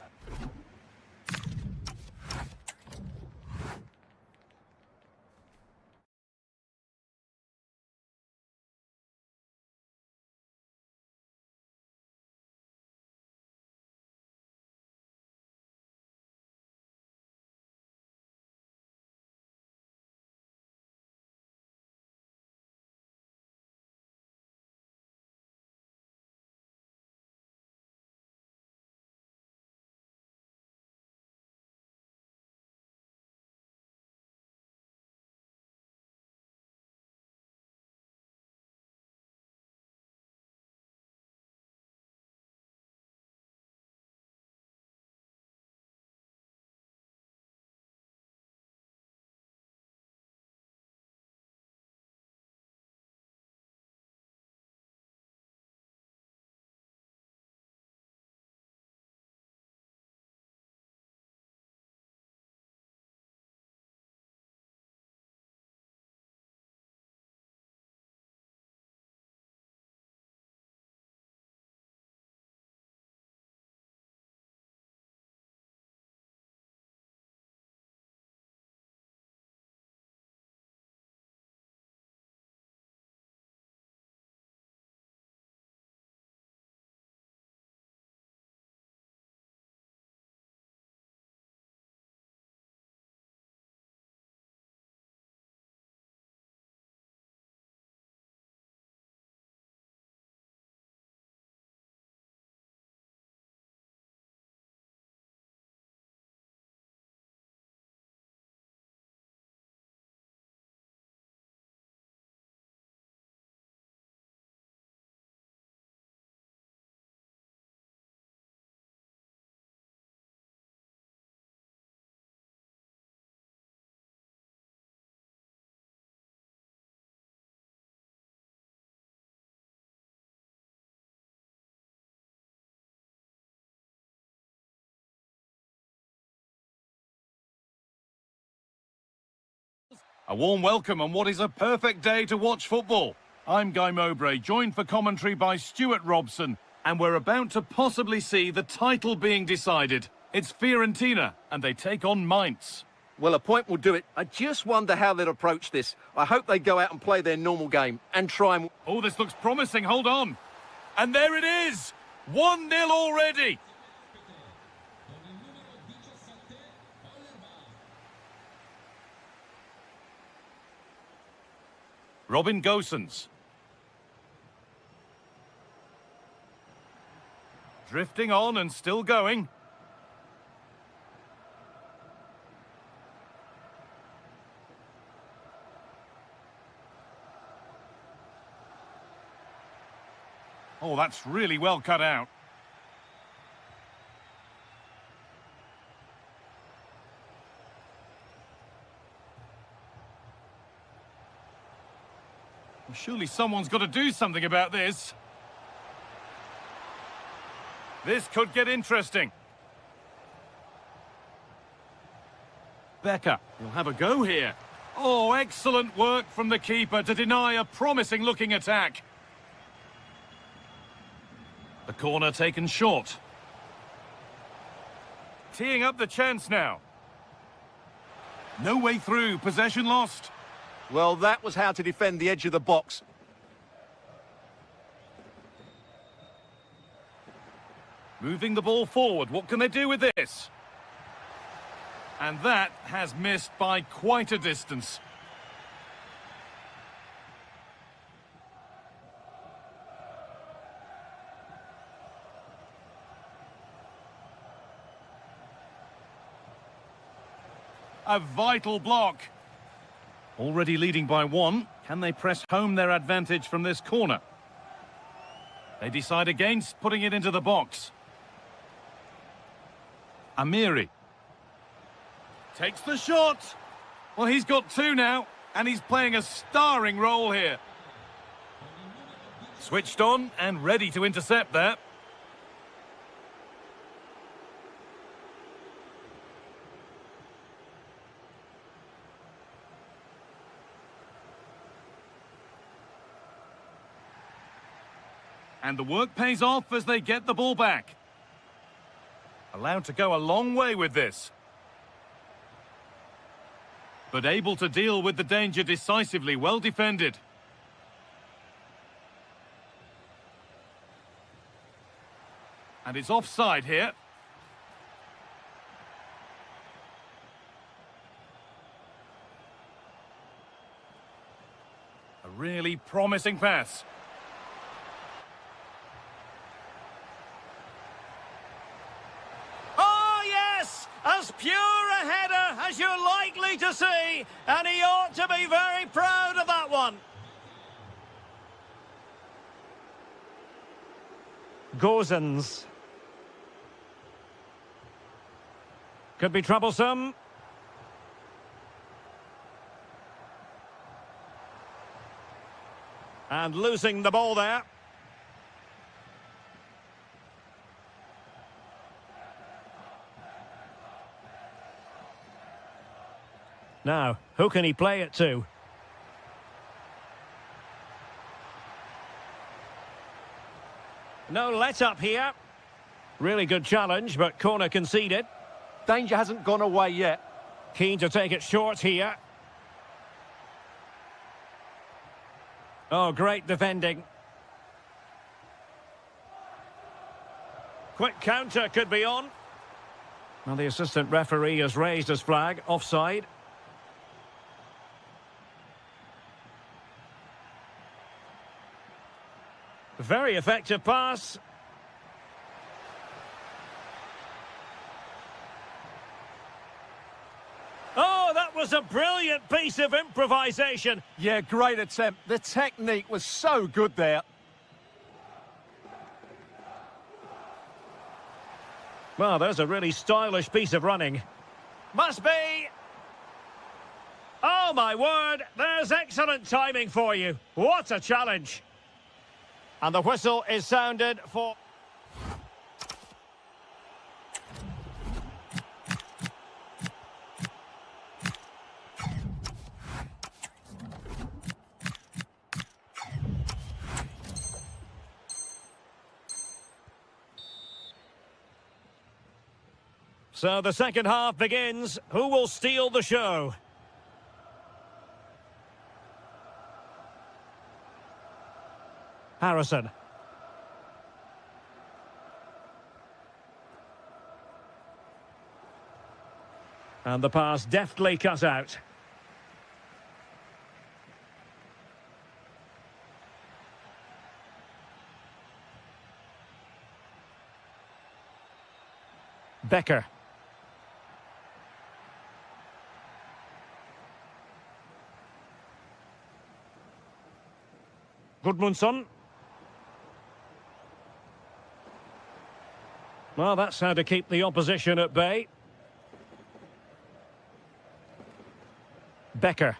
A warm welcome on what is a perfect day to watch football. I'm Guy Mowbray, joined for commentary by Stuart Robson, and we're about to possibly see the title being decided. It's Fiorentina, and they take on Mainz. Well, a point will do it. I just wonder how they'll approach this. I hope they go out and play their normal game and try and... Oh, this looks promising. Hold on. And there it is. 1-0 already. Robin Gosens. Drifting on and still going. Oh, that's really well cut out. Well, surely someone's got to do something about this. This could get interesting. Becker, he'll have a go here. Oh, excellent work from the keeper to deny a promising-looking attack. The corner taken short. Teeing up the chance now. No way through, possession lost. Well, that was how to defend the edge of the box. Moving the ball forward, what can they do with this? And that has missed by quite a distance. A vital block. Already leading by 1. Can they press home their advantage from this corner? They decide against putting it into the box. Amiri. Takes the shot. Well, he's got 2 now, and he's playing a starring role here. Switched on and ready to intercept that. And the work pays off as they get the ball back. Allowed to go a long way with this. But able to deal with the danger decisively, well defended. And it's offside here. A really promising pass. As pure a header as you're likely to see, and he ought to be very proud of that one. Gosens. Could be troublesome. And losing the ball there. Now, who can he play it to? No let-up here. Really good challenge, but corner conceded. Danger hasn't gone away yet. Keen to take it short here. Oh, great defending. Quick counter could be on. Well, the assistant referee has raised his flag, offside. Very effective pass. Oh, that was a brilliant piece of improvisation. Yeah, great attempt. The technique was so good there. Well, there's a really stylish piece of running. Must be. Oh, my word. There's excellent timing for you. What a challenge. And the whistle is sounded for... So the second half begins. Who will steal the show? Harrison. And the pass deftly cut out. Becker. Gudmundsson. Well, that's how to keep the opposition at bay. Becker.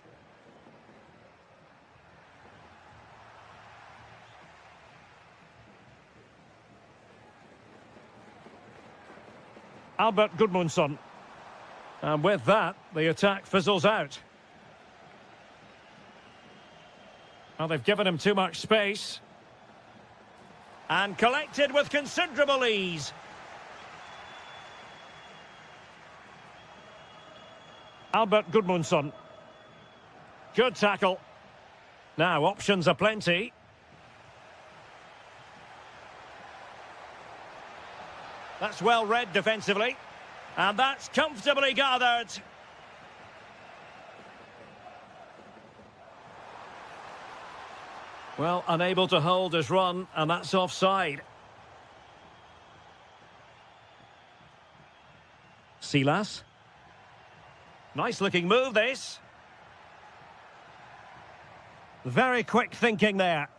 Albert Gudmundsson. And with that, the attack fizzles out. Well, they've given him too much space. And collected with considerable ease. Albert Gudmundsson. Good tackle. Now, options are plenty. That's well read defensively. And that's comfortably gathered. Well, unable to hold his run, and that's offside. Silas. Nice looking move, this. Very quick thinking there.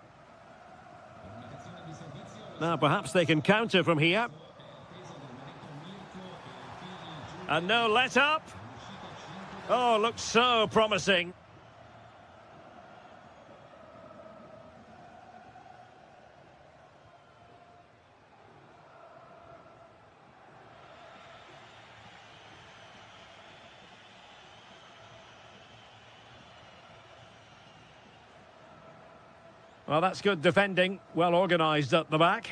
Now, perhaps they can counter from here. And no let up. Oh, looks so promising. Well, that's good defending. Well organised at the back.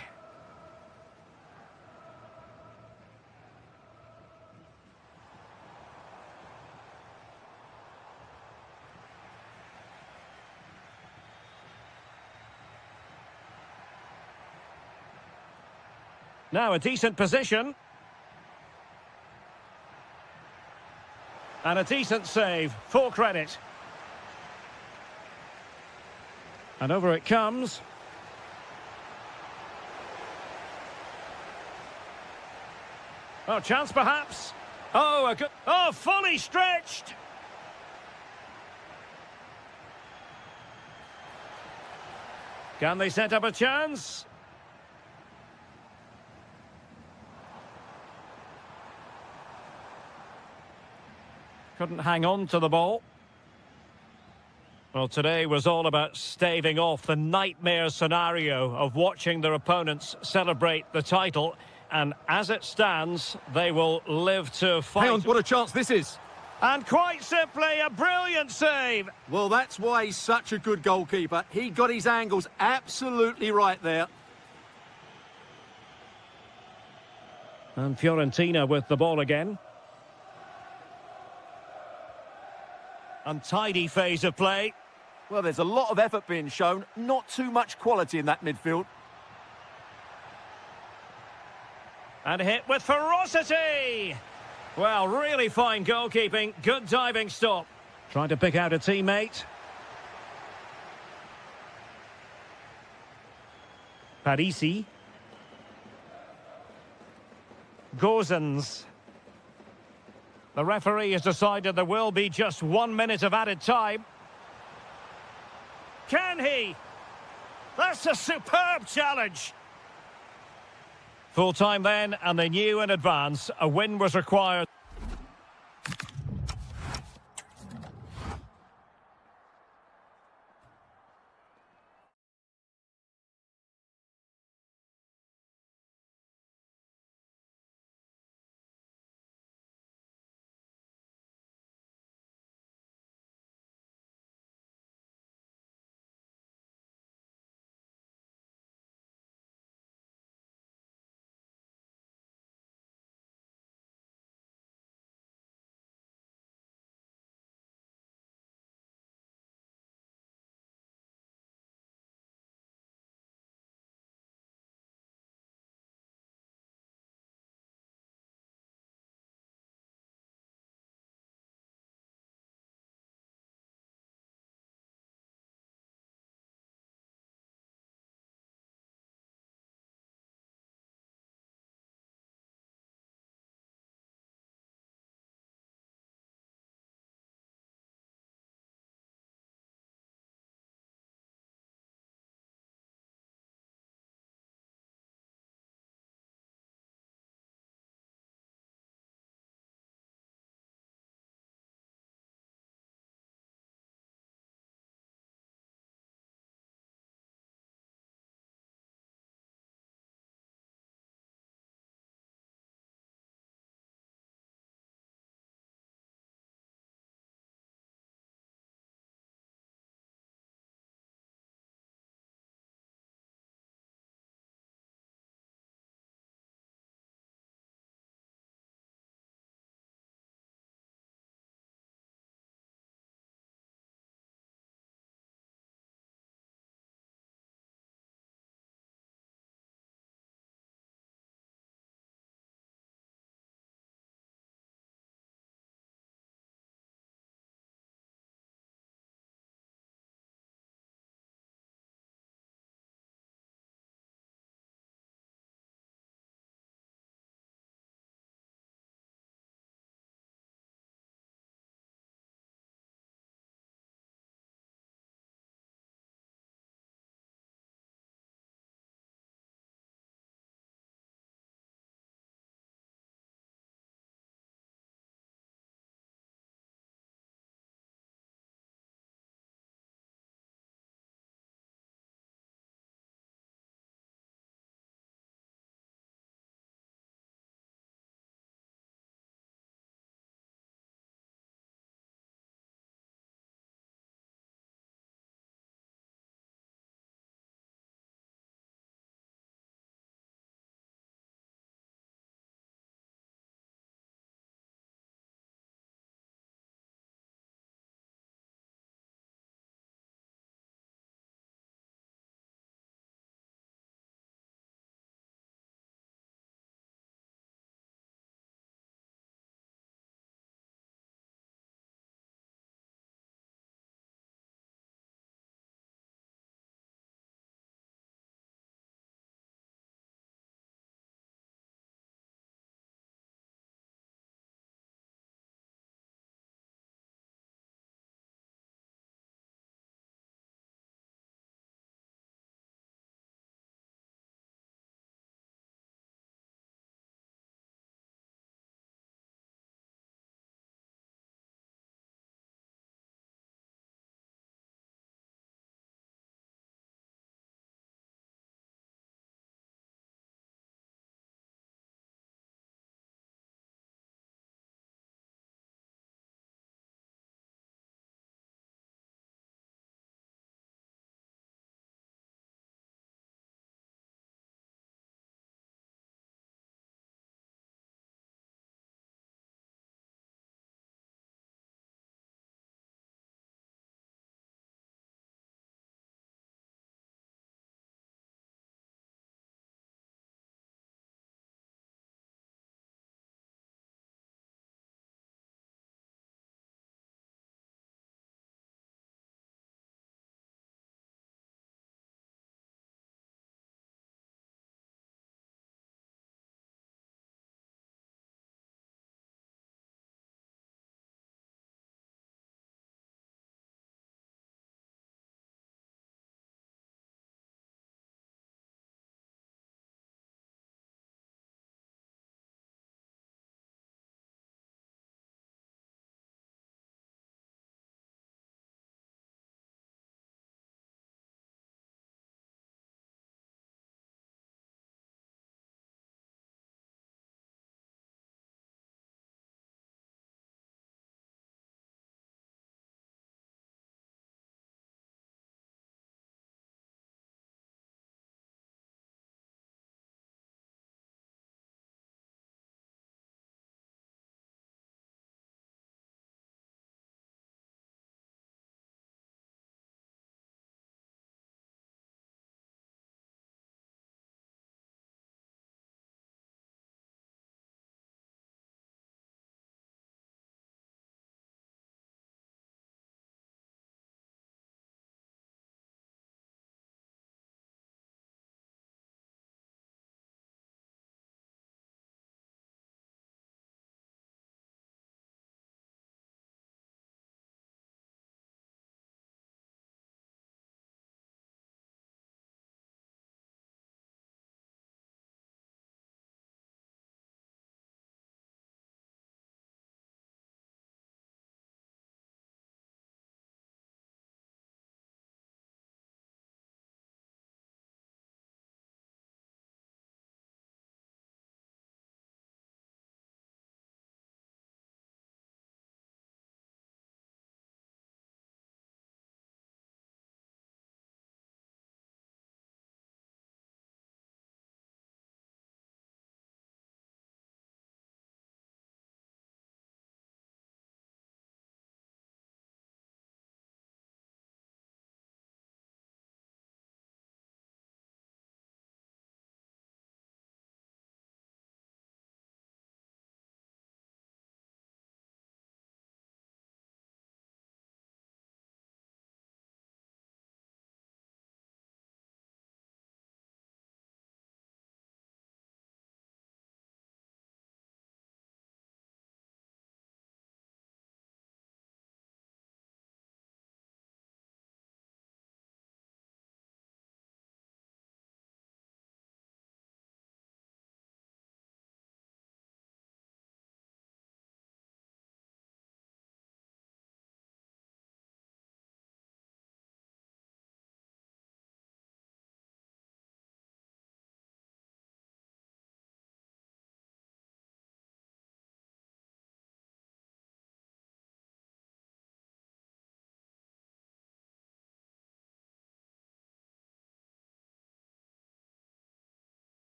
Now a decent position. And a decent save. Full credit. And over it comes. Oh, chance perhaps. Oh, a good... Oh, fully stretched. Can they set up a chance? Couldn't hang on to the ball. Well, today was all about staving off the nightmare scenario of watching their opponents celebrate the title. And as it stands, they will live to fight. Hang on, what a chance this is. And quite simply, a brilliant save. Well, that's why he's such a good goalkeeper. He got his angles absolutely right there. And Fiorentina with the ball again. Untidy phase of play. Well, there's a lot of effort being shown, not too much quality in that midfield. And hit with ferocity. Well, really fine goalkeeping, good diving stop. Trying to pick out a teammate. Parisi. Gozens. The referee has decided there will be just 1 minute of added time. Can he? That's a superb challenge. Full time then, and they knew in advance a win was required.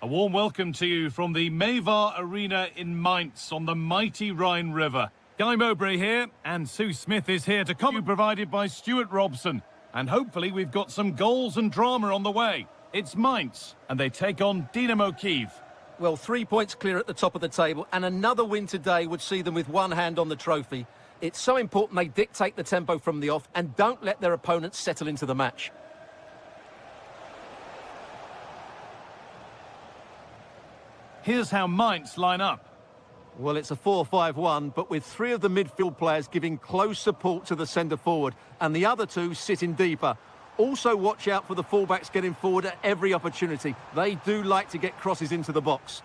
A warm welcome to you from the Mayvar Arena in Mainz on the mighty Rhine River. Guy Mowbray here, and Sue Smith is here to comment, provided by Stuart Robson. And hopefully we've got some goals and drama on the way. It's Mainz, and they take on Dynamo Kyiv. Well, 3 points clear at the top of the table, and another win today would see them with one hand on the trophy. It's so important they dictate the tempo from the off and don't let their opponents settle into the match. Here's how Mainz line up. Well, it's a 4-5-1, but with three of the midfield players giving close support to the centre forward and the other two sitting deeper. Also watch out for the fullbacks getting forward at every opportunity. They do like to get crosses into the box.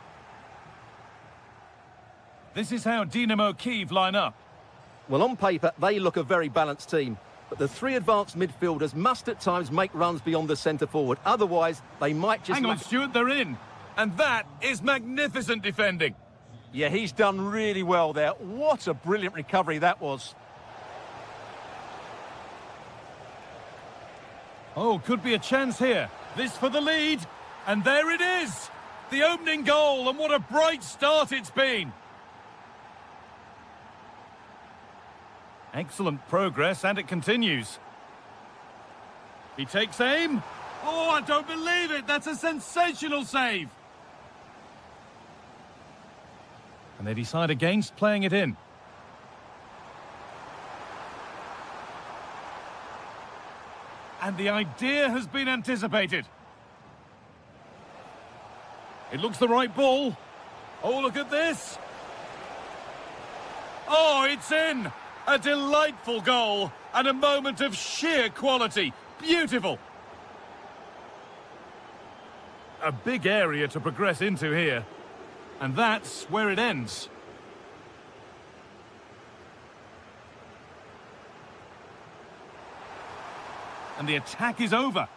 This is how Dynamo Kyiv line up. Well, on paper, they look a very balanced team. But the three advanced midfielders must at times make runs beyond the centre forward. Otherwise, they might just... Hang on, Stuart, they're in. And that is magnificent defending. Yeah, he's done really well there. What a brilliant recovery that was. Oh, could be a chance here. This for the lead. And there it is. The opening goal, and what a bright start it's been. Excellent progress, and it continues. He takes aim. Oh, I don't believe it. That's a sensational save. And they decide against playing it in. And the idea has been anticipated. It looks the right ball. Oh, look at this. Oh, it's in. A delightful goal and a moment of sheer quality. Beautiful. A big area to progress into here. And that's where it ends. And the attack is over.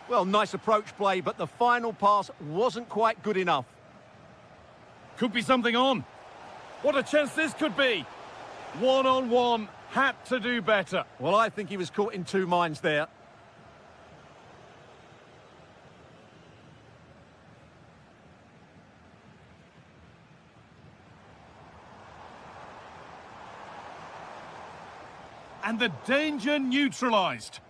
Well, nice approach play, but the final pass wasn't quite good enough. Could be something on. What a chance this could be. One-on-one, had to do better. Well, I think he was caught in two minds there. And the danger neutralised.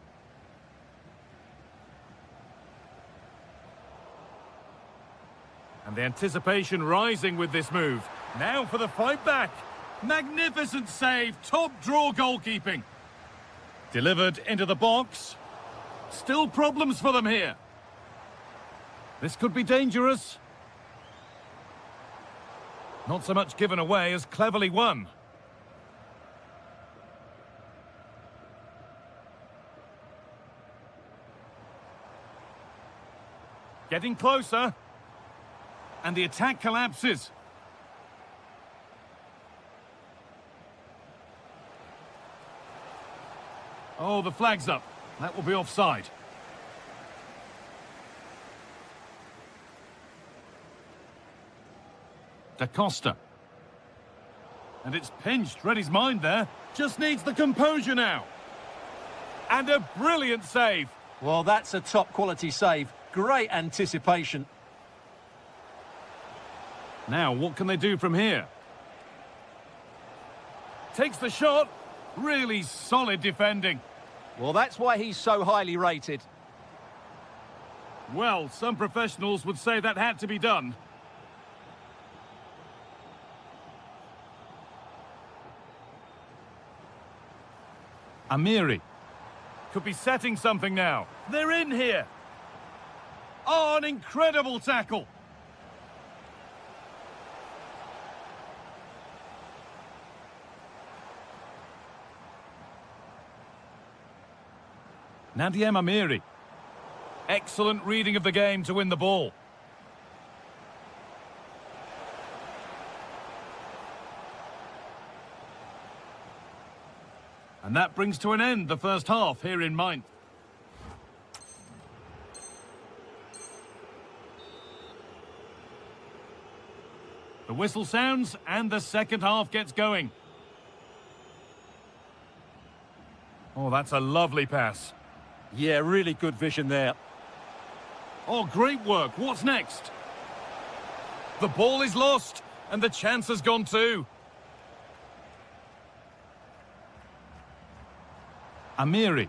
And the anticipation rising with this move. Now for the fight back. Magnificent save, top draw goalkeeping. Delivered into the box. Still problems for them here. This could be dangerous. Not so much given away as cleverly won. Getting closer. And the attack collapses. Oh, the flag's up. That will be offside. Da Costa. And it's pinched. Read his mind there. Just needs the composure now. And a brilliant save. Well, that's a top quality save. Great anticipation. Now, what can they do from here? Takes the shot. Really solid defending. Well, that's why he's so highly rated. Well, some professionals would say that had to be done. Amiri. Could be setting something now. They're in here. Oh, an incredible tackle. Nadiem Amiri. Excellent reading of the game to win the ball. And that brings to an end the first half here in Mainz. The whistle sounds and the second half gets going. Oh, that's a lovely pass. Yeah, really good vision there. Oh, great work. What's next? The ball is lost, and the chance has gone too. Amiri.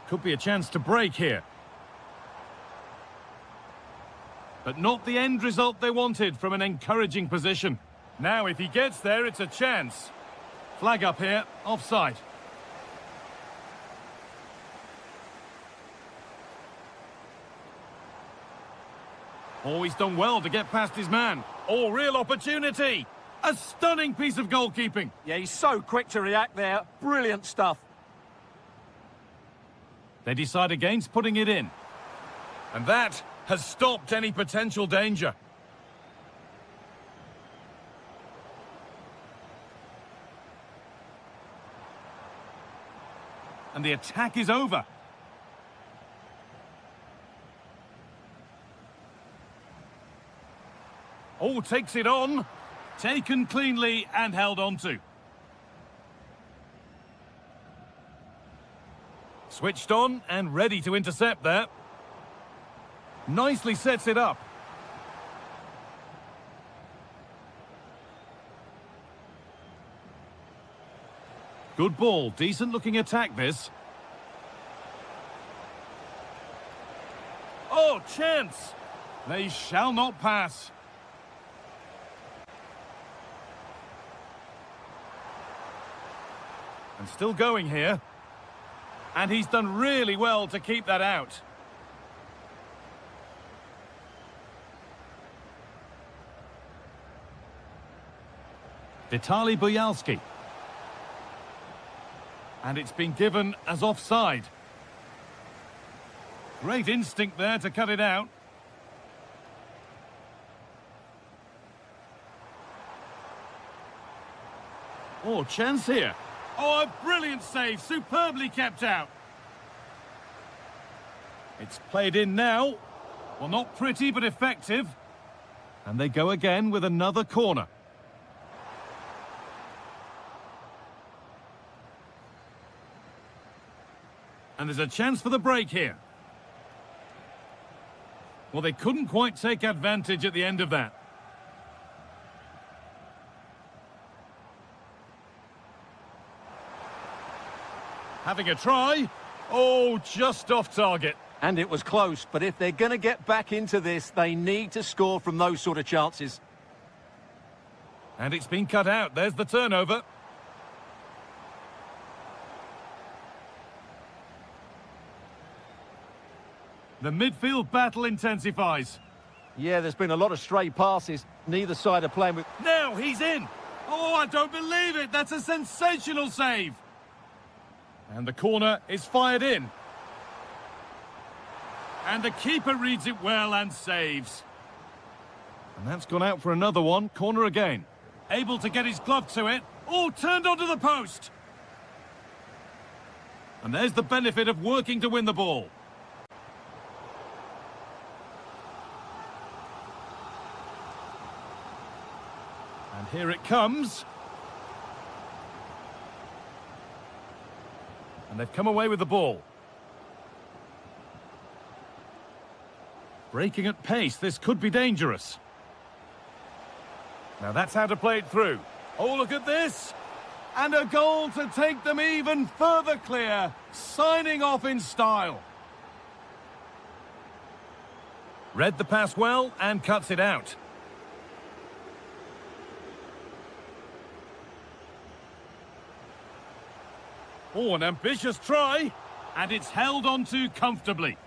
Could be a chance to break here. But not the end result they wanted from an encouraging position. Now, if he gets there, it's a chance. Flag up here, offside. Oh, he's done well to get past his man. Oh, real opportunity. A stunning piece of goalkeeping. Yeah, he's so quick to react there. Brilliant stuff. They decide against putting it in. And that has stopped any potential danger. And the attack is over. Oh, takes it on. Taken cleanly and held on to. Switched on and ready to intercept there. Nicely sets it up. Good ball, decent looking attack this. Oh, chance! They shall not pass. And still going here. And he's done really well to keep that out. Vitaly Buyalski. And it's been given as offside. Great instinct there to cut it out. Oh, chance here. Oh, a brilliant save, superbly kept out. It's played in now. Well, not pretty, but effective. And they go again with another corner. And there's a chance for the break here. Well, they couldn't quite take advantage at the end of that. Having a try. Oh, just off target. And it was close, but if they're going to get back into this, they need to score from those sort of chances. And it's been cut out. There's the turnover. The midfield battle intensifies. Yeah, there's been a lot of stray passes. Neither side are playing with... Now he's in. Oh, I don't believe it. That's a sensational save. And the corner is fired in. And the keeper reads it well and saves. And that's gone out for another one. Corner again. Able to get his glove to it. Oh, turned onto the post. And there's the benefit of working to win the ball. And here it comes. And they've come away with the ball. Breaking at pace, this could be dangerous. Now that's how to play it through. Oh, look at this! And a goal to take them even further clear, signing off in style. Read the pass well and cuts it out. Oh, an ambitious try, and it's held onto comfortably.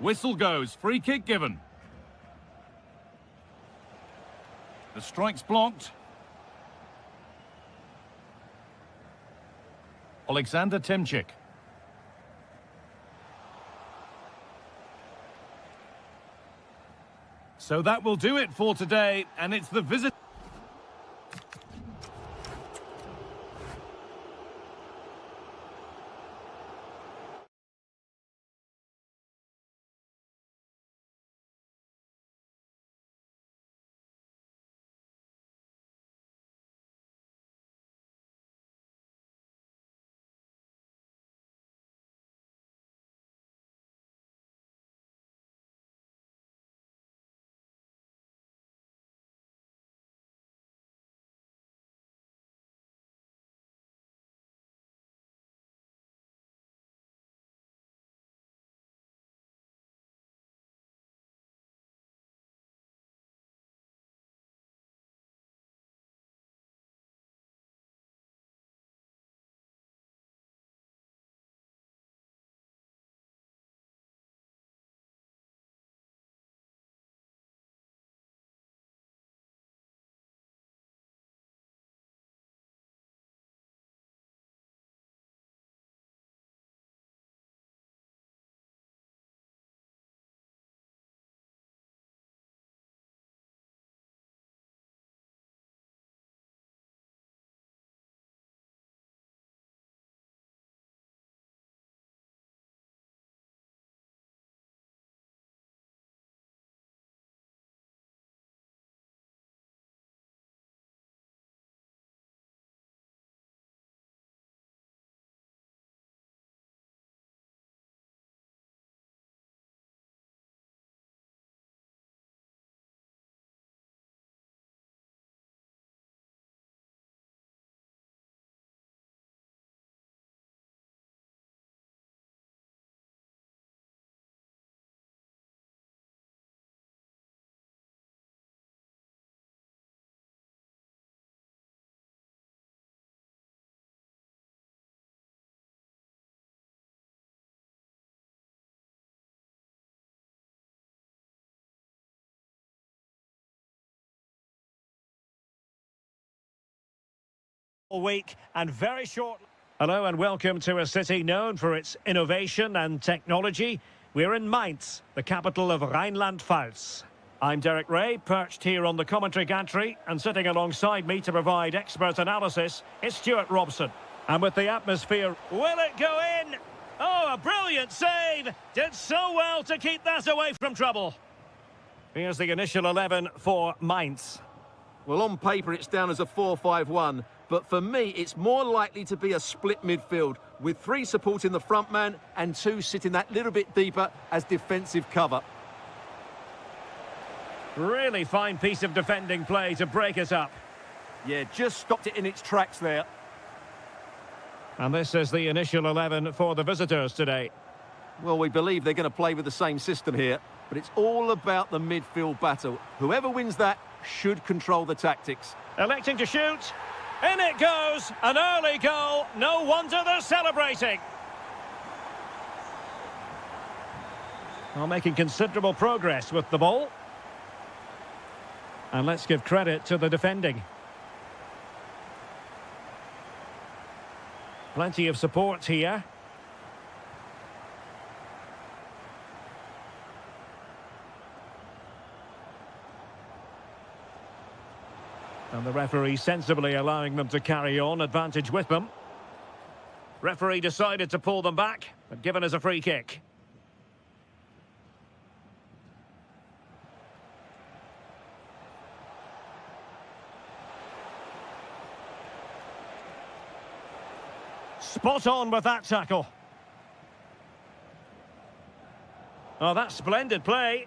Whistle goes, free kick given. The strike's blocked. Alexander Timchik. So that will do it for today, and it's the visit. all week and very short. Hello and welcome to a city known for its innovation and technology. We're in Mainz, the capital of Rhineland-Pfalz. I'm Derek Ray, perched here on the commentary gantry, and sitting alongside me to provide expert analysis is Stuart Robson. And with the atmosphere, will it go in? Oh, a brilliant save! Did so well to keep that away from trouble. Here's the initial 11 for Mainz. Well, on paper, it's down as a 4-5-1, but for me, it's more likely to be a split midfield, with 3 supporting the front man and 2 sitting that little bit deeper as defensive cover. Really fine piece of defending play to break it up. Yeah, just stopped it in its tracks there. And this is the initial 11 for the visitors today. Well, we believe they're going to play with the same system here, but it's all about the midfield battle. Whoever wins that should control the tactics. Electing to shoot. In it goes. An early goal. No wonder they're celebrating. Well, making considerable progress with the ball. And let's give credit to the defending. Plenty of support here. And the referee sensibly allowing them to carry on, advantage with them. Referee decided to pull them back, but given us a free kick. Spot on with that tackle. Oh, that's splendid play.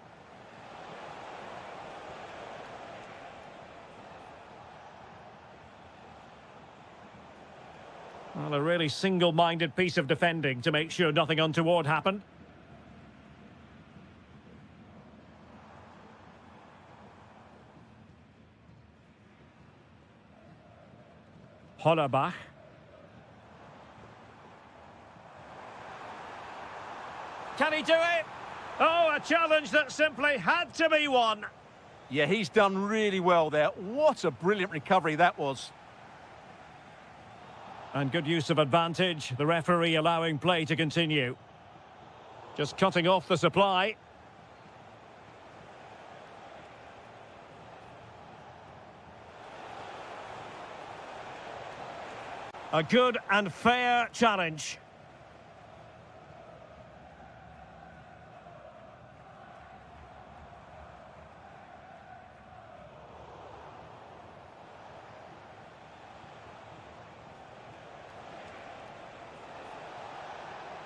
Well, a really single-minded piece of defending to make sure nothing untoward happened. Hollerbach. Can he do it? Oh, a challenge that simply had to be won. Yeah, he's done really well there. What a brilliant recovery that was. And good use of advantage, the referee allowing play to continue. Just cutting off the supply. A good and fair challenge.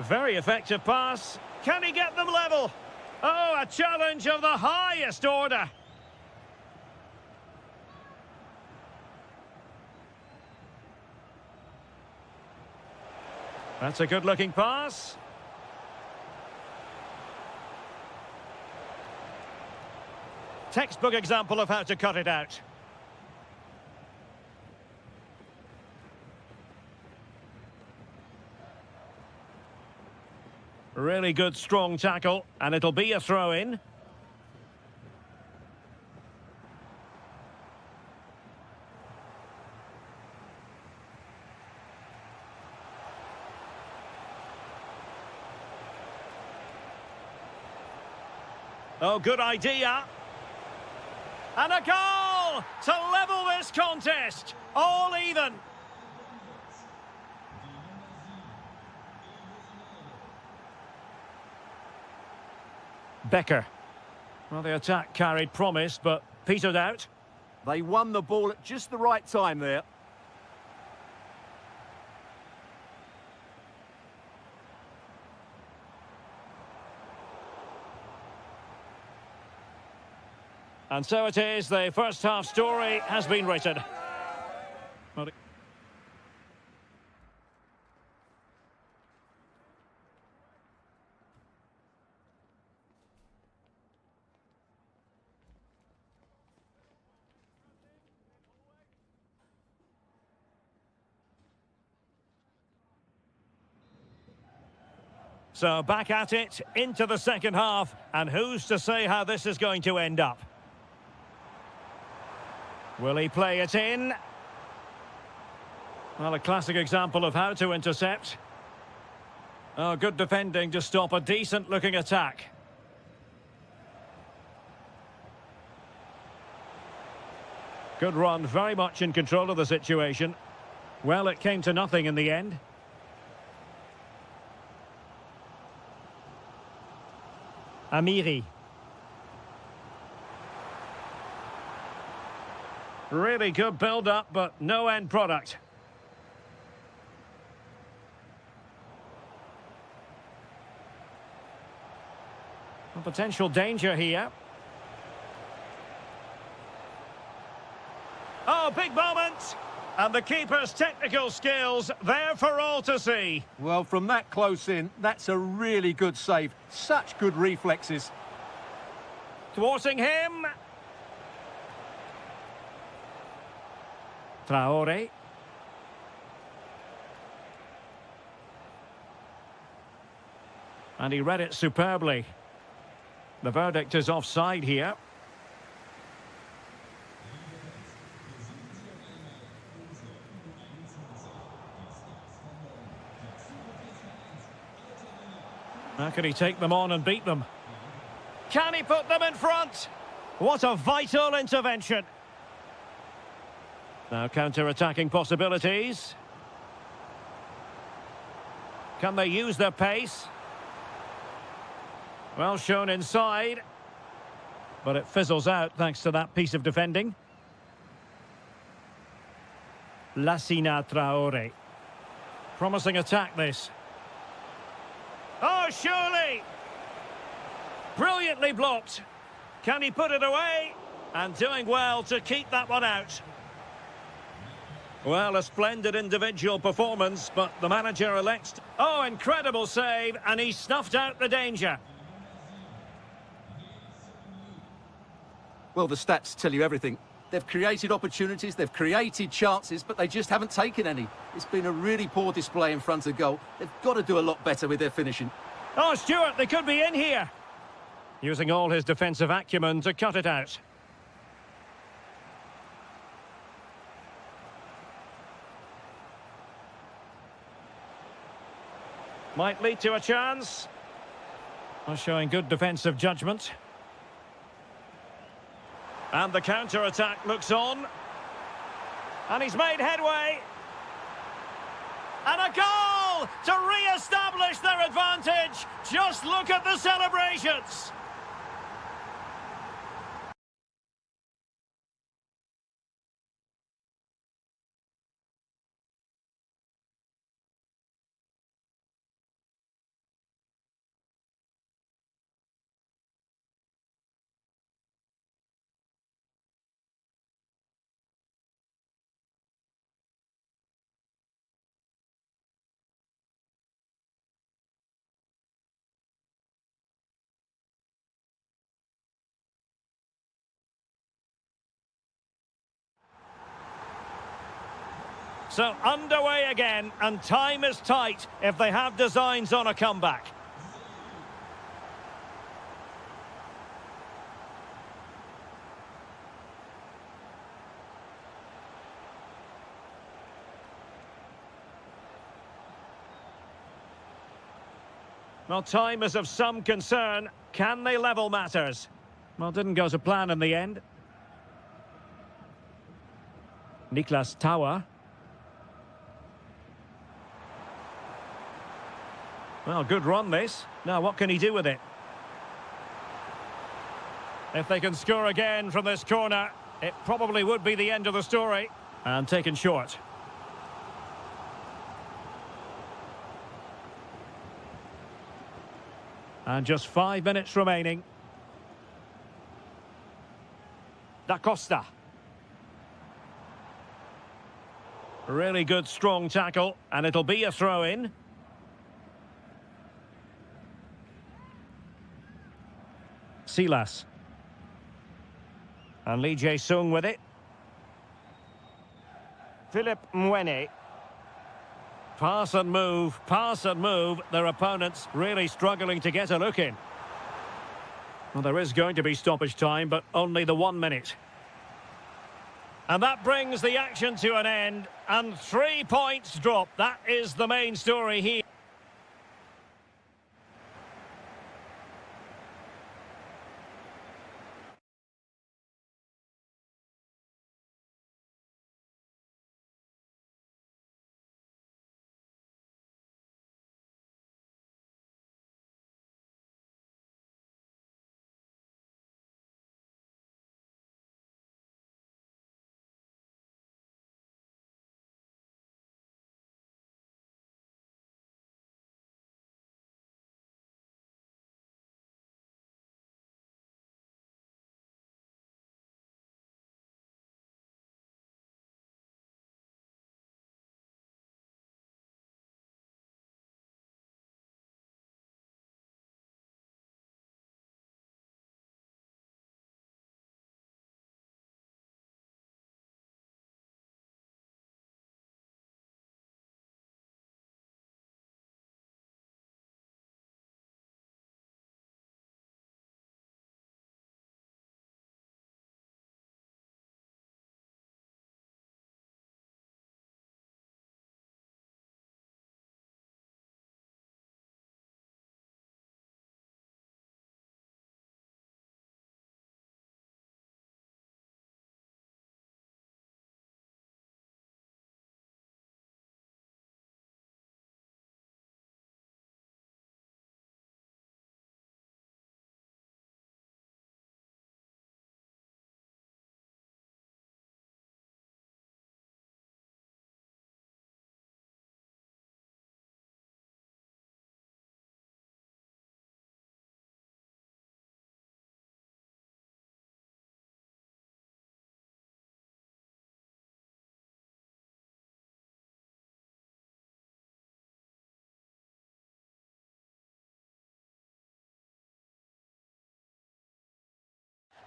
Very effective pass. Can he get them level? Oh, a challenge of the highest order. That's a good-looking pass. Textbook example of how to cut it out. Really good, strong tackle, and it'll be a throw-in. Oh, good idea. And a goal to level this contest. All even. Becker. Well, the attack carried promise, but petered out. They won the ball at just the right time there. And so it is, the first half story has been written. So back at it, into the second half, and who's to say how this is going to end up? Will he play it in? Well, a classic example of how to intercept. Oh, good defending to stop a decent-looking attack. Good run, very much in control of the situation. Well, it came to nothing in the end. Amiri. Really good build-up, but no end product. A potential danger here. Oh, big moment! And the keeper's technical skills there for all to see. Well, from that close in, that's a really good save. Such good reflexes. Thwarting him. Traore. And he read it superbly. The verdict is offside here. How can he take them on and beat them? Can he put them in front? What a vital intervention. Now counter-attacking possibilities. Can they use their pace? Well shown inside. But it fizzles out thanks to that piece of defending. Lassina Traore. Promising attack this. Oh, surely! Brilliantly blocked. Can he put it away? And doing well to keep that one out. Well, a splendid individual performance, but the manager elects... Oh, incredible save, and he snuffed out the danger. Well, the stats tell you everything. They've created opportunities, they've created chances, but they just haven't taken any. It's been a really poor display in front of goal. They've got to do a lot better with their finishing. Oh, Stuart, they could be in here. Using all his defensive acumen to cut it out. Might lead to a chance. Well, showing good defensive judgment. And the counter-attack looks on. And he's made headway. And a goal to re-establish their advantage. Just look at the celebrations. So underway again, and time is tight if they have designs on a comeback. Well, time is of some concern. Can they level matters? Well, didn't go to plan in the end. Niklas Tower. Well, good run this. Now, what can he do with it? If they can score again from this corner, it probably would be the end of the story. And taken short. And just 5 minutes remaining. Da Costa. Really good, strong tackle. And it'll be a throw-in. Silas. And Lee Jae-sung with it. Philip Mwene. Pass and move, pass and move. Their opponents really struggling to get a look in. Well, there is going to be stoppage time, but only the 1 minute. And that brings the action to an end. And 3 points drop. That is the main story here.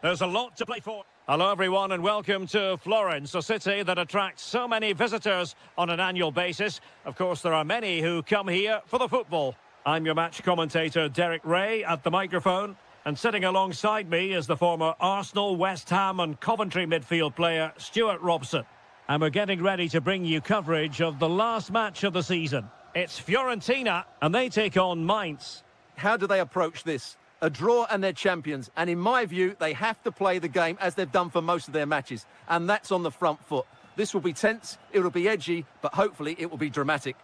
There's a lot to play for. Hello everyone and welcome to Florence, a city that attracts so many visitors on an annual basis. Of course, there are many who come here for the football. I'm your match commentator Derek Ray at the microphone, and sitting alongside me is the former Arsenal, West Ham and Coventry midfield player Stuart Robson. And we're getting ready to bring you coverage of the last match of the season. It's Fiorentina and they take on Mainz. How do they approach this? A draw and they're champions, and in my view, they have to play the game as they've done for most of their matches, and that's on the front foot. This will be tense, it will be edgy, but hopefully it will be dramatic.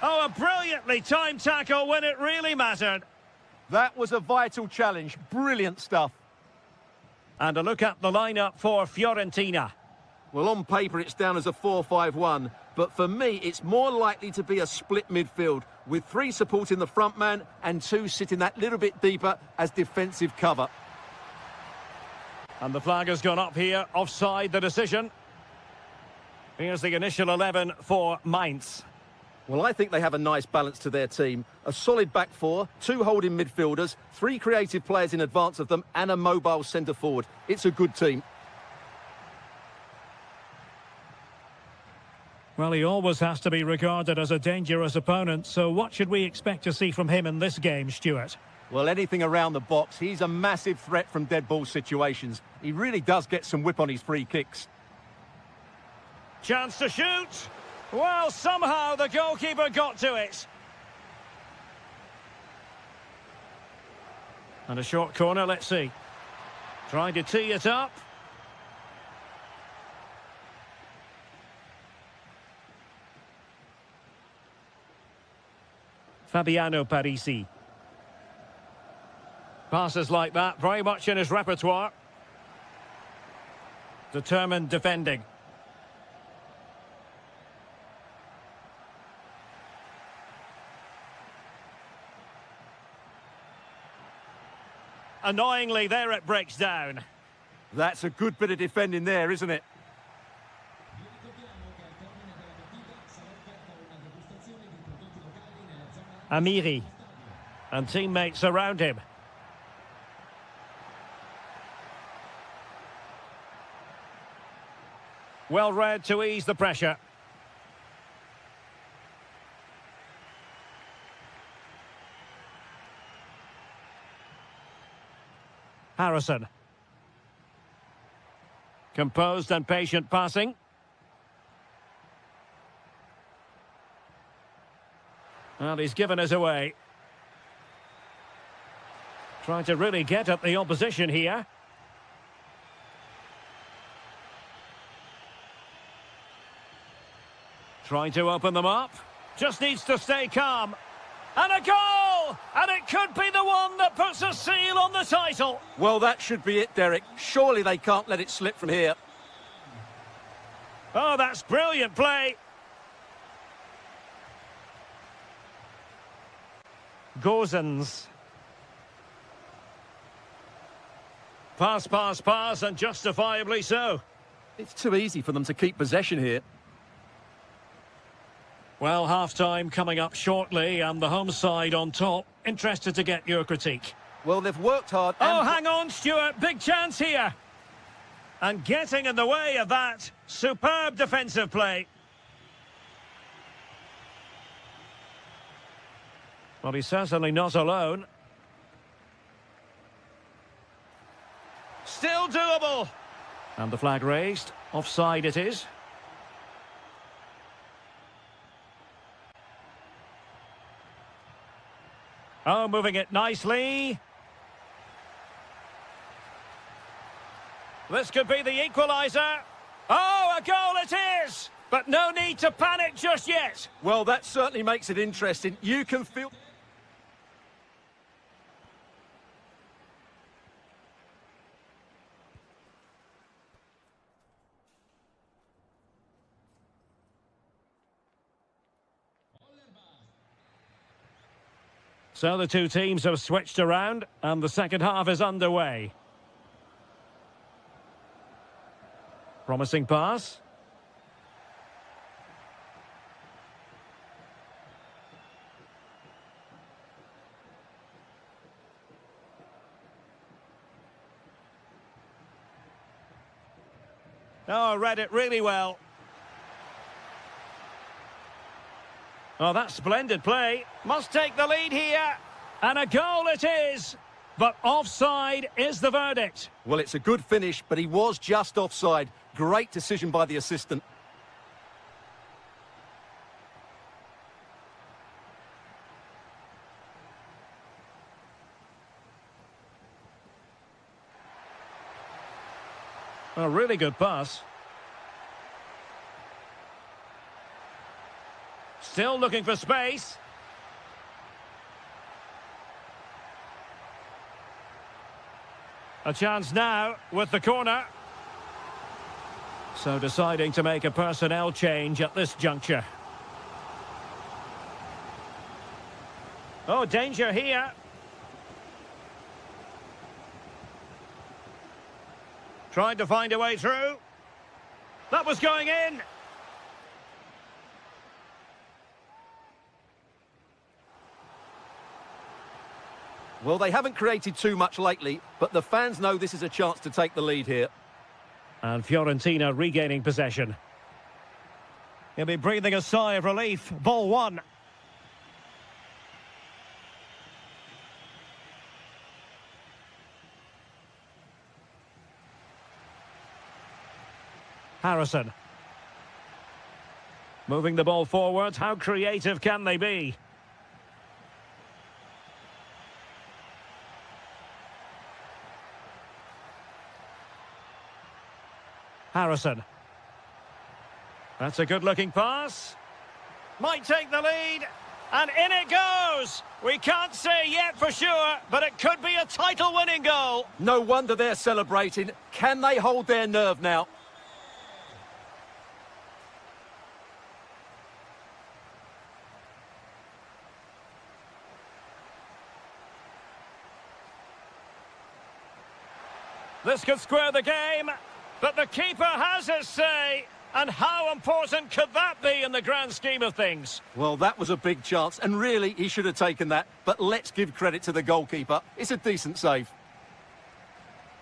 Oh, a brilliantly timed tackle when it really mattered. That was a vital challenge. Brilliant stuff. And a look at the lineup for Fiorentina. Well, on paper, it's down as a 4-5-1, but for me, it's more likely to be a split midfield, with 3 supporting the front man and 2 sitting that little bit deeper as defensive cover. And the flag has gone up here, offside the decision. Here's the initial 11 for Mainz. Well, I think they have a nice balance to their team. A solid back 4, 2 holding midfielders, 3 creative players in advance of them, and a mobile centre-forward. It's a good team. Well, he always has to be regarded as a dangerous opponent, so what should we expect to see from him in this game, Stuart? Well, anything around the box. He's a massive threat from dead ball situations. He really does get some whip on his free kicks. Chance to shoot! Well, somehow the goalkeeper got to it. And a short corner, let's see. Trying to tee it up. Fabiano Parisi. Passes like that, very much in his repertoire. Determined defending. Annoyingly, there it breaks down. That's a good bit of defending there, isn't it? Amiri. And teammates around him. Well read to ease the pressure. Harrison. Composed and patient passing. Well, he's given us away. Trying to really get at the opposition here. Trying to open them up. Just needs to stay calm. And a goal! And it could be the one that puts a seal on the title. Well, that should be it, Derek. Surely they can't let it slip from here. Oh, that's brilliant play. Gozens. Pass, pass, pass, and justifiably so. It's too easy for them to keep possession here. Well, half-time coming up shortly, and the home side on top. Interested to get your critique. Well, they've worked hard. Oh, hang on, Stuart. Big chance here. And getting in the way of that. Superb defensive play. Well, he's certainly not alone. Still doable. And the flag raised. Offside it is. Oh, moving it nicely. This could be the equaliser. Oh, a goal it is! But no need to panic just yet. Well, that certainly makes it interesting. You can feel... So the two teams have switched around, and the second half is underway. Promising pass. Oh, read it really well. Oh, that's splendid play. Must take the lead here. And a goal it is. But offside is the verdict. Well, it's a good finish, but he was just offside. Great decision by the assistant. A really good pass. Still looking for space. A chance now with the corner. So deciding to make a personnel change at this juncture. Oh, danger here. Trying to find a way through. That was going in. Well, they haven't created too much lately, but the fans know this is a chance to take the lead here. And Fiorentina regaining possession. He'll be breathing a sigh of relief. Ball one. Harrison. Moving the ball forward. How creative can they be? Harrison. That's a good-looking pass. Might take the lead. And in it goes. We can't say yet for sure, but it could be a title-winning goal. No wonder they're celebrating. Can they hold their nerve now? This could square the game. But the keeper has his say, and how important could that be in the grand scheme of things? Well, that was a big chance, and really, he should have taken that. But let's give credit to the goalkeeper. It's a decent save.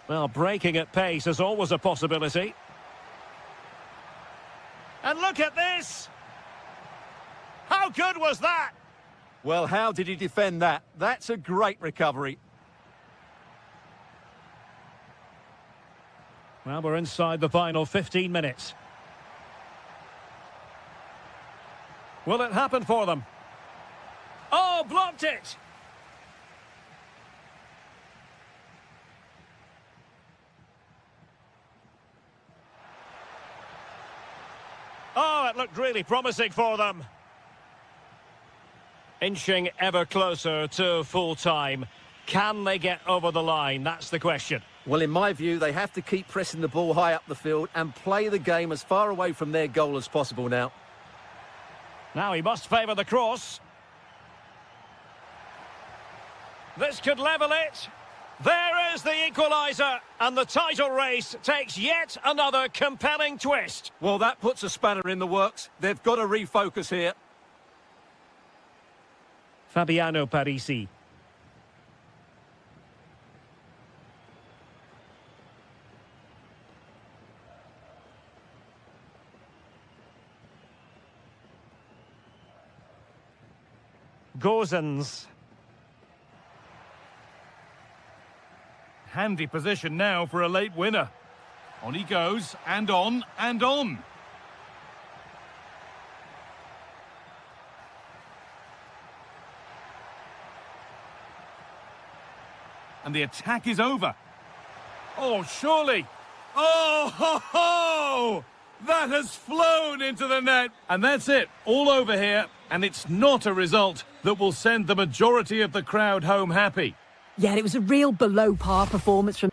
Well, breaking at pace is always a possibility. And look at this! How good was that? Well, how did he defend that? That's a great recovery. Well, we're inside the final 15 minutes. Will it happen for them? Oh, blocked it! Oh, it looked really promising for them. Inching ever closer to full time. Can they get over the line? That's the question. Well, in my view, they have to keep pressing the ball high up the field and play the game as far away from their goal as possible now. Now he must favour the cross. This could level it. There is the equaliser, and the title race takes yet another compelling twist. Well, that puts a spanner in the works. They've got to refocus here. Fabiano Parisi. Gozens. Handy position now for a late winner. On he goes, and on, and on. And the attack is over. Oh, surely. Oh, ho, ho! That has flown into the net. And that's it, all over here. And it's not a result that will send the majority of the crowd home happy. Yeah, it was a real below-par performance from...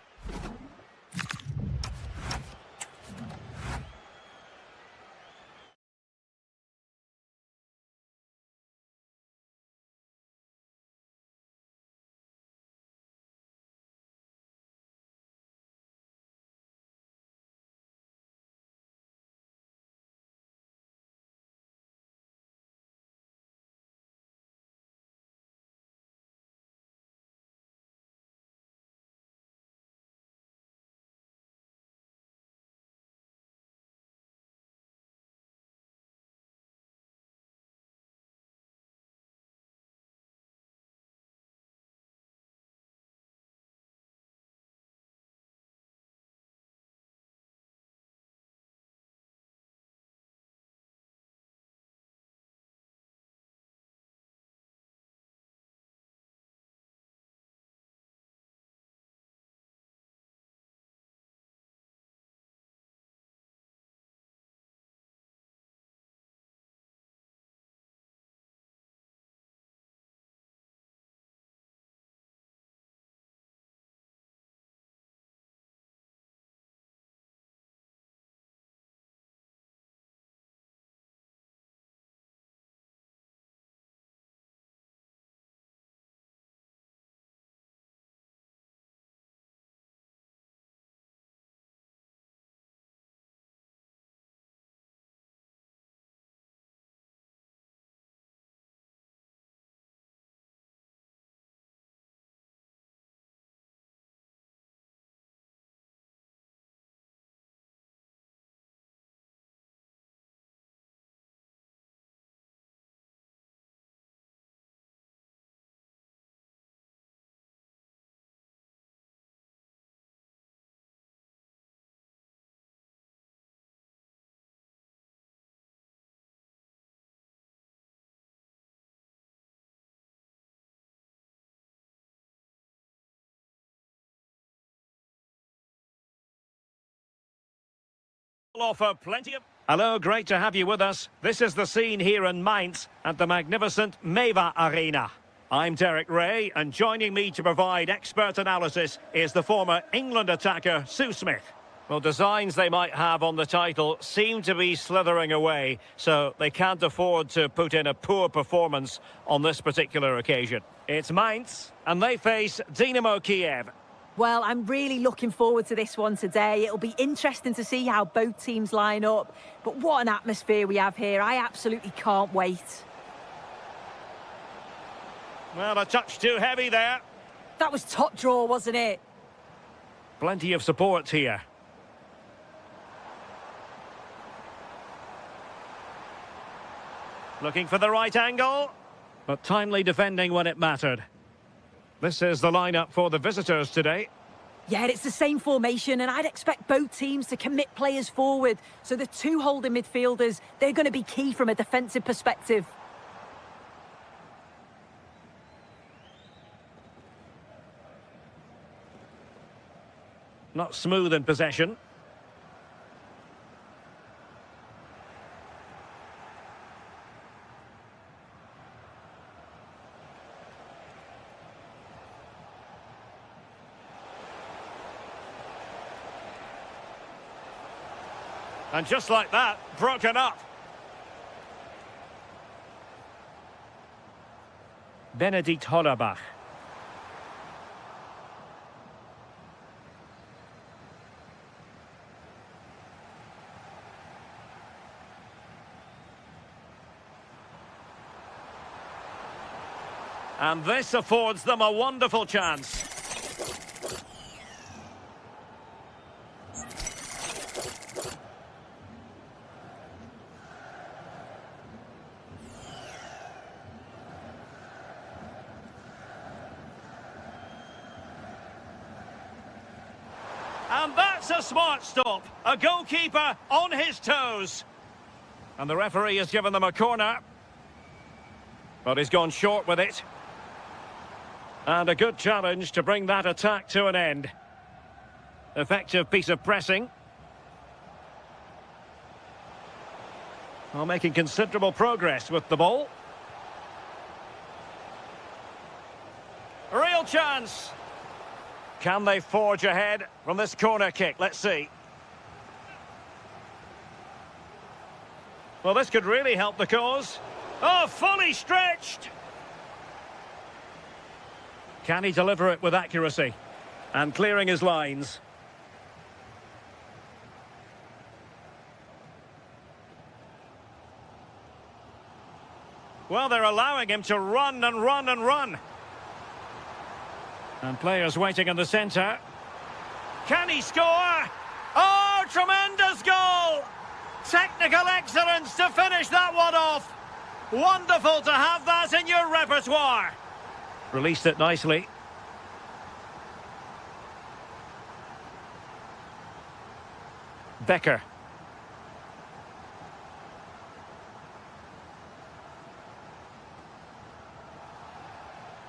Offer plenty of... Hello, great to have you with us. This is the scene here in Mainz at the magnificent Meva Arena. I'm Derek Ray, and joining me to provide expert analysis is the former England attacker Sue Smith. Well, designs they might have on the title seem to be slithering away, so they can't afford to put in a poor performance on this particular occasion. It's Mainz, and they face Dynamo Kiev. Well, I'm really looking forward to this one today. It'll be interesting to see how both teams line up. But what an atmosphere we have here. I absolutely can't wait. Well, a touch too heavy there. That was top draw, wasn't it? Plenty of support here. Looking for the right angle, but timely defending when it mattered. This is the lineup for the visitors today. Yeah, it's the same formation, and I'd expect both teams to commit players forward. So the two holding midfielders, they're going to be key from a defensive perspective. Not smooth in possession. And just like that, broken up. Benedikt Hollerbach. And this affords them a wonderful chance. And that's a smart stop. A goalkeeper on his toes. And the referee has given them a corner. But he's gone short with it. And a good challenge to bring that attack to an end. Effective piece of pressing. Well, making considerable progress with the ball. Real chance. Can they forge ahead from this corner kick? Let's see. Well, this could really help the cause. Oh, fully stretched. Can he deliver it with accuracy? And clearing his lines. Well, they're allowing him to run and run and run. And players waiting in the centre. Can he score? Oh, tremendous goal! Technical excellence to finish that one off. Wonderful to have that in your repertoire. Released it nicely. Becker.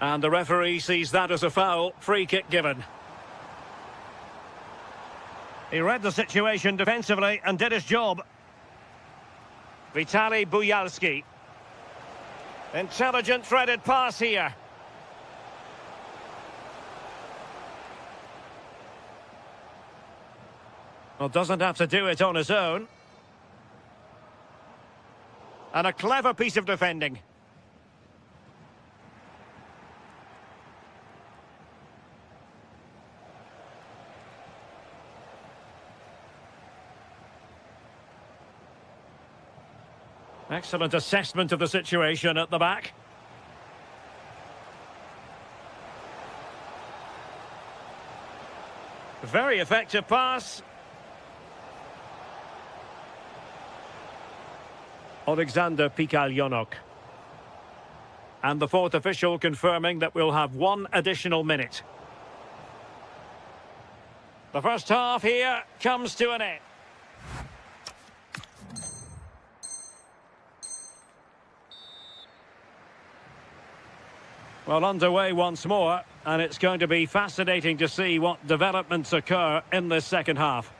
And the referee sees that as a foul. Free kick given. He read the situation defensively and did his job. Vitaly Buyalski. Intelligent threaded pass here. Well, doesn't have to do it on his own. And a clever piece of defending. Excellent assessment of the situation at the back. Very effective pass. Alexander Pikalyonok. And the fourth official confirming that we'll have one additional minute. The first half here comes to an end. Well, underway once more, and it's going to be fascinating to see what developments occur in this second half.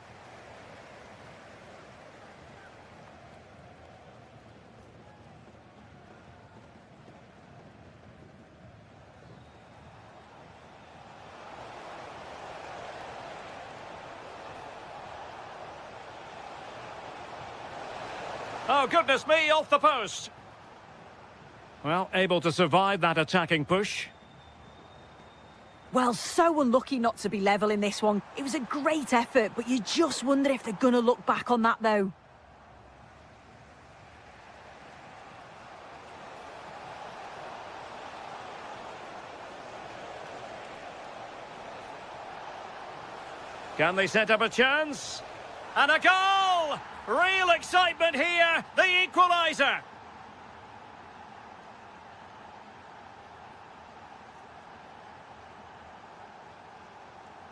Oh, goodness me, off the post. Well, able to survive that attacking push. Well, so unlucky not to be level in this one. It was a great effort, but you just wonder if they're going to look back on that, though. Can they set up a chance? And a goal! Real excitement here, the equaliser.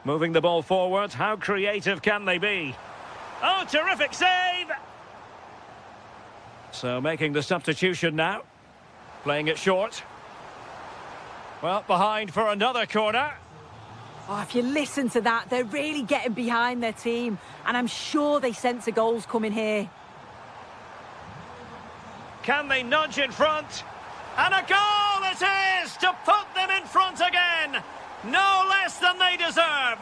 Moving the ball forward, how creative can they be? Oh, terrific save! So making the substitution now. Playing it short. Well, behind for another corner. Oh, if you listen to that, they're really getting behind their team. And I'm sure they sense a goal's coming here. Can they nudge in front? And a goal it is to put them in front again! No less than they deserve!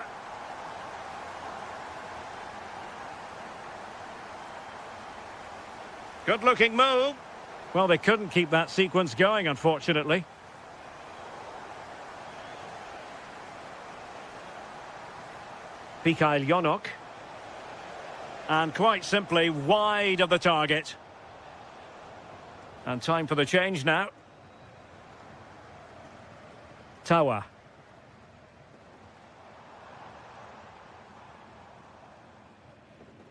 Good-looking move. Well, they couldn't keep that sequence going, unfortunately. Mikhail Yonok. And quite simply, wide of the target. And time for the change now. Tawa.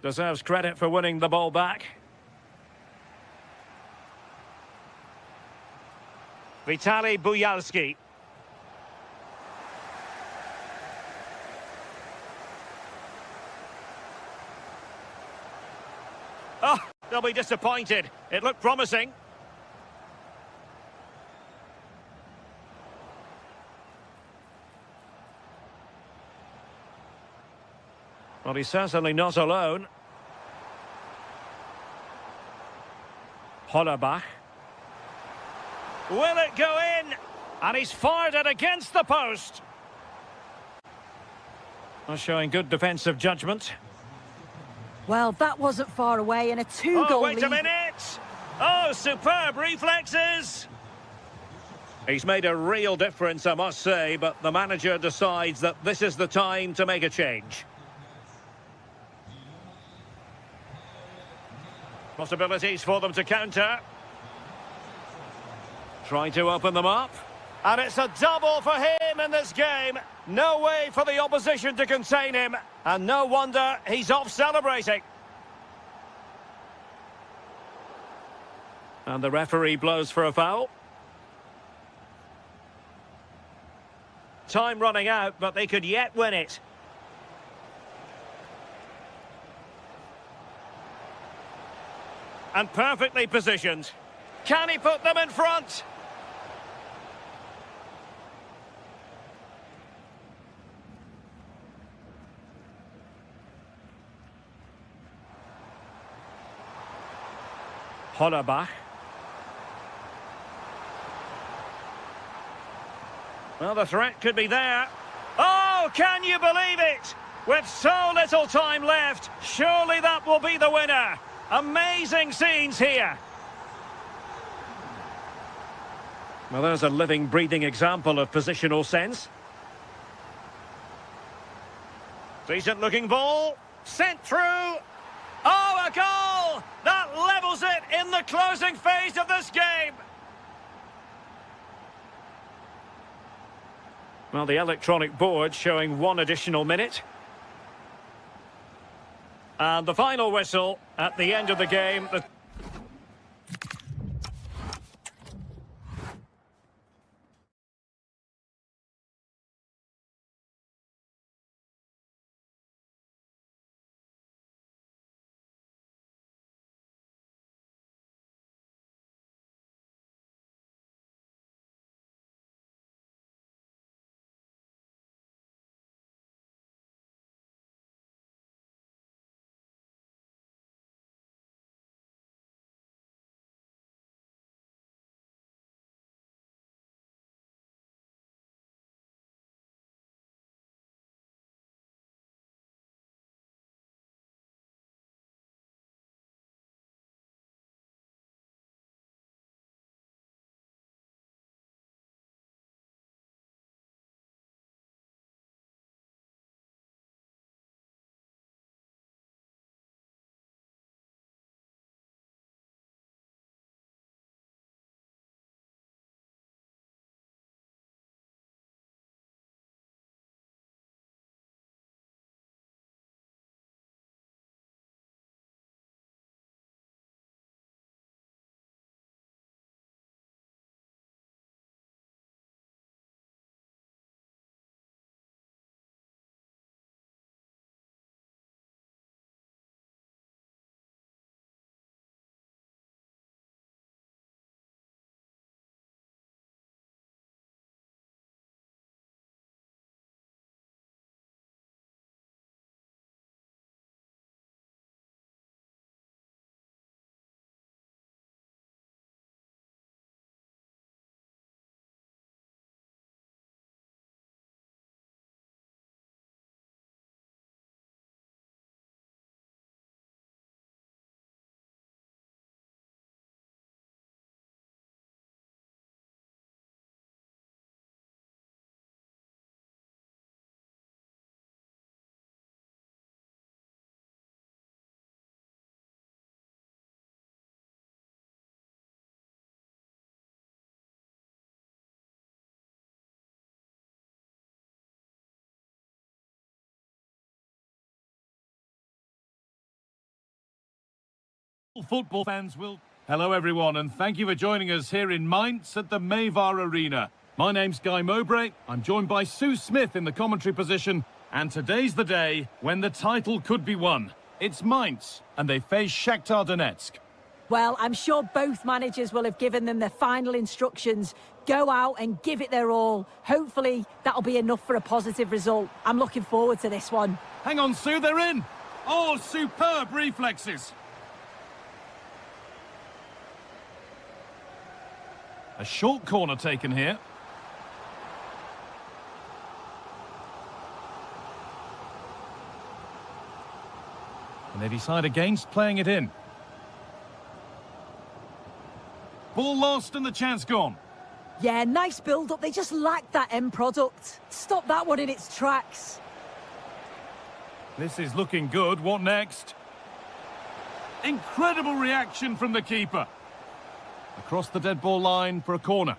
Deserves credit for winning the ball back. Vitaly Buyalski. Oh, they'll be disappointed. It looked promising. Well, he's certainly not alone. Hollerbach. Will it go in? And he's fired it against the post. Well, showing good defensive judgment. Well, that wasn't far away, and a two-goal lead. Oh, wait a minute! Oh, superb reflexes! He's made a real difference, I must say, but the manager decides that this is the time to make a change. Possibilities for them to counter. Trying to open them up. And it's a double for him in this game. No way for the opposition to contain him. And no wonder he's off celebrating. And the referee blows for a foul. Time running out, but they could yet win it. And perfectly positioned. Can he put them in front? Hollerbach. Well, the threat could be there. Oh, can you believe it? With so little time left, surely that will be the winner. Amazing scenes here. Well, there's a living, breathing example of positional sense. Decent-looking ball. Sent through. Oh, a goal! That levels it in the closing phase of this game. Well, the electronic board showing one additional minute. And the final whistle at the end of the game. Football fans will... Hello everyone, and thank you for joining us here in Mainz at the Mayvar Arena. My name's Guy Mowbray. I'm joined by Sue Smith in the commentary position, and today's the day when the title could be won. It's Mainz, and they face Shakhtar Donetsk. Well, I'm sure both managers will have given them their final instructions. Go out and give it their all. Hopefully, that'll be enough for a positive result. I'm looking forward to this one. Hang on, Sue, they're in! Oh, superb reflexes! A short corner taken here. And they decide against playing it in. Ball lost and the chance gone. Yeah, nice build-up. They just lacked that end product. Stop that one in its tracks. This is looking good. What next? Incredible reaction from the keeper. Across the dead ball line for a corner.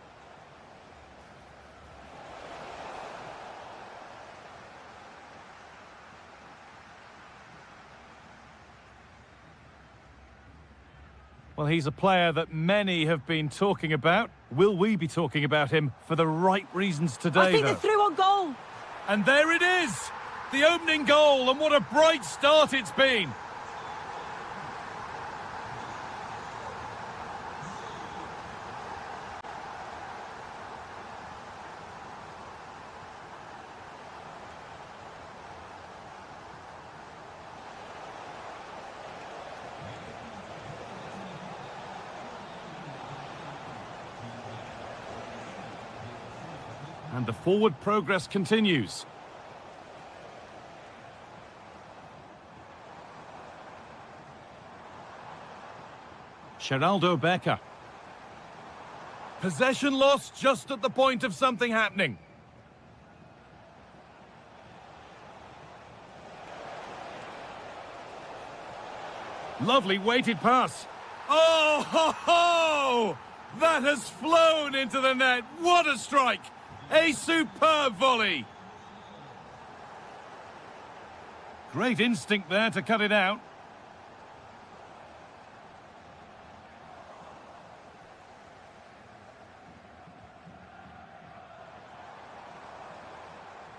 Well, he's a player that many have been talking about. Will we be talking about him for the right reasons today, I think though? they're through on goal. And there it is! The opening goal, and what a bright start it's been! And the forward progress continues. Geraldo Becker. Possession lost just at the point of something happening. Lovely weighted pass. Oh, ho, ho! That has flown into the net. What a strike! A superb volley. Great instinct there to cut it out.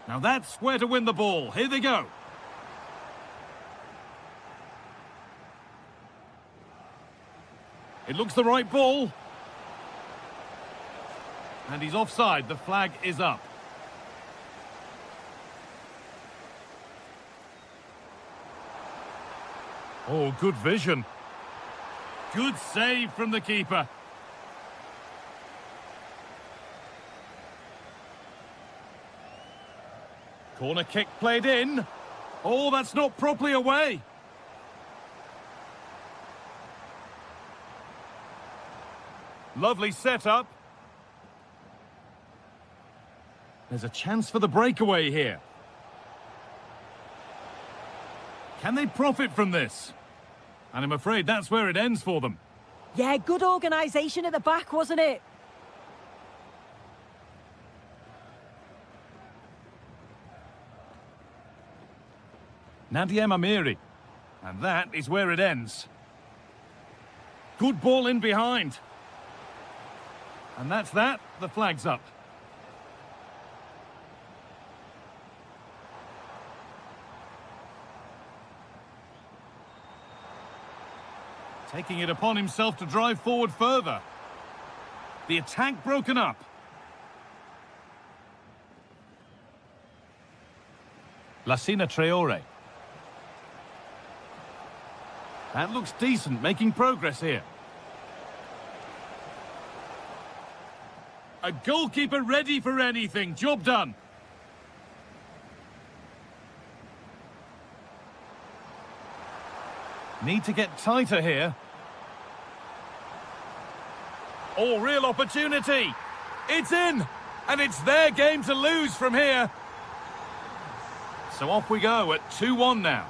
Now that's where to win the ball. Here they go. It looks the right ball. And he's offside. The flag is up. Oh, good vision. Good save from the keeper. Corner kick played in. Oh, that's not properly away. Lovely setup. There's a chance for the breakaway here. Can they profit from this? And I'm afraid that's where it ends for them. Yeah, good organisation at the back, wasn't it? Nadia Amiri. And that is where it ends. Good ball in behind. And that's that. The flag's up. Taking it upon himself to drive forward further. The attack broken up. Lassina Traore. That looks decent, making progress here. A goalkeeper ready for anything. Job done. Need to get tighter here. Oh, real opportunity. It's in. And it's their game to lose from here. So off we go at 2-1 now.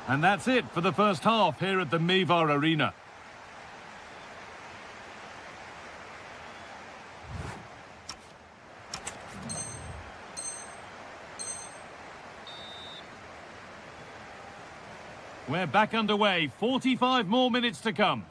And that's it for the first half here at the Mayvar Arena. we're back underway. 45 more minutes to come.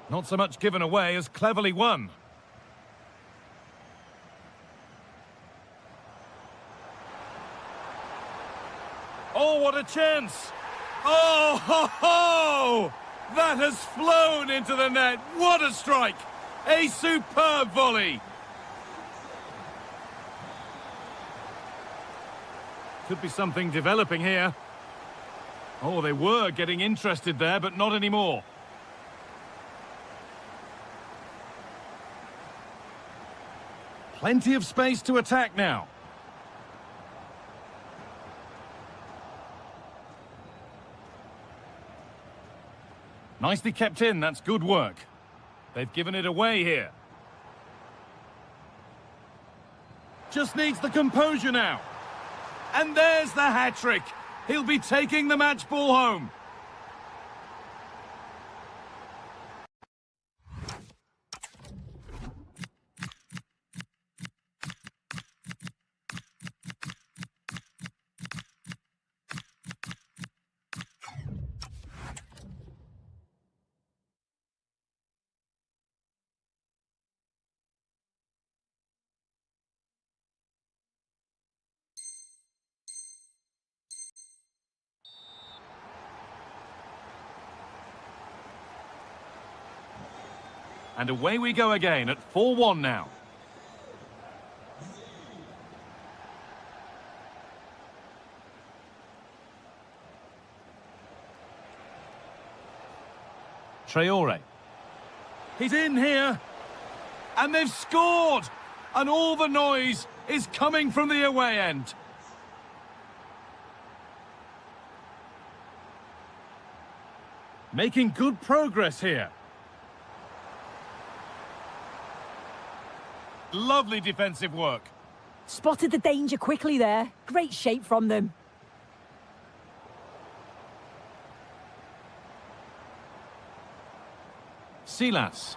Not so much given away as cleverly won. Oh, what a chance! Oh, ho, ho! That has flown into the net. What a strike! A superb volley. Could be something developing here. Oh, they were getting interested there, but not anymore. Plenty of space to attack now. Nicely kept in, that's good work. They've given it away here. Just needs the composure now. And there's the hat-trick. He'll be taking the match ball home. And away we go again at 4-1 now. Traore. He's in here. And they've scored! And all the noise is coming from the away end. Making good progress here. Lovely defensive work. Spotted the danger quickly there. Great shape from them. Silas.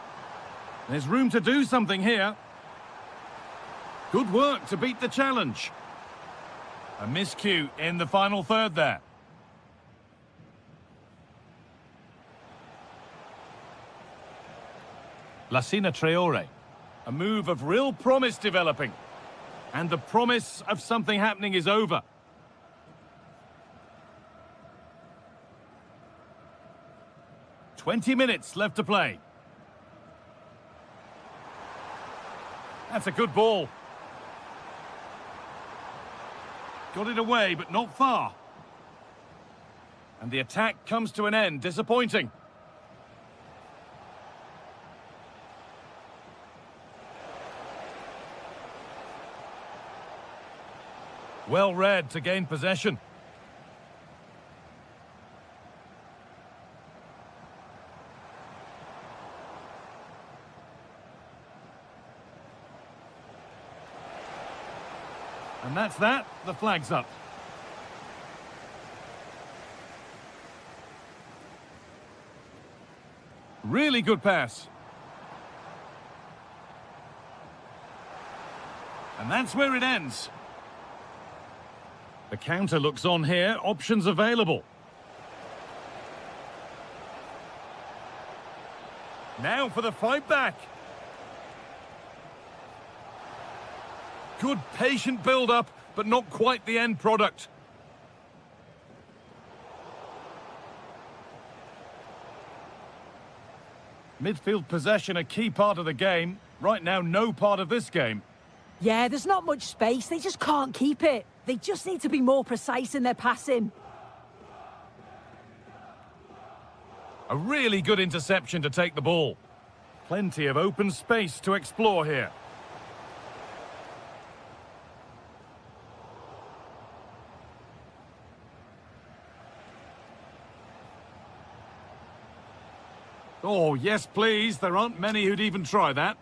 There's room to do something here. Good work to beat the challenge. A miscue in the final third there. Lassina Traore. A move of real promise developing. And the promise of something happening is over. "20 minutes left to play. That's a good ball. Got it away, but not far. And the attack comes to an end. Disappointing. Well read to gain possession. And that's that. The flag's up. Really good pass. And that's where it ends. The counter looks on here. Options available. Now for the fight back. Good patient build-up, but not quite the end product. Midfield possession a key part of the game. Right now, no part of this game. Yeah, there's not much space. They just can't keep it. They just need to be more precise in their passing. A really good interception to take the ball. Plenty of open space to explore here. Oh, yes, please. There aren't many who'd even try that.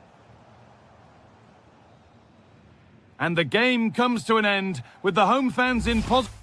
And the game comes to an end with the home fans in positive.